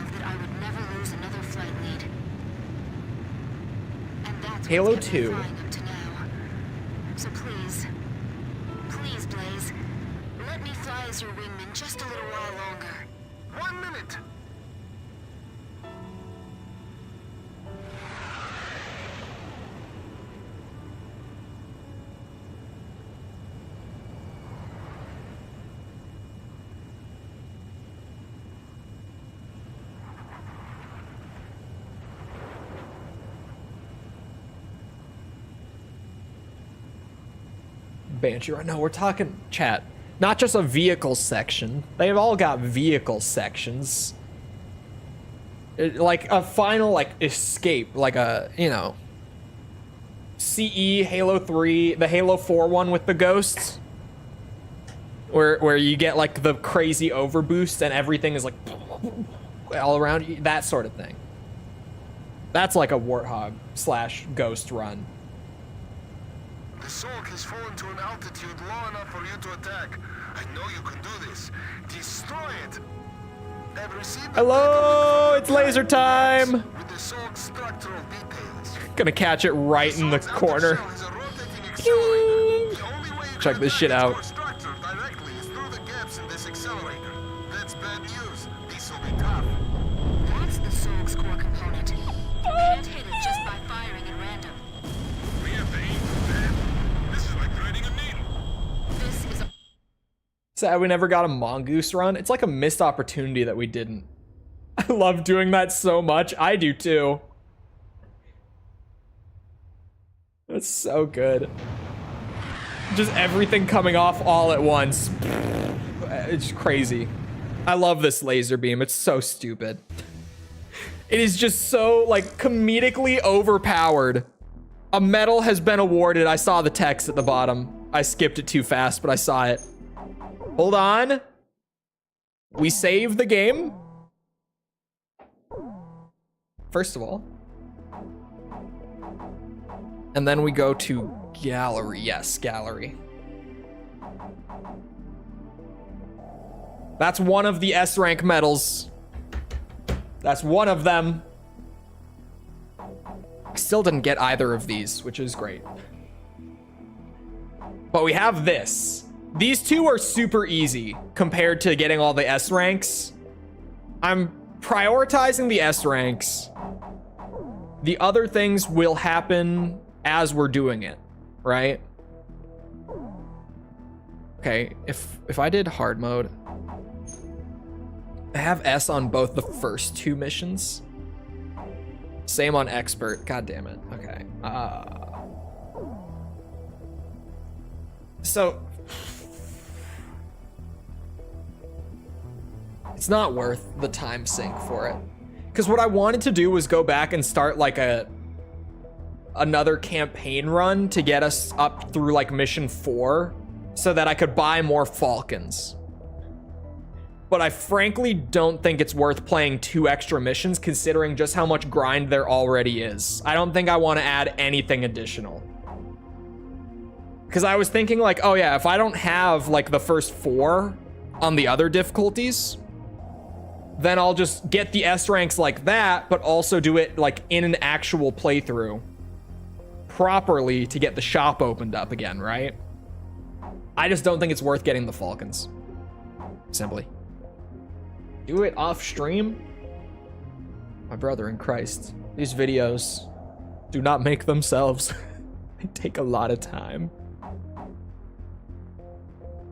Halo 2. So please, Blaze, let me fly as your wingman just a little while longer. 1 minute. Banshee right now, we're talking chat, not just a vehicle section. They've all got vehicle sections. Like a final like escape, like a, you know, CE, Halo 3, the Halo 4 one with the ghosts, where you get like the crazy overboost and everything is like all around you, that sort of thing. That's like a Warthog / Ghost run. The Sulk has fallen to an altitude low enough for you to attack. I know you can do this. Destroy it. I've received Hello, it's laser time. with the Sulk structural details. Gonna catch it right in the corner. Shell has a rotating accelerator. The only way you Check can this shit attack out. core structure directly is through the gaps in this accelerator. That's bad news. This will be tough. That's the Sulk's core component. You can't hit it just by firing at random. We have to aim for that. This is like threading a needle. This is a Sad we never got a mongoose run. It's like a missed opportunity that we didn't. I love doing that so much. I do too. It's so good. Just everything coming off all at once. It's crazy. I love this laser beam. It's so stupid. It is just so like comedically overpowered. A medal has been awarded. I saw the text at the bottom. I skipped it too fast, but I saw it. Hold on. We save the game. First of all. And then we go to gallery. Yes, gallery. That's one of the S rank medals. That's one of them. I still didn't get either of these, which is great. But we have this. These two are super easy compared to getting all the S ranks. I'm prioritizing the S ranks. The other things will happen as we're doing it, right? Okay, if I did hard mode, I have S on both the first two missions. Same on expert. God damn it. Okay. So it's not worth the time sink for it. Because what I wanted to do was go back and start like another campaign run to get us up through like mission 4 so that I could buy more Falcons. But I frankly don't think it's worth playing 2 extra missions considering just how much grind there already is. I don't think I want to add anything additional. Because I was thinking like, oh yeah, if I don't have like the first 4 on the other difficulties, then I'll just get the S ranks like that, but also do it like in an actual playthrough properly to get the shop opened up again, right? I just don't think it's worth getting the Falcons. Simply. Do it off stream? My brother in Christ. These videos do not make themselves. They take a lot of time.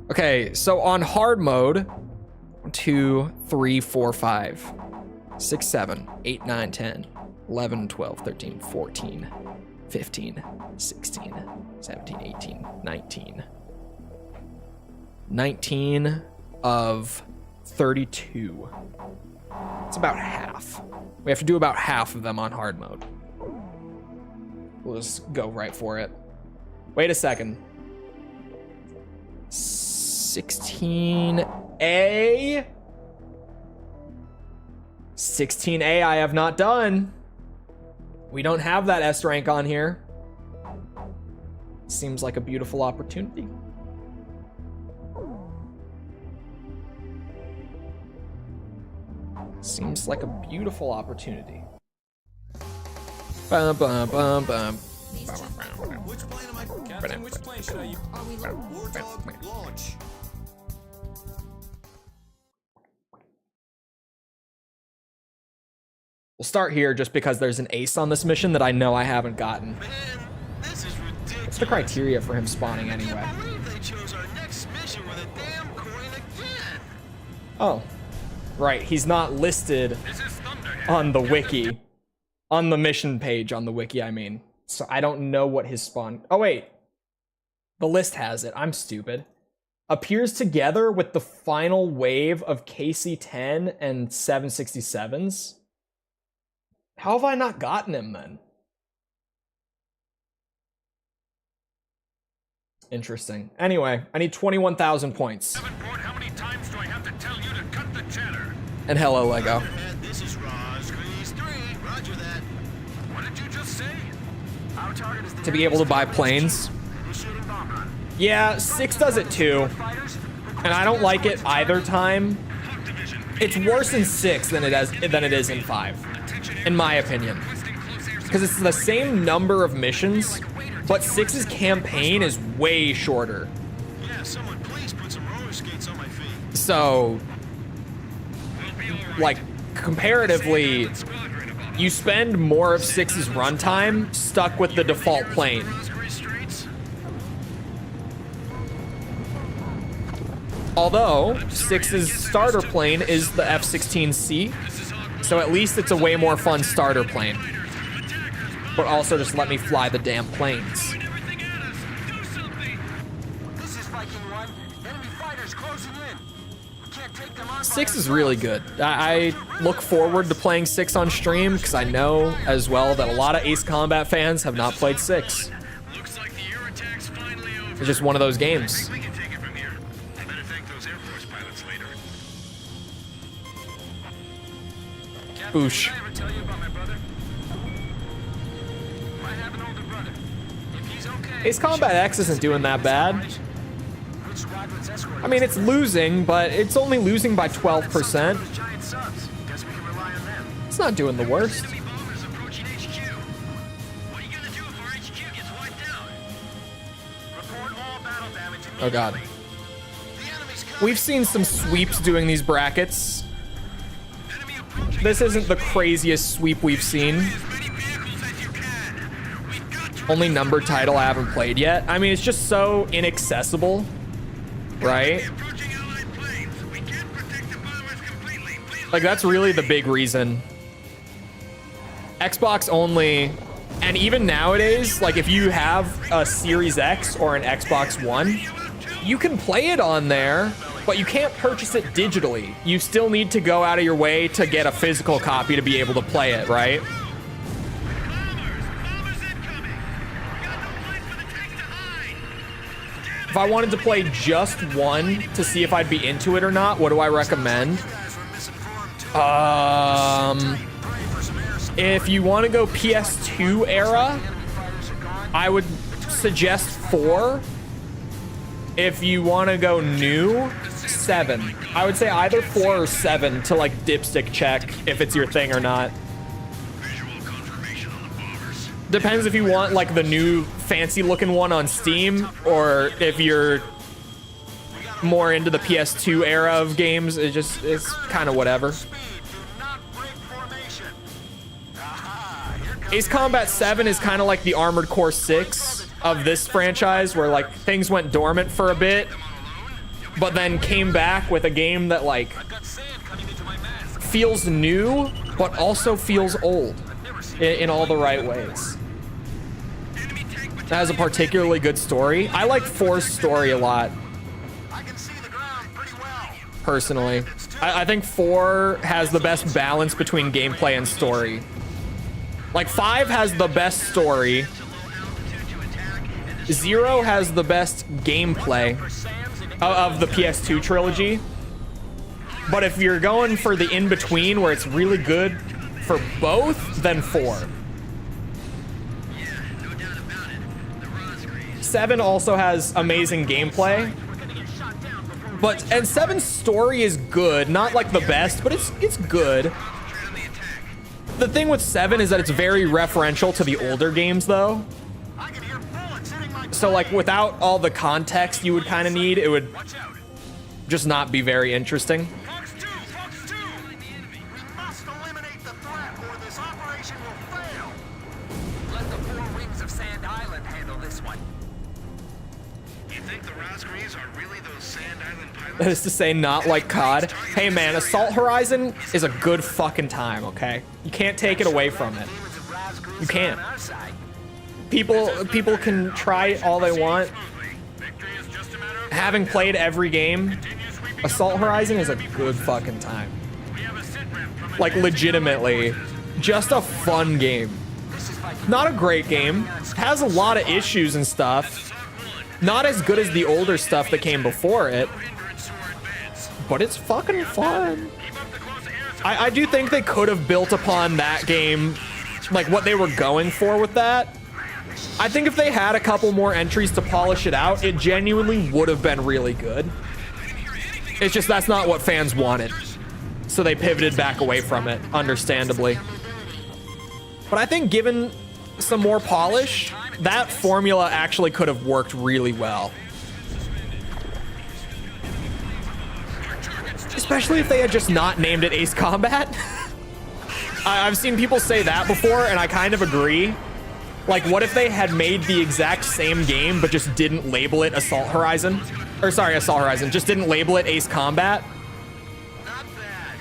Okay, so on hard mode, 1, 2, 3, 4, 5, 6, 7, 8, 9, 10, 11, 12, 13, 14, 15, 16, 17, 18, 19. 19 of 32. It's about half. We have to do about half of them on hard mode. We'll just go right for it. Wait a second. 16A? 16A I have not done. We don't have that S rank on here. Seems like a beautiful opportunity. Seems like a beautiful opportunity. Bum, bum, bum, bum. Which plane am I? Captain, which plane should I use? Warthog, launch. We'll start here just because there's an ace on this mission that I know I haven't gotten. Man, this is ridiculous. What's the criteria for him spawning I anyway? can't believe they chose our next mission with a damn coin again. Oh, right. He's not listed This is Thunderhead. on the wiki. On the mission page on the wiki, I mean. So I don't know what his spawn... Oh, wait. The list has it. I'm stupid. Appears together with the final wave of KC-10 and 767s. How have I not gotten him then? Interesting. Anyway, I need 21,000 points. Davenport, how many times do I have to tell you to cut the chatter? And hello, Lego. Thunderhead, this is Raj, Grease 3. Roger that. What did you just say? Our target is the To be able to buy planes. initiating bomb run. Yeah, 6 does it too. Fighters, And I don't like it either time. It's worse in 6 than it is in 5. In my opinion. Because it's the same number of missions, but 6's campaign is way shorter. yeah, someone please put some roller skates on my feet. So, like, comparatively, you spend more of 6's runtime stuck with the default plane. Raspberry Streets? Although, 6's starter plane is the F-16C, so at least it's a way more fun starter plane. But also just let me fly the damn planes. This is Viking 1. Enemy fighters closing in. We can't take them on. 6 is really good. I look forward to playing 6 on stream because I know as well that a lot of Ace Combat fans have not played 6. Looks like the air attack's finally over. It's just one of those games. We can take it from here. I better thank those Air Force pilots later. Captain, Boosh. Did I ever tell you about my brother? Might have an older brother. If he's okay. Ace Combat X isn't doing that bad. Which squadron's escort? I mean, it's losing, but it's only losing by 12%. Those giant subs. Guess we can rely on them. It's not doing the worst. Enemy bombers approaching HQ. What are you gonna do if our HQ gets wiped out? Report all battle damage Oh god. immediately. The enemy's coming. We've seen some sweeps doing these brackets. Enemy approaching. This isn't the craziest sweep we've seen. As many vehicles as you can. We've got to Only numbered title I haven't played yet. I mean, it's just so inaccessible, right? approaching Allied planes. We can't protect the bombers completely. Please Like, that's really the big reason. Xbox only, and even nowadays, like, if you have a Series X or an Xbox One, you can play it on there, but you can't purchase it digitally. You still need to go out of your way to get a physical copy to be able to play it, right? bombers incoming. We got no place for the tanks to hide. If I wanted to play just one to see if I'd be into it or not, what do I recommend? If you want to go PS2 era, I would suggest 4. If you want to go new, 7. I would say either 4 or 7 to like dipstick check if it's your thing or not. Visual confirmation on the bombers. Depends if you want like the new fancy looking one on Steam or if you're more into the PS2 era of games. It's kind of whatever. Speed. Do not break formation. Aha. Here comes Ace Combat 7 is kind of like the Armored Core 6 of this franchise, where like things went dormant for a bit, but then came back with a game that like got sand cutting into my mask. feels new, but also feels old in all the right ways. It has a particularly good story. I like 4's story a lot, I can see the ground pretty well. personally. I think 4 has the best balance between gameplay and story. Like 5 has the best story. 0 has the best gameplay of the PS2 trilogy. But if you're going for the in-between where it's really good for both, then 4. 7 also has amazing gameplay. And 7's story is good. Not like the best, but it's good. The thing with 7 is that it's very referential to the older games, though. So, like, without all the context you would kind of need, it would just not be very interesting. Fox 2! We must eliminate the threat, or this operation will fail! Let the 4 Wings of Sand Island handle this one. You think the Rosgreaves are really those Sand Island pilots? That is to say, not like COD. Hey, man, Assault Horizon is a good fucking time, okay? You can't take it away from it. You can't. People can try all they want. Having played every game, Assault Horizon is a good fucking time. Like, legitimately, just a fun game. Not a great game. Has a lot of issues and stuff. Not as good as the older stuff that came before it. But it's fucking fun. I do think they could have built upon that game, like what they were going for with that. I think if they had a couple more entries to polish it out, it genuinely would have been really good. It's just that's not what fans wanted. So they pivoted back away from it, understandably. But I think given some more polish, that formula actually could have worked really well. Especially if they had just not named it Ace Combat. I've seen people say that before, and I kind of agree. Like, what if they had made the exact same game, but just didn't label it Assault Horizon? Or sorry, Assault Horizon. Just didn't label it Ace Combat? Not bad.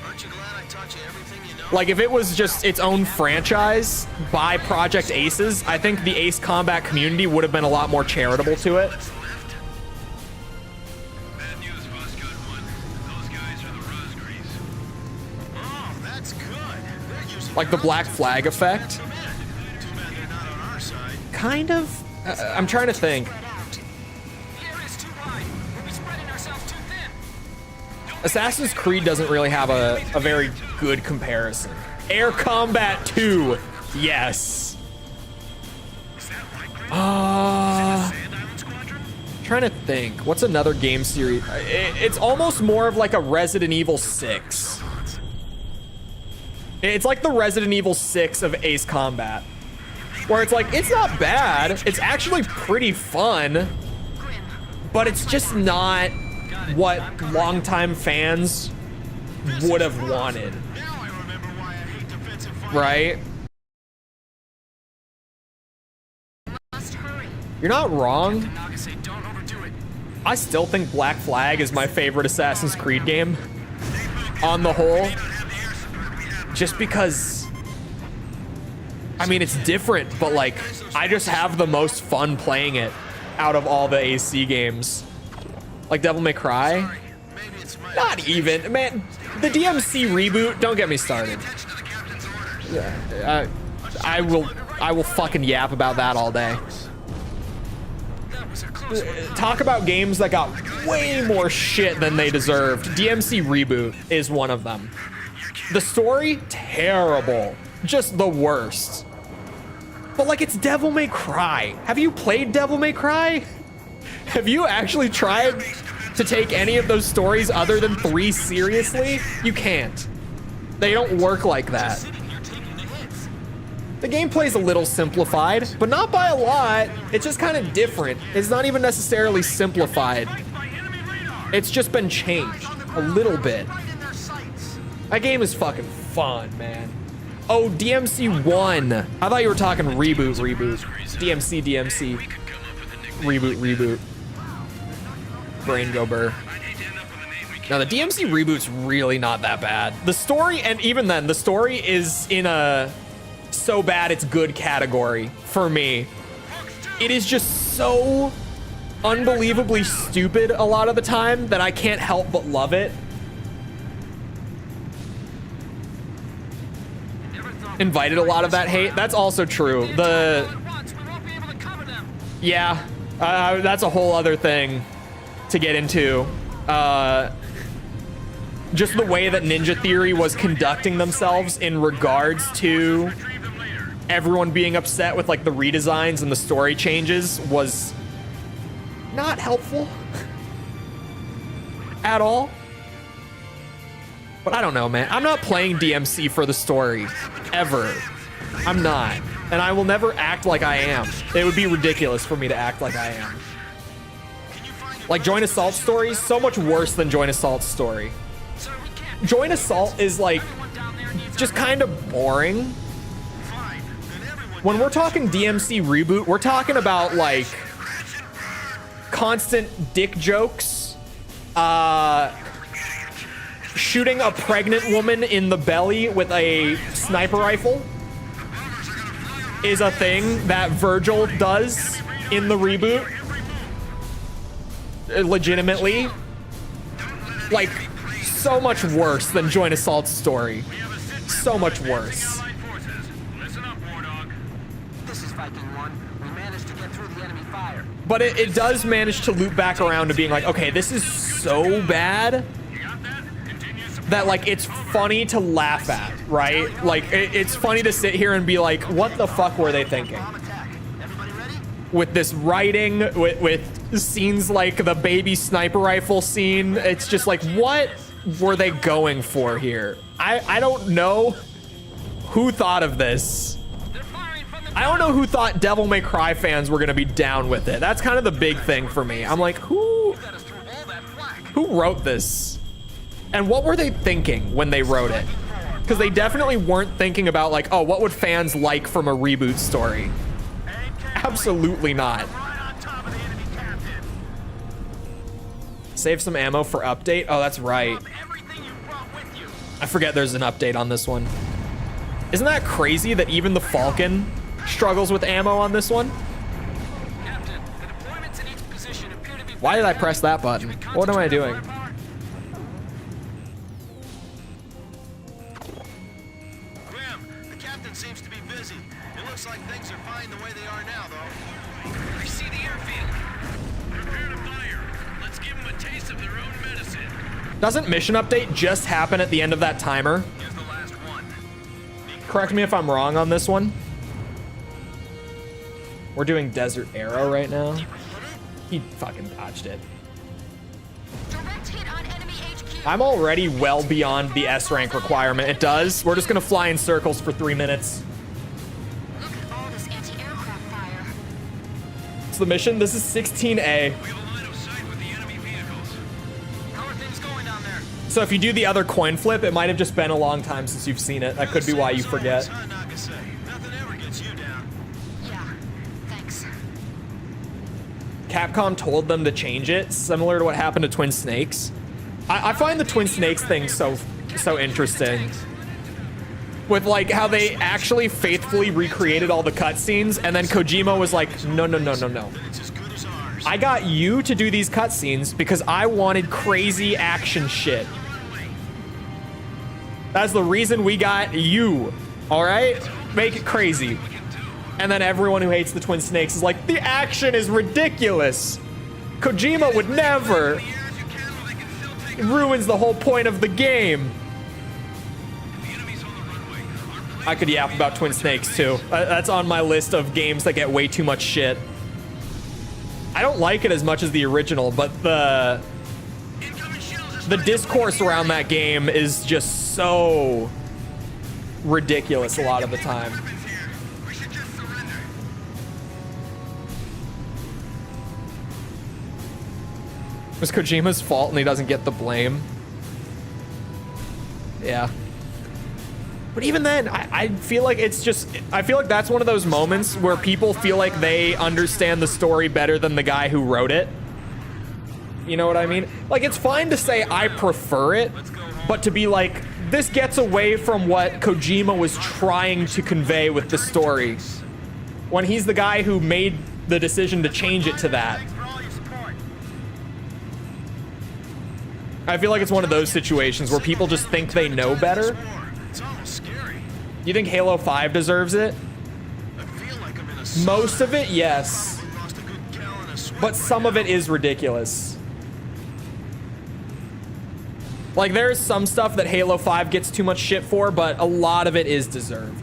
Aren't you glad I taught you everything you know? Like, if it was just its own franchise by Project Aces, I think the Ace Combat community would have been a lot more charitable to it. Bad news, Boss Code 1. Those guys are the Rosgreaves. Oh, that's good. They're using Like the Black Flag effect. Too bad they're not on our side. Kind of. I'm trying to think. The area's too wide. We'll be spreading ourselves too thin. Assassin's Creed doesn't really have a very good comparison. Air Combat 2. Yes. Trying to think. What's another game series? It's almost more of like a Resident Evil 6. It's like the Resident Evil 6 of Ace Combat. Where it's like, it's not bad. It's actually pretty fun. But it's just not what longtime fans would have wanted. Now I remember why I hate defensive fighting. Right? Must hurry. You're not wrong. Naga say don't overdo it. I still think Black Flag is my favorite Assassin's Creed game. On the whole. Just because... I mean, it's different, but like, I just have the most fun playing it out of all the AC games. Like Devil May Cry? Maybe it's my Not even. Man, the DMC reboot, don't get me started. Yeah, I will fucking yap about that all day. Talk about games that got way more shit than they deserved. DMC Reboot is one of them. The story, terrible. Just the worst. But like, it's Devil May Cry. Have you played Devil May Cry? Have you actually tried to take any of those stories other than 3 seriously? You can't. They don't work like that. The gameplay's a little simplified, but not by a lot. It's just kind of different. It's not even necessarily simplified. It's just been changed a little bit. That game is fucking fun, man. Oh, DMC 1. I thought you were talking Reboot. DMC. Reboot. Brain go burr. Now, the DMC Reboot's really not that bad. The story, and even then, the story is in a so bad it's good category for me. It is just so unbelievably stupid a lot of the time that I can't help but love it. Invited a lot of that hate. That's also true. Yeah, that's a whole other thing to get into. Just the way that Ninja Theory was conducting themselves in regards to everyone being upset with like the redesigns and the story changes was not helpful at all. But I don't know, man. I'm not playing DMC for the story, ever. I'm not. And I will never act like I am. It would be ridiculous for me to act like I am. Like, Join Assault story is so much worse than Join Assault's story. Join Assault is, like, just kind of boring. When we're talking DMC Reboot, we're talking about, like, constant dick jokes, shooting a pregnant woman in the belly with a sniper rifle is a thing that Virgil does in the Reboot. Legitimately. Like, so much worse than Join Assault's story. So much worse. This is Viking 1. We managed to get through the enemy fire. But it does manage to loop back around to being like, okay, this is so bad that, like, it's funny to laugh at, right? Like, it's funny to sit here and be like, what the fuck were they thinking? With this writing, with scenes like the baby sniper rifle scene, it's just like, what were they going for here? I don't know who thought of this. I don't know who thought Devil May Cry fans were gonna be down with it. That's kind of the big thing for me. I'm like, who wrote this? And what were they thinking when they wrote it? Because they definitely weren't thinking about, like, oh, what would fans like from a Reboot story? Absolutely not. Save some ammo for update. Oh, that's right. I forget there's an update on this one. Isn't that crazy that even the Falcon struggles with ammo on this one? Why did I press that button? What am I doing? Seems to be busy. It looks like things are fine the way they are now, though. I see the airfield. Prepare to fire. Let's give them a taste of their own medicine. Doesn't mission update just happen at the end of that timer? Here's the last one. Correct me if I'm wrong on this one. We're doing Desert Arrow right now. He fucking dodged it. Direct hit on enemy HQ. I'm already well beyond the S rank requirement. It does. We're just gonna fly in circles for 3 minutes. Look at all this anti-aircraft fire. It's the mission. This is 16A. We have a line of sight with the enemy vehicles. How are things going down there? So if you do the other coin flip, it might have just been a long time since you've seen it. That could be why you forget. Nothing ever gets you down. Yeah, thanks. Capcom told them to change it, similar to what happened to Twin Snakes. I find the Twin Snakes thing so interesting. With, like, how they actually faithfully recreated all the cutscenes, and then Kojima was like, no. I got you to do these cutscenes because I wanted crazy action shit. That's the reason we got you, all right? Make it crazy. And then everyone who hates the Twin Snakes is like, the action is ridiculous. Kojima would never. It ruins the whole point of the game. I could yap about Twin Snakes too. That's on my list of games that get way too much shit. I don't like it as much as the original, but the discourse around that game is just so ridiculous a lot of the time. It was Kojima's fault and he doesn't get the blame. Yeah. But even then, I feel like it's just, I feel like that's one of those moments where people feel like they understand the story better than the guy who wrote it. You know what I mean? Like, it's fine to say I prefer it, but to be like, this gets away from what Kojima was trying to convey with the story. When he's the guy who made the decision to change it to that. I feel like it's one of those situations where people just think they know better. You think Halo 5 deserves it? Most of it, yes. But some of it is ridiculous. Like, there's some stuff that Halo 5 gets too much shit for, but a lot of it is deserved.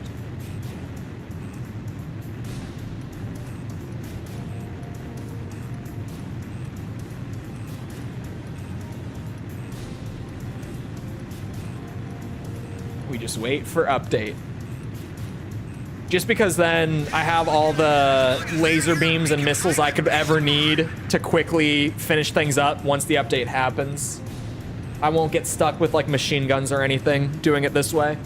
We just wait for update. Just because then I have all the laser beams and missiles I could ever need to quickly finish things up once the update happens. I won't get stuck with like machine guns or anything doing it this way.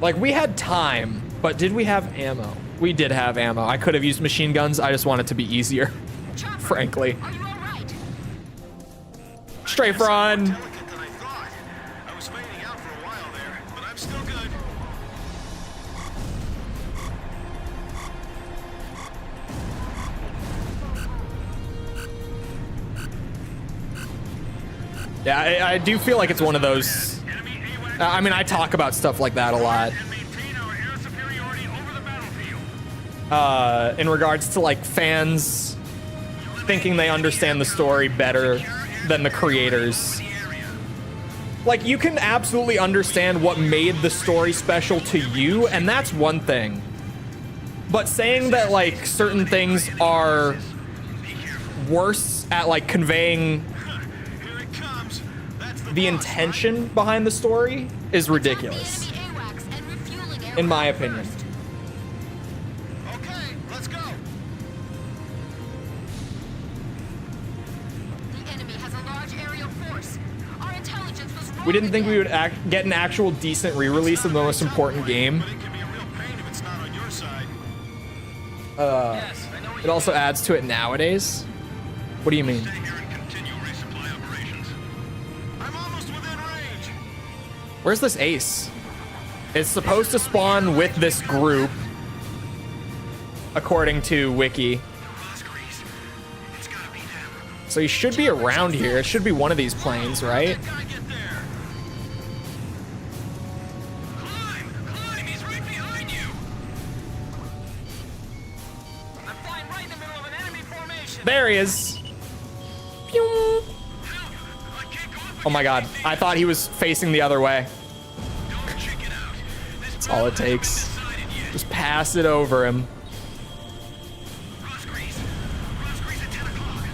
Like, we had time, but did we have ammo? We did have ammo. I could have used machine guns. I just want it to be easier, frankly. Are you all right? Strafe run. Delicate than I thought. I was fading out for a while there, but I'm still good. Yeah, I do feel like it's one of those. Enemy AWACS I mean, I talk about stuff like that a lot. and maintain our air superiority over the battlefield. In regards to like fans thinking they understand the story better than the creators. Like, you can absolutely understand what made the story special to you, and that's one thing. But saying that like certain things are worse at like conveying Here it comes. That's the the boss, intention behind the story is ridiculous, The enemy AWACS and refueling in my aircraft opinion. first. right? Okay, let's go. The enemy has a large aerial force. Our intelligence was wrong We didn't think we again. would get an actual decent re-release of the most important game. But it can be a real pain if it's not on your side. Yes, I know what It also adds to it nowadays. What do you mean? Stay here and continue resupply operations. I'm almost within range. Where's this ace? It's supposed to spawn with this group, according to Wiki. It's gotta be them. So he should be around here. It should be one of these planes, right? Gotta get there. Climb, he's right behind you. I'm flying right in the middle of an enemy formation. There he is. Pew. I can't go up Oh my god, I thought he was facing the other way. Don't check it out. This That's all it takes. decided yet. Just pass it over him. Cross grease at 10 o'clock.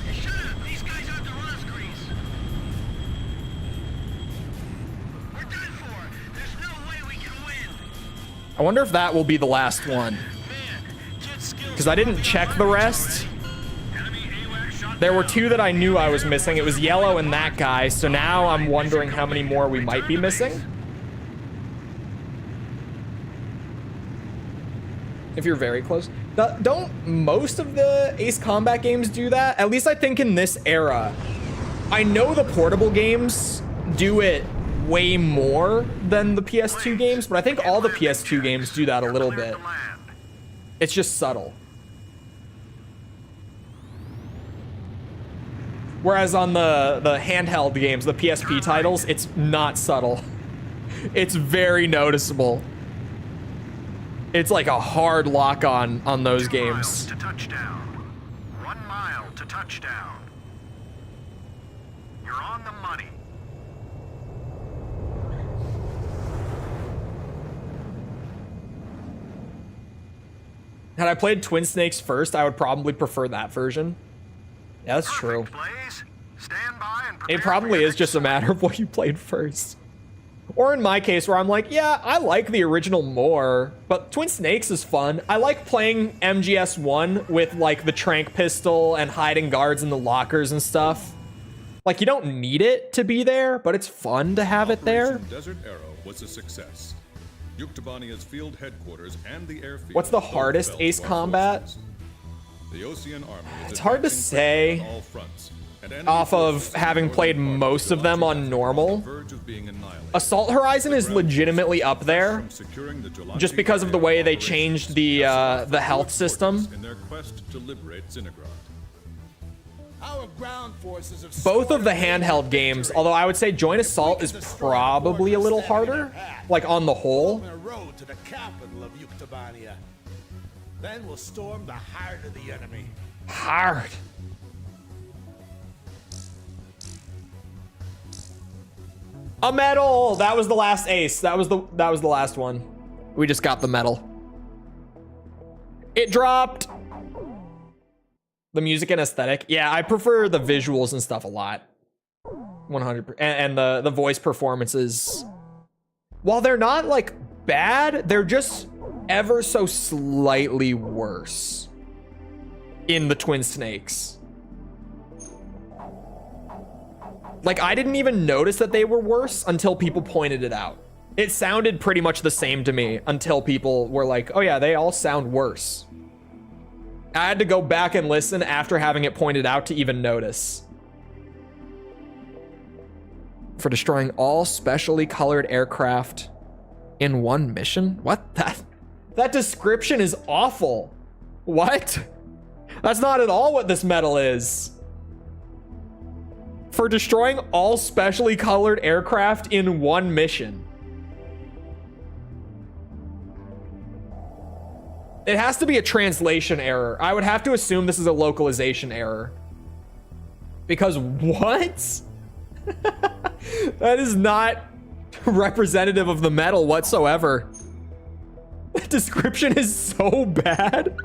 Hey, shut up. These guys aren't the Ross grease. We're done for. There's no way we can win. I wonder if that will be the last one. Man, jet skills. Because I didn't check the rest. Enemy AWACS shot There were down. 2 that I knew I was missing. It was Yellow and that guy. So now I'm wondering how many more we might be missing. If you're very close. Don't most of the Ace Combat games do that? At least I think in this era. I know the portable games do it way more than the PS2 games, but I think all the PS2 games do that a little bit. To land. It's just subtle. Whereas on the handheld games, the PSP titles, it's not subtle. It's very noticeable. It's like a hard lock on those 2 miles games. to touchdown. 1 mile to touchdown. You're on the money. Had I played Twin Snakes first, I would probably prefer that version. Yeah, that's true. Blaze, stand by and prepare It for probably your is just a matter of what you played first. Or in my case, where I'm like, yeah, I like the original more, but Twin Snakes is fun. I like playing MGS1 with like the trank pistol and hiding guards in the lockers and stuff. Like, you don't need it to be there, but it's fun to have it there. Operation Desert Arrow was a success. Yuktobania's field headquarters and the airfield. What's the both hardest fell Ace to our Combat? forces. The Ocean Army is It's hard to advancing say quickly on all fronts, and enemy off of forces in having northern played part of most of them on Jelantsi normal. are on the verge of being annihilated. Assault Horizon is legitimately up there, From securing the Jelantsi just because of the area way they operations, changed the health system. in their quest to liberate Zinnegrad. Our ground forces have Both of the scored a handheld games, although I would say Joint Assault is probably a little harder, like on the whole. open a road to the capital of Yuktobania. Then we'll storm the heart of the enemy. Hard. A medal. That was the last ace. That was the last one. We just got the medal. It dropped. The music and aesthetic. Yeah, I prefer the visuals and stuff a lot 100%. And the voice performances, while they're not like bad, they're just ever so slightly worse in the Twin Snakes. Like, I didn't even notice that they were worse until people pointed it out. It sounded pretty much the same to me until people were like, oh yeah, they all sound worse. I had to go back and listen after having it pointed out to even notice. For destroying all specially colored aircraft in one mission? What? That description is awful. What? That's not at all what this medal is. For destroying all specially colored aircraft in one mission. It has to be a translation error. I would have to assume this is a localization error. Because what? That is not representative of the medal whatsoever. The description is so bad.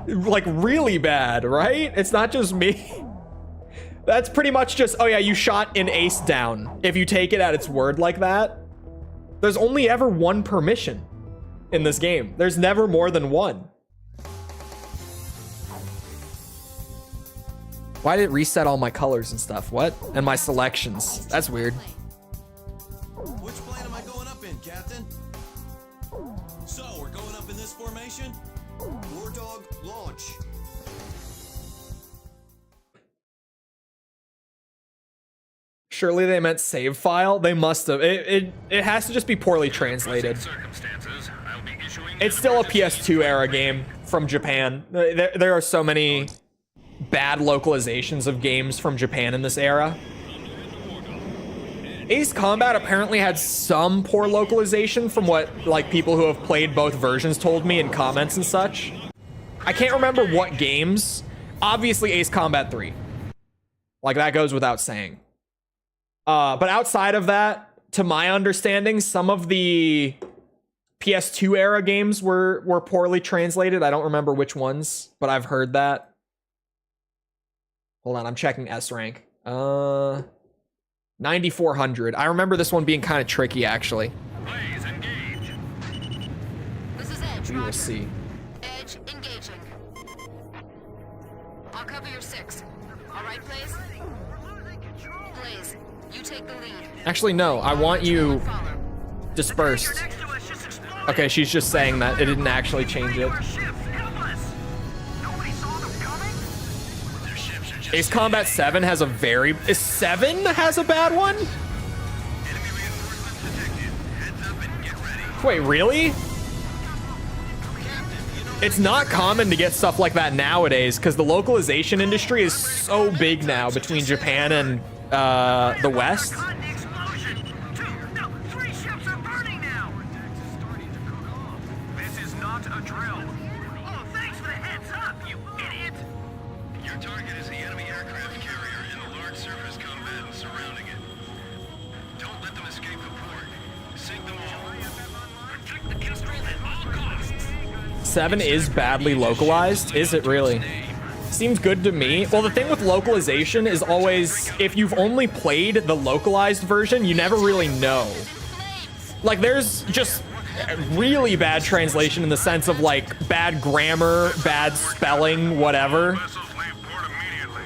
Like, really bad, right? It's not just me. That's pretty much just, oh yeah, you shot an ace down. If you take it at its word like that. There's only ever one per mission in this game. There's never more than one. Why did it reset all my colors and stuff? What? And my selections. That's weird. Which plane am I going up in, Captain? So, we're going up in this formation? War Dog, launch. Surely they meant save file. They must have. It has to just be poorly translated. It's still a PS2 era game from Japan. There are so many bad localizations of games from Japan in this era. Ace Combat apparently had some poor localization from what like people who have played both versions told me in comments and such. I can't remember what games. Obviously Ace Combat 3. Like, that goes without saying. But outside of that, to my understanding, some of the PS2 era games were poorly translated. I don't remember which ones, but I've heard that. Hold on, I'm checking S rank. 9400. I remember this one being kind of tricky, actually. Please engage. This is Edge. We will see. Edge engaging. I'll cover your 6. All right, Blaze? Blaze, you take the lead. Actually, no. I want you Follow. dispersed. Next to us just exploded. Okay, she's just saying that. It didn't actually change it. Our ships, help us. Nobody saw them coming? Their ships are just Ace Combat 7 has a very... 7 has a bad one? Enemy reinforcements detected. Heads up and get ready. Wait, really? It's not common to get stuff like that nowadays because the localization industry is so big now between Japan and the West. Caught the explosion. 3 ships are burning now. This is not a drill. Oh, thanks for the heads up, you idiot. Your target is the enemy aircraft carrier in a large surface combat surrounding it. Don't let them escape the port. Sink them all. Protect the Kestrel at all costs. 7 is badly localized. Is it really? Seems good to me. Well, the thing with localization is always, if you've only played the localized version, you never really know. Like, there's just really bad translation in the sense of, like, bad grammar, bad spelling, whatever. Vessels leave port immediately.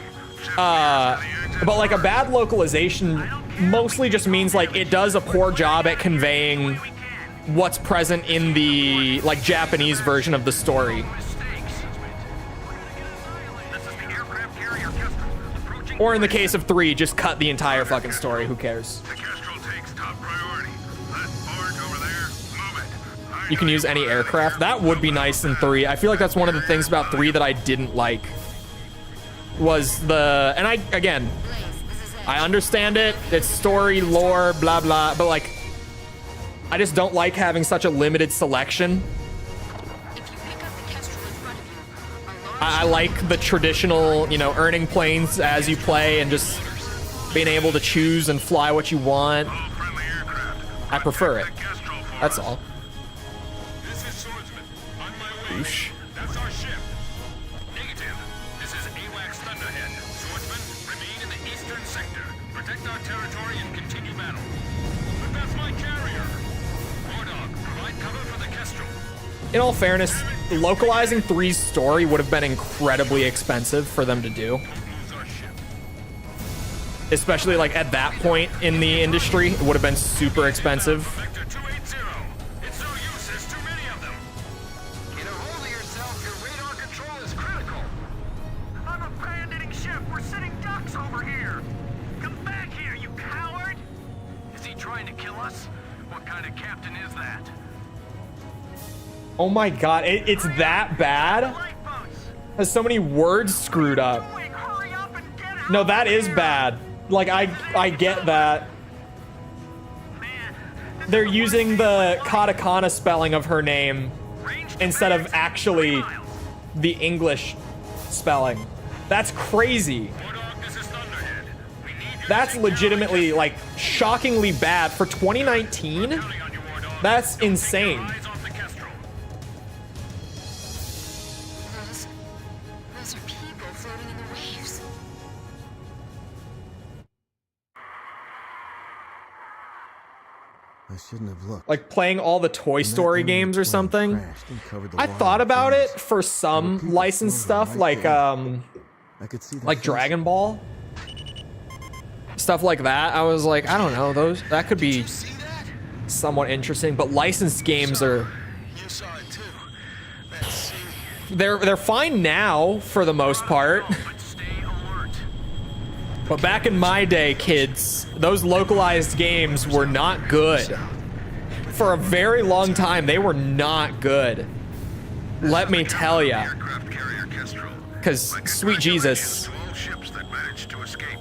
But, like, a bad localization mostly just means, like, it does a poor job at conveying what's present in the, like, Japanese version of the story. Or in the case of 3, just cut the entire fucking story. Who cares? The Kestrel takes top priority. That barge over there, move it. You can use any aircraft. That would be nice in 3. I feel like that's one of the things about 3 that I didn't like. Was the... And I, again, Blaze, this is Edge. I understand it. It's story, lore, blah, blah. But, like, I just don't like having such a limited selection. If you pick up the Kestrel in front of you, a large I like the traditional, you know, earning planes as you play and just being able to choose and fly what you want. All friendly aircraft. I prefer it. Kestrel for That's all. This is Swordsman. On my way. Oosh. That's our ship. Negative. This is AWACS Thunderhead. Swordsman, remain in the eastern sector. protect our territory and continue battle. But that's my carrier. War Dog, provide cover for the Kestrel. In all fairness, localizing 3's story would have been incredibly expensive for them to do. Don't lose our ship. Especially like at that point in the industry, it would have been super expensive. Vector 280. It's no use, there's too many of them. Get a hold of yourself. Your radar control is critical. I'm abandoning ship. We're sitting ducks over here. Come back here, you coward. Is he trying to kill us? What kind of captain is that? Oh my god, it's that bad? Lifeboats. Has so many words screwed up. Quick, hurry up and get out No, that of is here. bad. Like, I get that. Man, this They're is the using worst the thing in my life. katakana spelling of her name Range instead of defense, actually 3 miles. the English spelling. That's crazy. War Dog, this is Thunderhead. We need you to That's take care of legitimately, the like, shockingly bad for 2019. Kestrel. Counting on you, War Dog. That's Don't take your insane. eyes off the Kestrel. Those are people floating in the waves. I shouldn't have looked. Like playing all the Toy Story games or something. I thought about it for some licensed stuff, like I could see like Dragon Ball, stuff like that. I was like, I don't know, that could be See that? somewhat interesting. But licensed games are You saw it too. That sea. they're fine now for the most part. But stay alert. But back in my day, kids, those localized games were not good. For a very long time, they were not good. Let me tell ya. Aircraft carrier Kestrel. Because, My sweet Jesus, congratulations to all ships that managed to escape.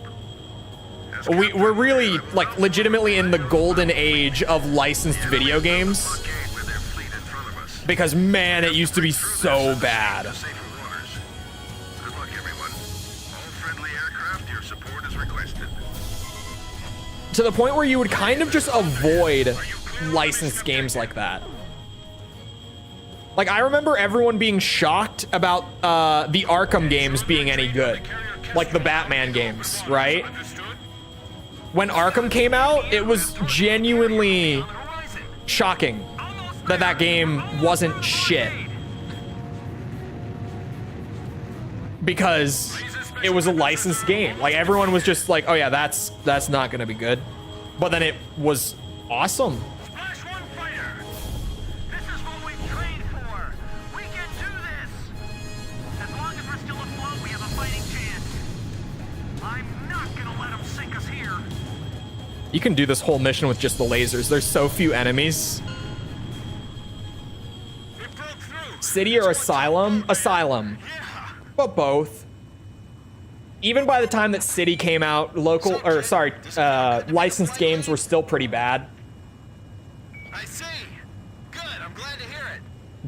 As we're really, captain, like, legitimately in the golden age of licensed video games. blockade with their fleet in front of us. Because, man, it used to be so bad. To safer waters. Good luck, everyone. All friendly aircraft, your support is requested. To the point where you would kind of just avoid licensed games like that. Like, I remember everyone being shocked about the Arkham games being any good. Like the Batman games, right? Understood? When Arkham came out, it was genuinely shocking that that game wasn't shit. Because it was a licensed game. Like, everyone was just like, oh yeah, that's not gonna be good. But then it was awesome. Splash one fighter. This is what we've trained for. We can do this. As long as we're still afloat, we have a fighting chance. I'm not gonna let them sink us here. You can do this whole mission with just the lasers. There's so few enemies. It broke through. City or Asylum? Asylum. Yeah. But both. Even by the time that City came out, licensed games were still pretty bad. I see. Good. I'm glad to hear it.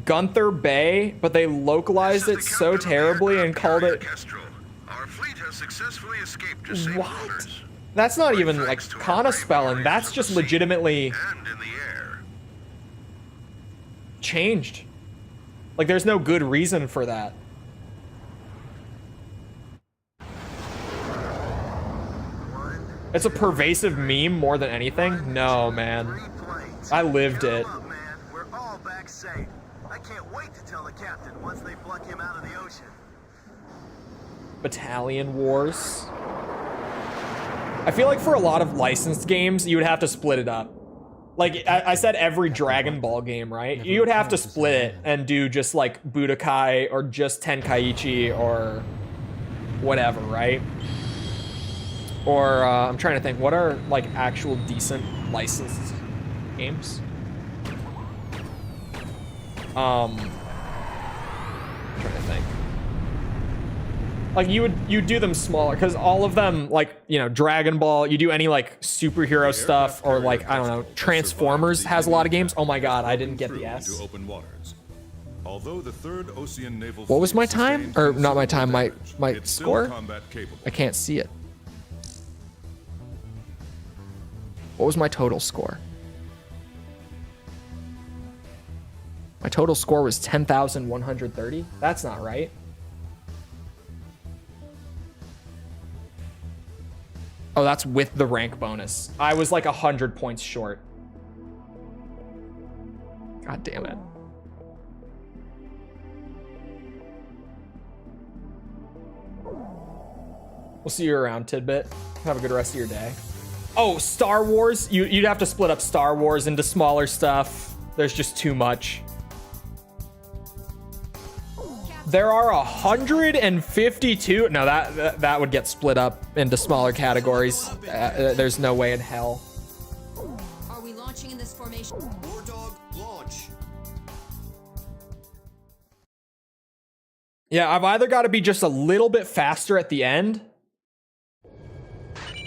Gunther Bay, but they localized it so terribly and called it... Kestrel. Our fleet has successfully escaped to safe What? waters. That's not even, like, kana spelling. That's just legitimately And in the air. changed. Like, there's no good reason for that. It's a pervasive meme more than anything. No, man. 3 planes. I lived it. Come on, man. We're all back safe. I can't wait to tell the captain once they pluck him out of the ocean. Battalion Wars. I feel like for a lot of licensed games, you would have to split it up. Like, I said every Dragon Ball game, right? You would have to split it and do just, like, Budokai or just Tenkaichi or whatever, right? Or, I'm trying to think, what are, like, actual decent licensed games? I'm trying to think. Like, you do them smaller, because all of them, like, you know, Dragon Ball, you do any, like, superhero stuff, or, like, I don't know, Transformers has a lot of games. Oh my god, I didn't get the S. Into open waters. Although the third Ocean Naval What was Fleet my time? sustained Or, not my time, my considerable damage, it's still score? combat capable. I can't see it. What was my total score? My total score was 10,130. That's not right. Oh, that's with the rank bonus. I was like 100 points short. God damn it. We'll see you around, Tidbit. Have a good rest of your day. Oh, Star Wars. You'd have to split up Star Wars into smaller stuff. There's just too much. There are 152. No, that would get split up into smaller categories. There's no way in hell. Are we launching in this formation? War dog, launch. Yeah, I've either got to be just a little bit faster at the end,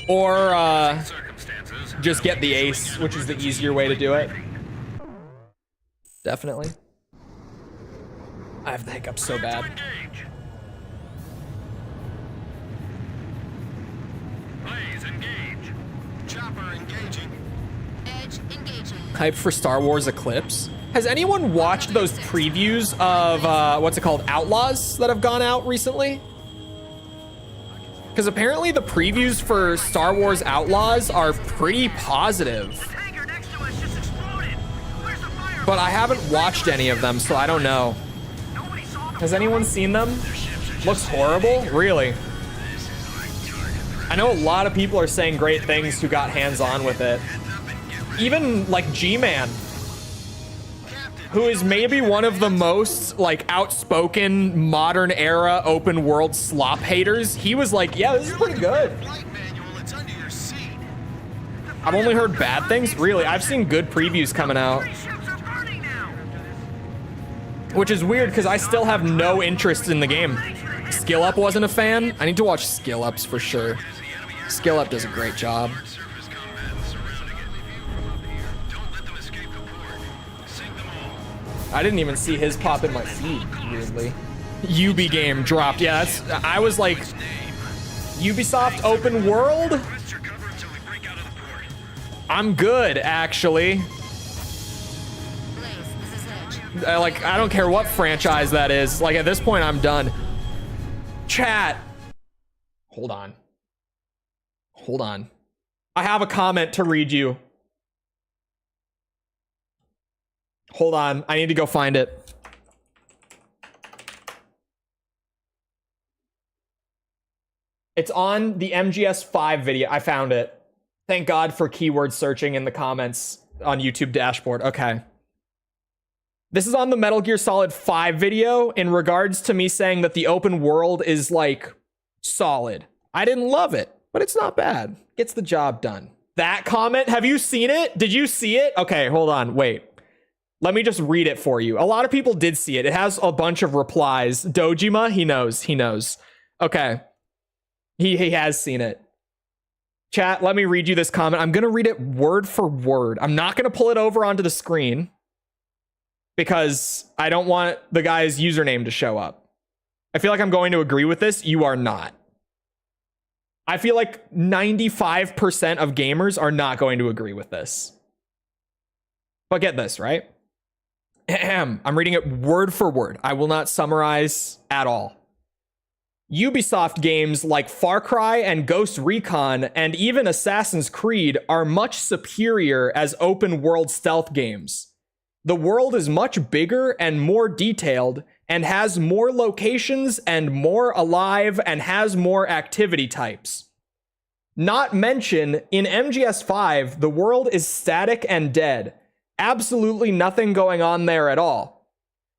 or just get the ace, which is the easier way to do it. Definitely. I have the hiccups so bad. Blaze, engage. Chopper engaging. Edge engaging. Hype for Star Wars Eclipse. Has anyone watched those previews of what's it called, Outlaws, that have gone out recently? Because apparently the previews for Star Wars Outlaws are pretty positive. Tanker next to us just exploded. Where's the fire? But I haven't watched any of them, so I don't know. Nobody saw them. Has anyone seen them? Looks horrible? Really? I know a lot of people are saying great things who got hands-on with it. Even like G-Man, who is maybe one of the most like outspoken modern era open world slop haters. He was like, yeah, this is pretty good. Flight manual, it's under your seat. I've only heard bad things. Really, I've seen good previews coming out. Three ships are burning now. Which is weird because I still have no interest in the game. Skill Up wasn't a fan. I need to watch Skill Ups for sure. Skill Up does a great job. Surface combat surrounding it. Don't let them escape the port. Sink them all. I didn't even see his pop in my feed, weirdly. UB game dropped. Yeah, that's. I was like, Ubisoft open world? Rest your cover until we break out of the port. I'm good, actually. Blaze, this is Edge. Like, I don't care what franchise that is. Like, at this point, I'm done. Chat. Hold on. Hold on. I have a comment to read you. Hold on. I need to go find it. It's on the MGS5 video. I found it. Thank God for keyword searching in the comments on YouTube dashboard. Okay. This is on the Metal Gear Solid 5 video in regards to me saying that the open world is like solid. I didn't love it, but it's not bad. Gets the job done. That comment, have you seen it? Did you see it? Okay, hold on, wait. Let me just read it for you. A lot of people did see it. It has a bunch of replies. Dojima, he knows. Okay. He has seen it. Chat, let me read you this comment. I'm gonna read it word for word. I'm not gonna pull it over onto the screen because I don't want the guy's username to show up. I feel like I'm going to agree with this. You are not. I feel like 95% of gamers are not going to agree with this. But get this, right? I'm reading it word for word. I will not summarize at all. Ubisoft games like Far Cry and Ghost Recon and even Assassin's Creed are much superior as open world stealth games. The world is much bigger and more detailed and has more locations and more alive and has more activity types. Not mention, in MGS5, the world is static and dead. Absolutely nothing going on there at all.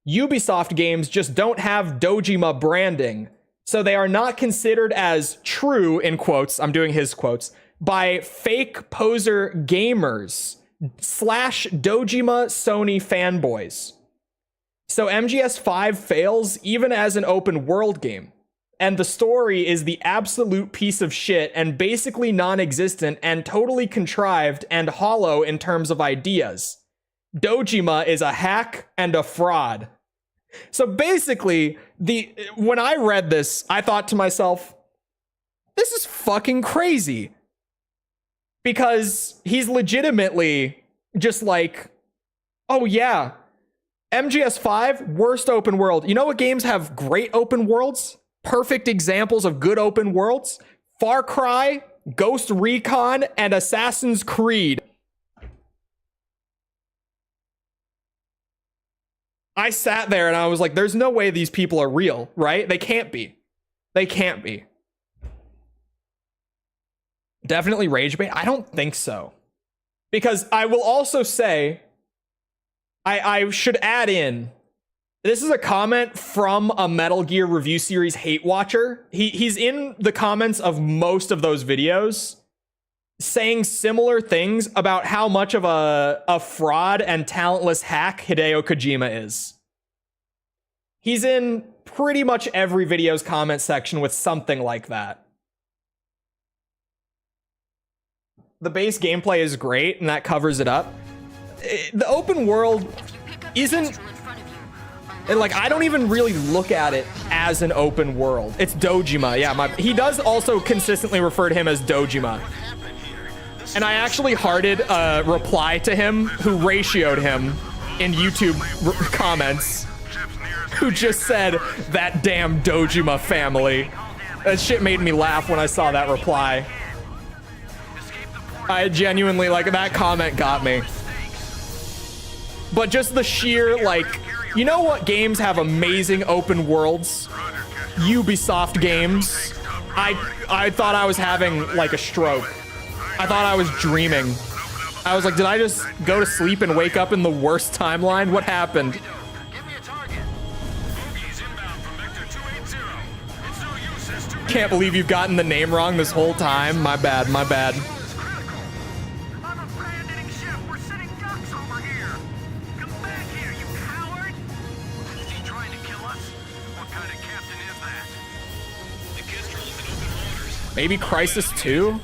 Ubisoft games just don't have Dojima branding, so they are not considered as true, in quotes, I'm doing his quotes, by fake poser gamers / Dojima Sony fanboys. So MGS5 fails even as an open world game. And the story is the absolute piece of shit and basically non-existent and totally contrived and hollow in terms of ideas. Dojima is a hack and a fraud. So basically, when I read this, I thought to myself, this is fucking crazy. Because he's legitimately just like, oh yeah, MGS5, worst open world. You know what games have great open worlds? Perfect examples of good open worlds? Far Cry, Ghost Recon, and Assassin's Creed. I sat there and I was like, there's no way these people are real, right? They can't be. They can't be. Definitely rage bait? I don't think so. Because I will also say, I should add in, this is a comment from a Metal Gear review series hate watcher. He's in the comments of most of those videos saying similar things about how much of a fraud and talentless hack Hideo Kojima is. He's in pretty much every video's comment section with something like that. The base gameplay is great, and that covers it up. The open world isn't... like, I don't even really look at it as an open world. It's Dojima. Yeah, he does also consistently refer to him as Dojima. And I actually hearted a reply to him who ratioed him in YouTube comments, who just said, that damn Dojima family. That shit made me laugh when I saw that reply. I genuinely, like, that comment got me. But just the sheer, like, you know what games have amazing open worlds? Ubisoft games. I thought I was having, like, a stroke. I thought I was dreaming. I was like, did I just go to sleep and wake up in the worst timeline? What happened? Can't believe you've gotten the name wrong this whole time. My bad, my bad. Maybe Crisis 2?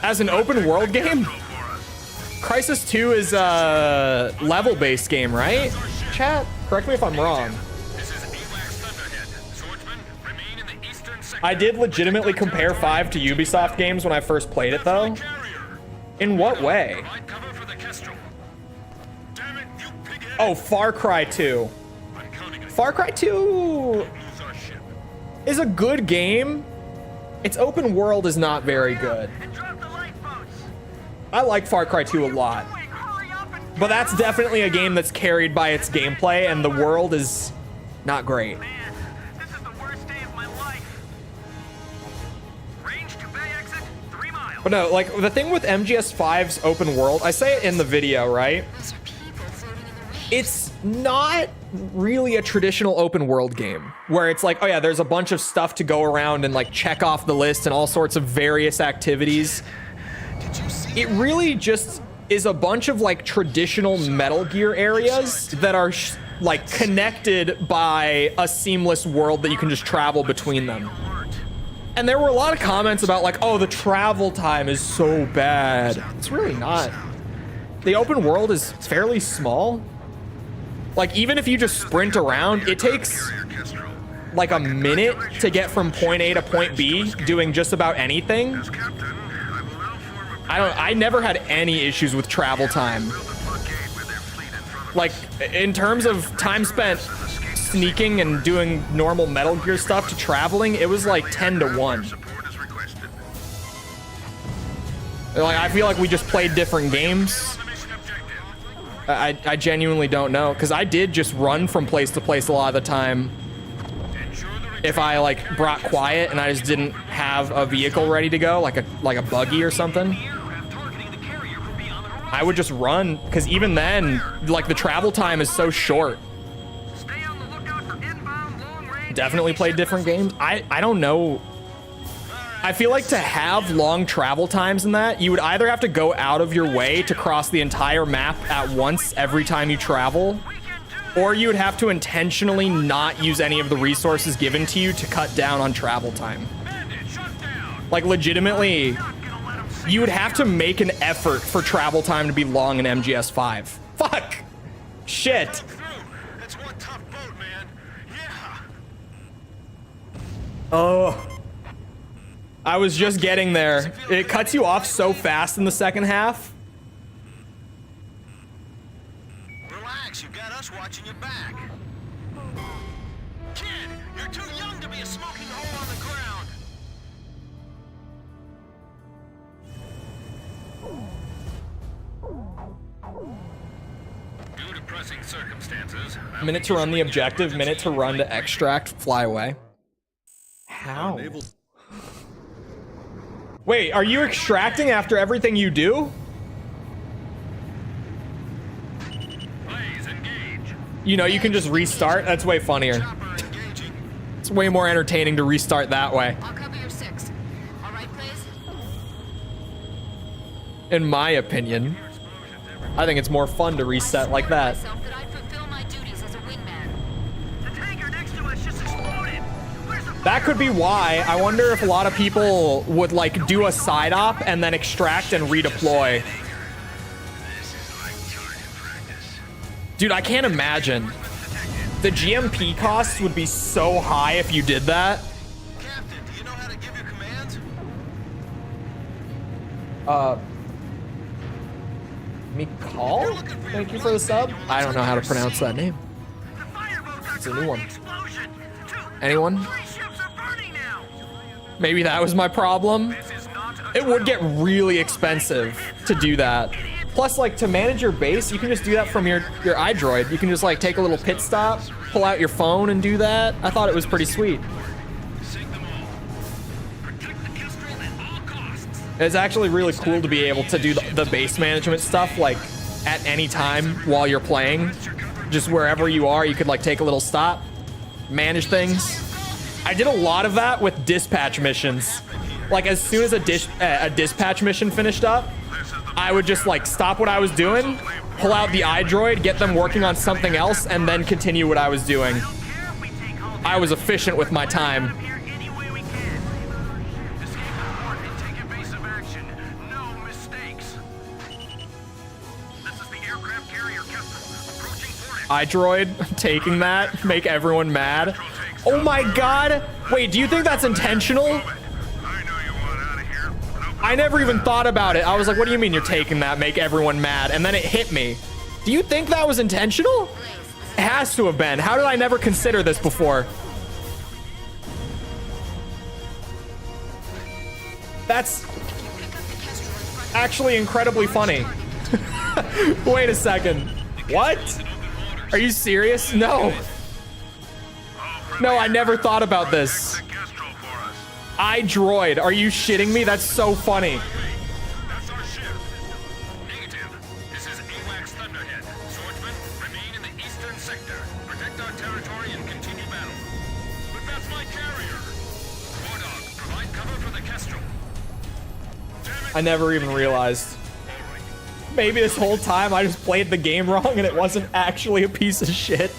As an open world game? Crisis 2 is a level-based game, right? Chat, correct me if I'm wrong. I did legitimately compare 5 to Ubisoft games when I first played it, though. In what way? Oh, Far Cry 2. Far Cry 2 is a good game. Its open world is not very good. I like Far Cry 2 a lot. But that's definitely a game that's carried by its gameplay, and the world is not great. But no, like, the thing with MGS5's open world, I say it in the video, right? It's not really a traditional open world game where it's like, oh yeah, there's a bunch of stuff to go around and like check off the list and all sorts of various activities. It really just is a bunch of like traditional Metal Gear areas that are like connected by a seamless world that you can just travel between them. And there were a lot of comments about like, oh, the travel time is so bad. It's really not. The open world is fairly small. Like, even if you just sprint around, it takes like a minute to get from point A to point B doing just about anything. I never had any issues with travel time. Like, in terms of time spent sneaking and doing normal Metal Gear stuff to traveling, it was like 10 to 1. Like, I feel like we just played different games. I genuinely don't know, because I did just run from place to place a lot of the time. If I like brought quiet and I just didn't have a vehicle ready to go, like a buggy or something, I would just run, because even then, like, the travel time is so short. Definitely played different games. I don't know. I feel like to have long travel times in that, you would either have to go out of your way to cross the entire map at once every time you travel, or you would have to intentionally not use any of the resources given to you to cut down on travel time. Like, legitimately, you would have to make an effort for travel time to be long in MGS5. Fuck! Shit! Oh. I was just getting there. It cuts you off so fast in the second half. Relax, you got us watching your back. Kid, you're too young to be a smoking hole on the ground. Minute to run the objective, minute to run to extract, fly away. How? Wait, are you extracting after everything you do? You know, you can just restart. That's way funnier. It's way more entertaining to restart that way. I'll cover your 6. All right, please. In my opinion, I think it's more fun to reset like that. Myself that I'd fulfill my duties as a wingman. The tanker next to us just exploded. Where's the That could be why. I wonder if a lot of people would like do a side op and then extract and redeploy. Dude, I can't imagine. The GMP costs would be so high if you did that. Captain, do you know how to give your commands? Mikal? Thank you for the sub. I don't know how to pronounce that name. It's a new one. Anyone? Maybe that was my problem. It would get really expensive to do that. Plus, like, to manage your base, you can just do that from your iDroid. You can just, like, take a little pit stop, pull out your phone and do that. I thought it was pretty sweet. It's actually really cool to be able to do the base management stuff, like, at any time while you're playing. Just wherever you are, you could, like, take a little stop, manage things. I did a lot of that with dispatch missions. Like, as soon as a dispatch mission finished up, I would just like stop what I was doing, pull out the iDroid, get them working on something else, and then continue what I was doing. I was efficient with my time. iDroid, taking that, make everyone mad. Oh my god! Wait, do you think that's intentional? I never even thought about it. I was like, what do you mean you're taking that, make everyone mad? And then it hit me. Do you think that was intentional? It has to have been. How did I never consider this before? That's actually incredibly funny. Wait a second. What? Are you serious? No. No, I never thought about this. iDroid, are you shitting me? That's so funny. That's our ship. Negative. This is AWACS Thunderhead. Swordsman, remain in the eastern sector. Protect our territory and continue battle. But that's my carrier. Wardog, provide cover for the Kestrel. I never even realized. Maybe this whole time I just played the game wrong and it wasn't actually a piece of shit.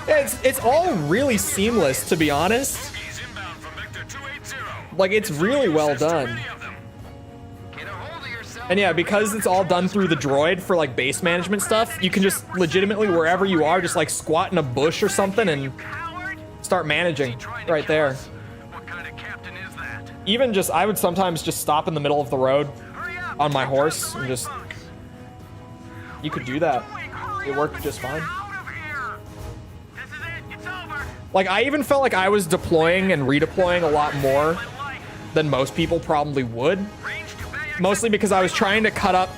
It's all really seamless, to be honest. Like, it's really well done. And yeah, because it's all done through the droid for like base management stuff, you can just legitimately, wherever you are, just like squat in a bush or something and start managing right there. Even just, I would sometimes just stop in the middle of the road on my horse and just, you could do that. It worked just fine. Like, I even felt like I was deploying and redeploying a lot more than most people probably would. Mostly because I was trying to cut up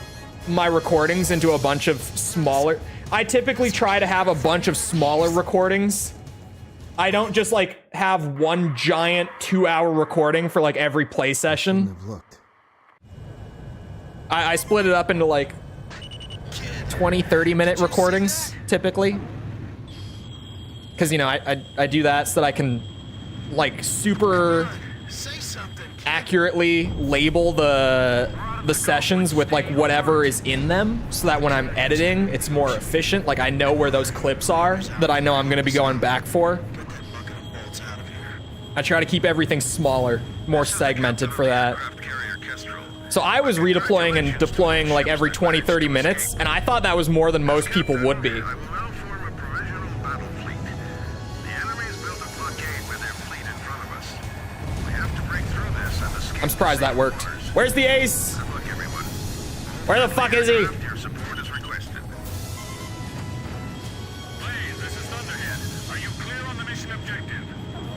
my recordings into a bunch of smaller... I typically try to have a bunch of smaller recordings. I don't just, like, have one giant 2-hour recording for, like, every play session. I split it up into, like, 20, 30-minute recordings, typically. Because, you know, I do that so that I can, like, super accurately label the sessions with, like, whatever is in them, so that when I'm editing, it's more efficient. Like, I know where those clips are that I know I'm going to be going back for. I try to keep everything smaller, more segmented for that. So I was redeploying and deploying, like, every 20, 30 minutes, and I thought that was more than most people would be. I'm surprised that worked. Where's the ace? Where the fuck is he?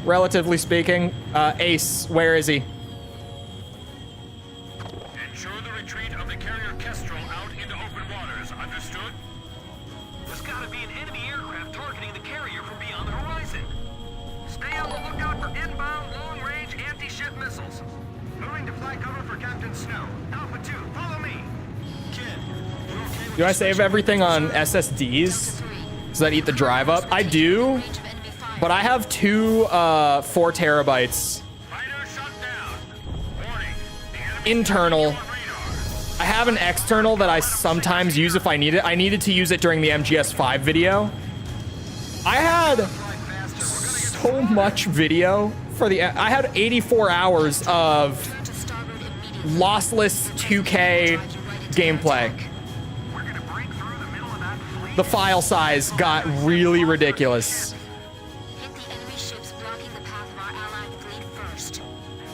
Relatively speaking, Ace, where is he? Ensure the retreat of the carrier Kestrel out into open waters. Understood? There's gotta be an enemy aircraft targeting inbound long-range anti-ship missiles. Moving to fly cover for Captain Snow. Alpha 2, follow me. Kid, you okay with Do I this save mission? everything on SSDs? Does that eat the drive up? I do, but I have two 4 terabytes Fighter shut down. Warning. The enemy internal. on radar. I have an external that I sometimes use if I need it. I needed to use it during the MGS5 video. I had so much video for the. I had 84 hours of lossless 2K gameplay. We're gonna break through the middle of that fleet. The file size got really ridiculous. Hit the enemy ships blocking the path of our allied fleet first.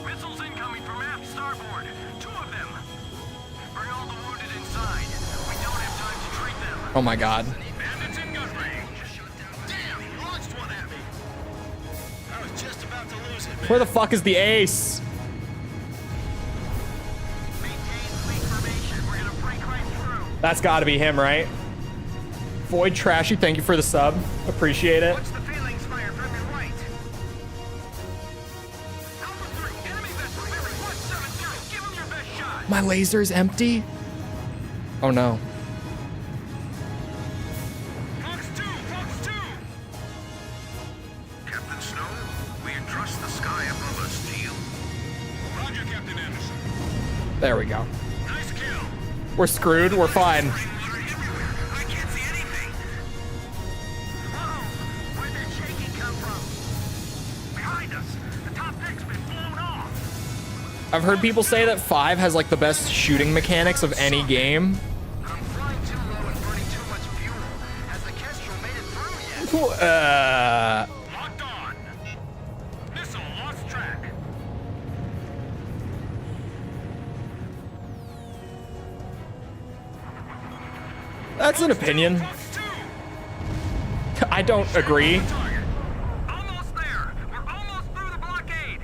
Missiles incoming from aft starboard. 2 of them. Bring all the wounded inside. We don't have time to treat them. Oh my god. Bandits in gun range. Damn, he launched one at me. I was just about to lose it, man. Where the fuck is the ace? Maintain fleet formation. We're gonna break right through. That's gotta be him, right? Void Trashy, thank you for the sub. Appreciate it. What's the feelings fire from your right? Alpha 3, enemy vessel bearing 170. Give him your best shot. My laser's empty? Oh no. Fox 2, Fox 2. Captain Snow, we entrust the sky above us to you. Roger, Captain Anderson. There we go. Nice kill. We're screwed, we're fine. Water everywhere. I can't see anything. Whoa, where'd that shaking come from? Behind us. The top deck's been blown off. I've heard people say that 5 has like the best shooting mechanics of any game. I'm flying too low and burning too much fuel. Has the Kestrel made it through yet? Locked on. Missile lost track. That's an opinion. Fox 2. I don't agree. Target. Almost there. We're almost through the blockade.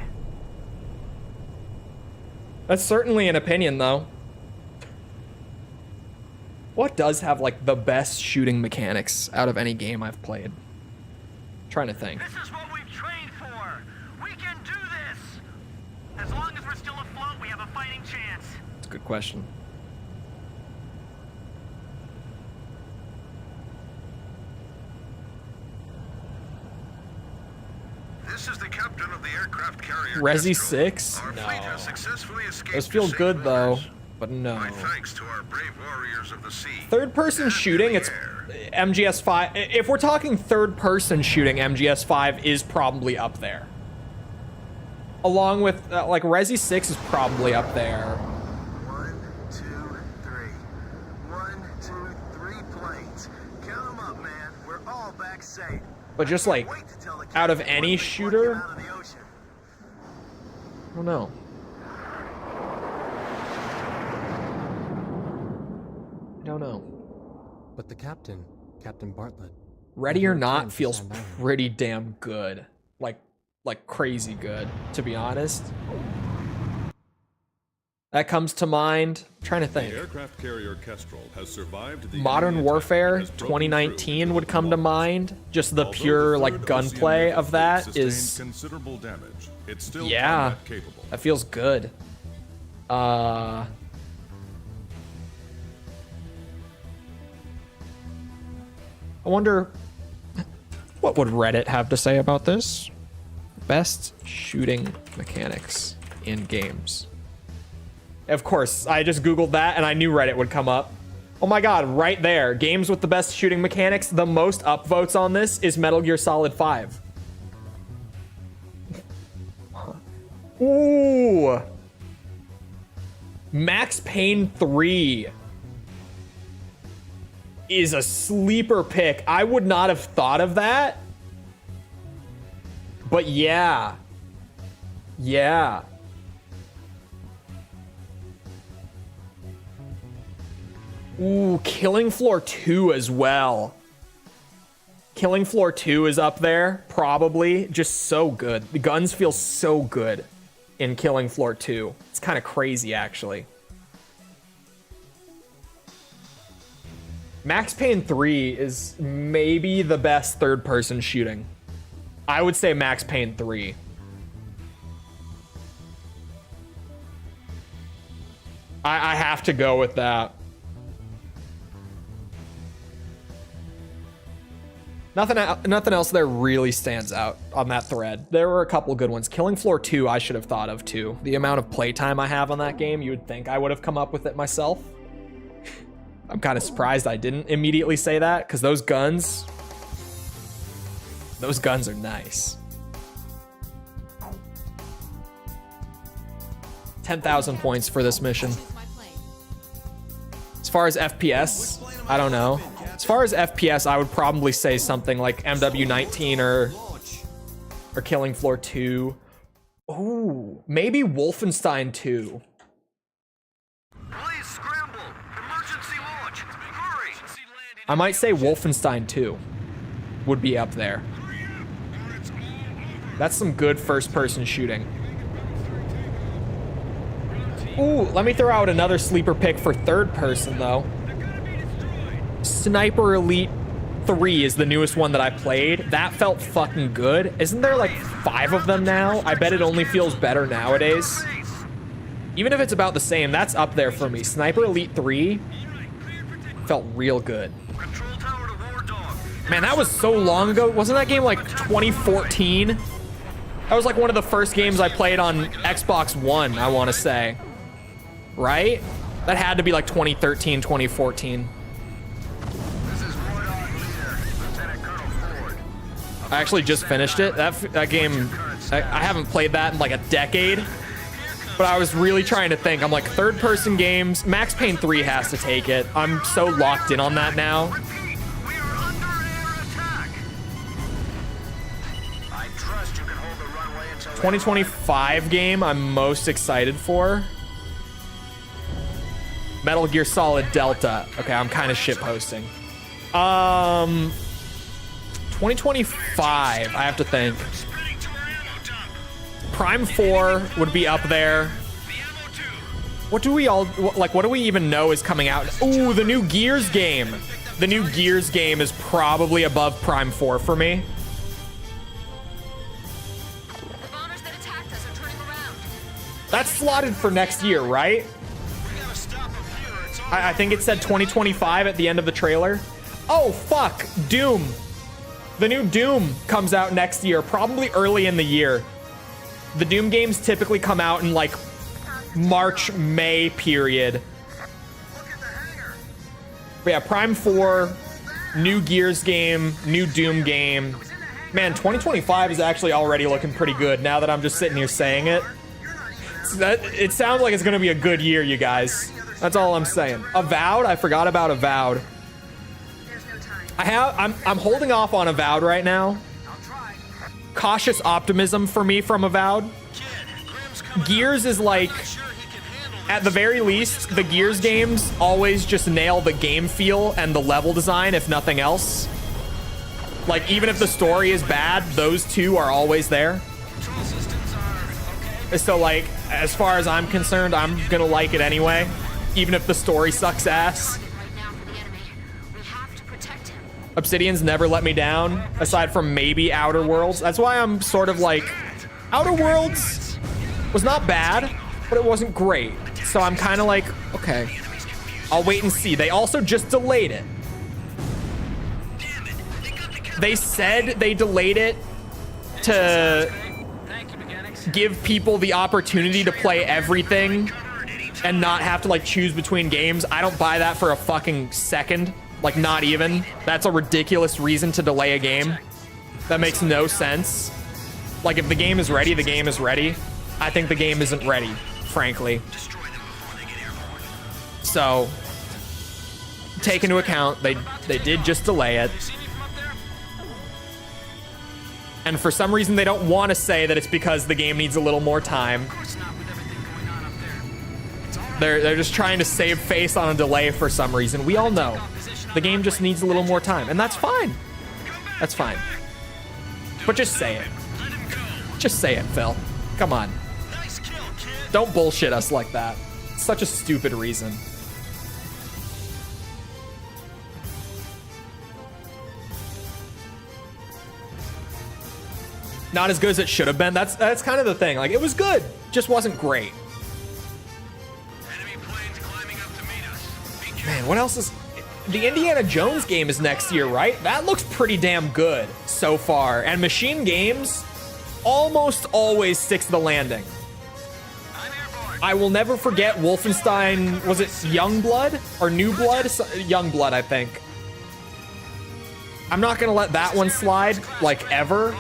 That's certainly an opinion though. What does have like the best shooting mechanics out of any game I've played? Trying to think. This is what we've trained for. We can do this. As long as we're still afloat, we have a fighting chance. That's a good question. This is the captain of the aircraft carrier. Resi Kestrel. 6? Our No. fleet has successfully escaped Those to feel safe good though, waters. but no. My thanks to our brave warriors of the sea. Third person And shooting, in the it's air. MGS5. If we're talking third person shooting, MGS5 is probably up there. Along with, like, Resi 6 is probably up there. 1, 2, 3. 1, 2, 3 planes. Count 'em up, man. We're all back safe. But just like, Wait to tell the out of captain any when we shooter, plunge out of the ocean. I don't know. I don't know. But the captain, Captain Bartlett. Ready or never Not returned to feels Sand Island. pretty damn good. Like crazy good, to be honest. That comes to mind. I'm trying to The think. aircraft carrier Kestrel has survived the Modern enemy attack Warfare and has broken 2019 through would come to mind. Just the Although pure the like third gunplay Oceanic of fleet that sustained is, considerable damage. It's still yeah, combat capable. that feels good. I wonder what would Reddit have to say about this? Best shooting mechanics in games. Of course, I just Googled that and I knew Reddit would come up. Oh my god, right there. Games with the best shooting mechanics. The most upvotes on this is Metal Gear Solid 5. Ooh. Max Payne 3 is a sleeper pick. I would not have thought of that. But yeah. Yeah. Ooh, Killing Floor 2 as well. Killing Floor 2 is up there, probably. Just so good. The guns feel so good in Killing Floor 2. It's kind of crazy, actually. Max Payne 3 is maybe the best third-person shooting. I would say Max Payne 3. I have to go with that. Nothing else there really stands out on that thread. There were a couple good ones. Killing Floor 2 I should have thought of too. The amount of playtime I have on that game, you would think I would have come up with it myself. I'm kind of surprised I didn't immediately say that, because those guns are nice. 10,000 points for this mission. As far as FPS, I don't know. As far as FPS, I would probably say something like MW19 or Killing Floor 2. Ooh, maybe Wolfenstein 2. Please scramble. Emergency launch. Hurry. I might say Wolfenstein 2 would be up there. That's some good first-person shooting. Ooh, let me throw out another sleeper pick for third person, though. Sniper Elite 3 is the newest one that I played. That felt fucking good. Isn't there like 5 of them now? I bet it only feels better nowadays. Even if it's about the same, that's up there for me. Sniper Elite 3 felt real good. Man, that was so long ago. Wasn't that game like 2014? That was like one of the first games I played on Xbox One, I want to say. Right? That had to be like 2013, 2014. I actually just finished it. That game, I haven't played that in like a decade. But I was really trying to think. I'm like, third-person games, Max Payne 3 has to take it. I'm so locked in on that now. 2025 game I'm most excited for. Metal Gear Solid Delta. Okay, I'm kind of shitposting. 2025, I have to think. Prime 4 would be up there. What do we even know is coming out? Ooh, the new Gears game. The new Gears game is probably above Prime 4 for me. That's slotted for next year, right? I think it said 2025 at the end of the trailer. Oh, fuck. Doom. The new Doom comes out next year, probably early in the year. The Doom games typically come out in like March, May period. But yeah, Prime 4, new Gears game, new Doom game. Man, 2025 is actually already looking pretty good now that I'm just sitting here saying it. It sounds like it's going to be a good year, you guys. That's all I'm saying. Avowed? I forgot about Avowed. I'm holding off on Avowed right now. Cautious optimism for me from Avowed. Gears is like, at the very least, the Gears games always just nail the game feel and the level design, if nothing else. Like, even if the story is bad, those two are always there. So, like, as far as I'm concerned, I'm gonna like it anyway, even if the story sucks ass. Obsidian's never let me down, aside from maybe Outer Worlds. That's why I'm sort of like, Outer Worlds was not bad, but it wasn't great. So I'm kind of like, okay, I'll wait and see. They also just delayed it. They said they delayed it to give people the opportunity to play everything and not have to like choose between games. I don't buy that for a fucking second. Like, not even. That's a ridiculous reason to delay a game. That makes no sense. Like, if the game is ready, the game is ready. I think the game isn't ready, frankly. So, take into account, they did just delay it. And for some reason, they don't want to say that it's because the game needs a little more time. They're just trying to save face on a delay for some reason. We all know. The game just needs a little more time, and that's fine. That's fine. But just say it. Just say it, Phil. Come on. Don't bullshit us like that. It's such a stupid reason. Not as good as it should have been. That's kind of the thing. Like, it was good, just wasn't great. Man, what else is... The Indiana Jones game is next year, right? That looks pretty damn good so far. And Machine Games almost always sticks to the landing. I will never forget Wolfenstein, was it Youngblood or New Blood? Youngblood, I think. I'm not gonna let that one slide, like, ever.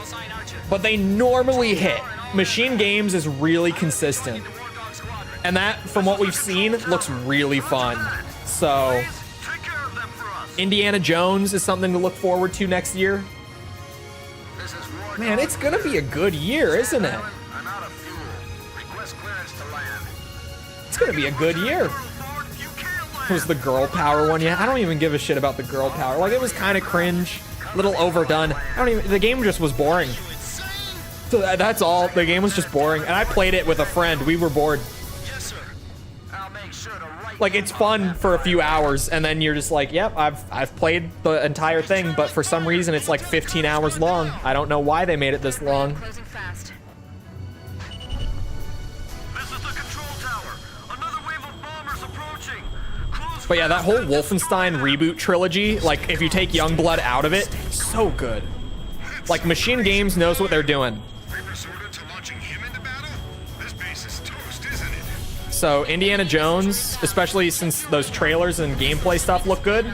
But they normally hit. Machine Games is really consistent. And that, from what we've seen, looks really fun. So... Indiana Jones is something to look forward to next year. Man, it's gonna be a good year, isn't it? It's gonna be a good year. Was the girl power one yet? I don't even give a shit about the girl power. Like, it was kind of cringe, a little overdone. The game just was boring. So that's all. The game was just boring. And I played it with a friend. We were bored. Like, it's fun for a few hours, and then you're just like, yep, I've played the entire thing, but for some reason it's like 15 hours long. I don't know why they made it this long. Closing fast. This is the control tower. Another wave of bombers approaching. Close. But yeah, that whole Wolfenstein Reboot trilogy, like, if you take Youngblood out of it, so good. Like, Machine Games knows what they're doing. So Indiana Jones, especially since those trailers and gameplay stuff look good,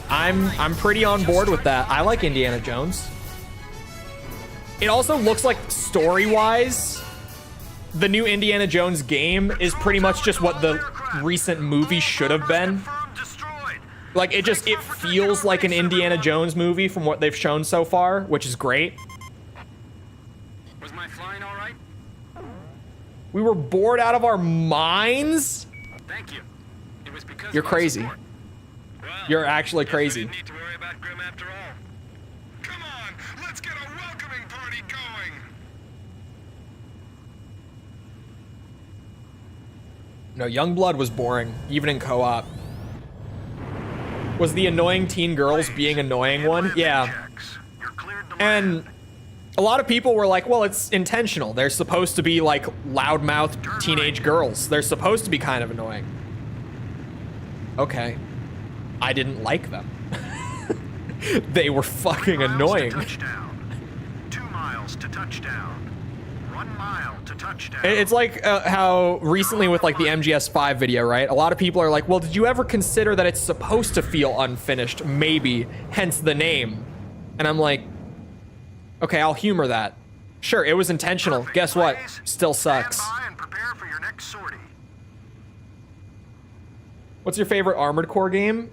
I'm pretty on board with that. I like Indiana Jones. It also looks like story-wise, the new Indiana Jones game is pretty much just what the recent movie should have been. Like, it feels like an Indiana Jones movie from what they've shown so far, which is great. Was my flying all right? We were bored out of our minds? Thank you. It was because You're of my crazy. support. Well, You're actually guess we crazy. didn't need to worry about Grim after all. Come on, let's get a welcoming party going. No, Youngblood was boring, even in co-op. Was the annoying teen girls being annoying one? Yeah. And a lot of people were like, well, it's intentional. They're supposed to be like loudmouth teenage girls. They're supposed to be kind of annoying. Okay. I didn't like them. They were fucking annoying. 2 miles to touchdown. 1 mile to touchdown. It's like how recently with like the MGS5 video, right? A lot of people are like, well, did you ever consider that it's supposed to feel unfinished? Maybe, hence the name. And I'm like, okay, I'll humor that. Sure, it was intentional. Guess what? Still sucks. And prepare for your next sortie. What's your favorite Armored Core game?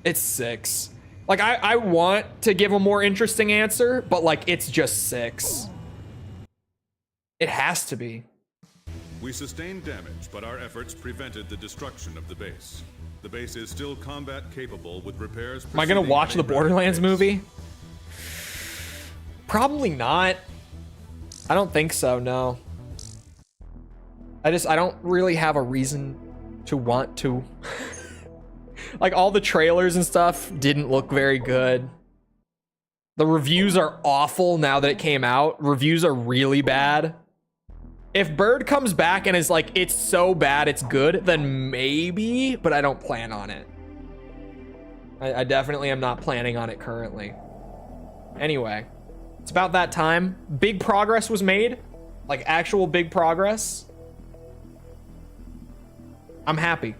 It's 6. Like, I want to give a more interesting answer, but like, it's just 6. It has to be. We sustained damage, but our efforts prevented the destruction of the base. The base is still combat capable with repairs. Am I gonna watch the Borderlands movie? Probably not. I don't think so, no. I don't really have a reason to want to. Like, all the trailers and stuff didn't look very good. The reviews are awful now that it came out. Reviews are really bad. If Bird comes back and is like, it's so bad it's good, then maybe, but I don't plan on it. I definitely am not planning on it currently. Anyway, it's about that time. Big progress was made. Like, actual big progress. I'm happy.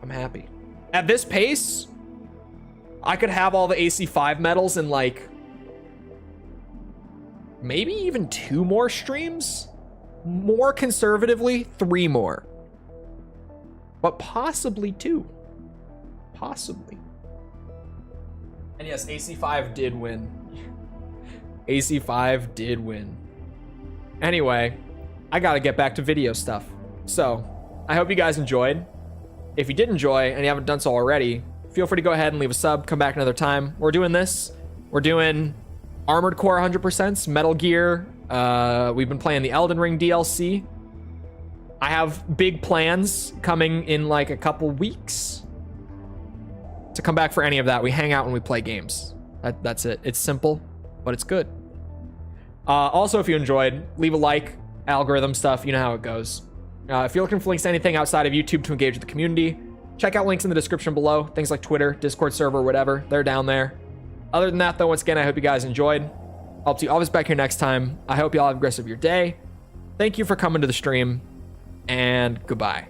I'm happy. At this pace, I could have all the AC5 medals in like maybe even 2 more streams. More conservatively, 3 more. But possibly 2. Possibly. And yes, AC5 did win. AC5 did win. Anyway, I gotta get back to video stuff. So, I hope you guys enjoyed. If you did enjoy and you haven't done so already, feel free to go ahead and leave a sub, come back another time. We're doing this. We're doing Armored Core 100%, Metal Gear. We've been playing the Elden Ring DLC. I have big plans coming in like a couple weeks to come back for any of that. We hang out when we play games. That's it. It's simple, but it's good. Also, if you enjoyed, leave a like, algorithm stuff, you know how it goes. If you're looking for links to anything outside of YouTube to engage with the community, Check out links in the description below. Things like Twitter, Discord server, whatever. They're down there. Other than that, though, once again, I hope you guys enjoyed. I'll see you always back here next time. I hope you all have a great rest of your day. Thank you for coming to the stream, and goodbye.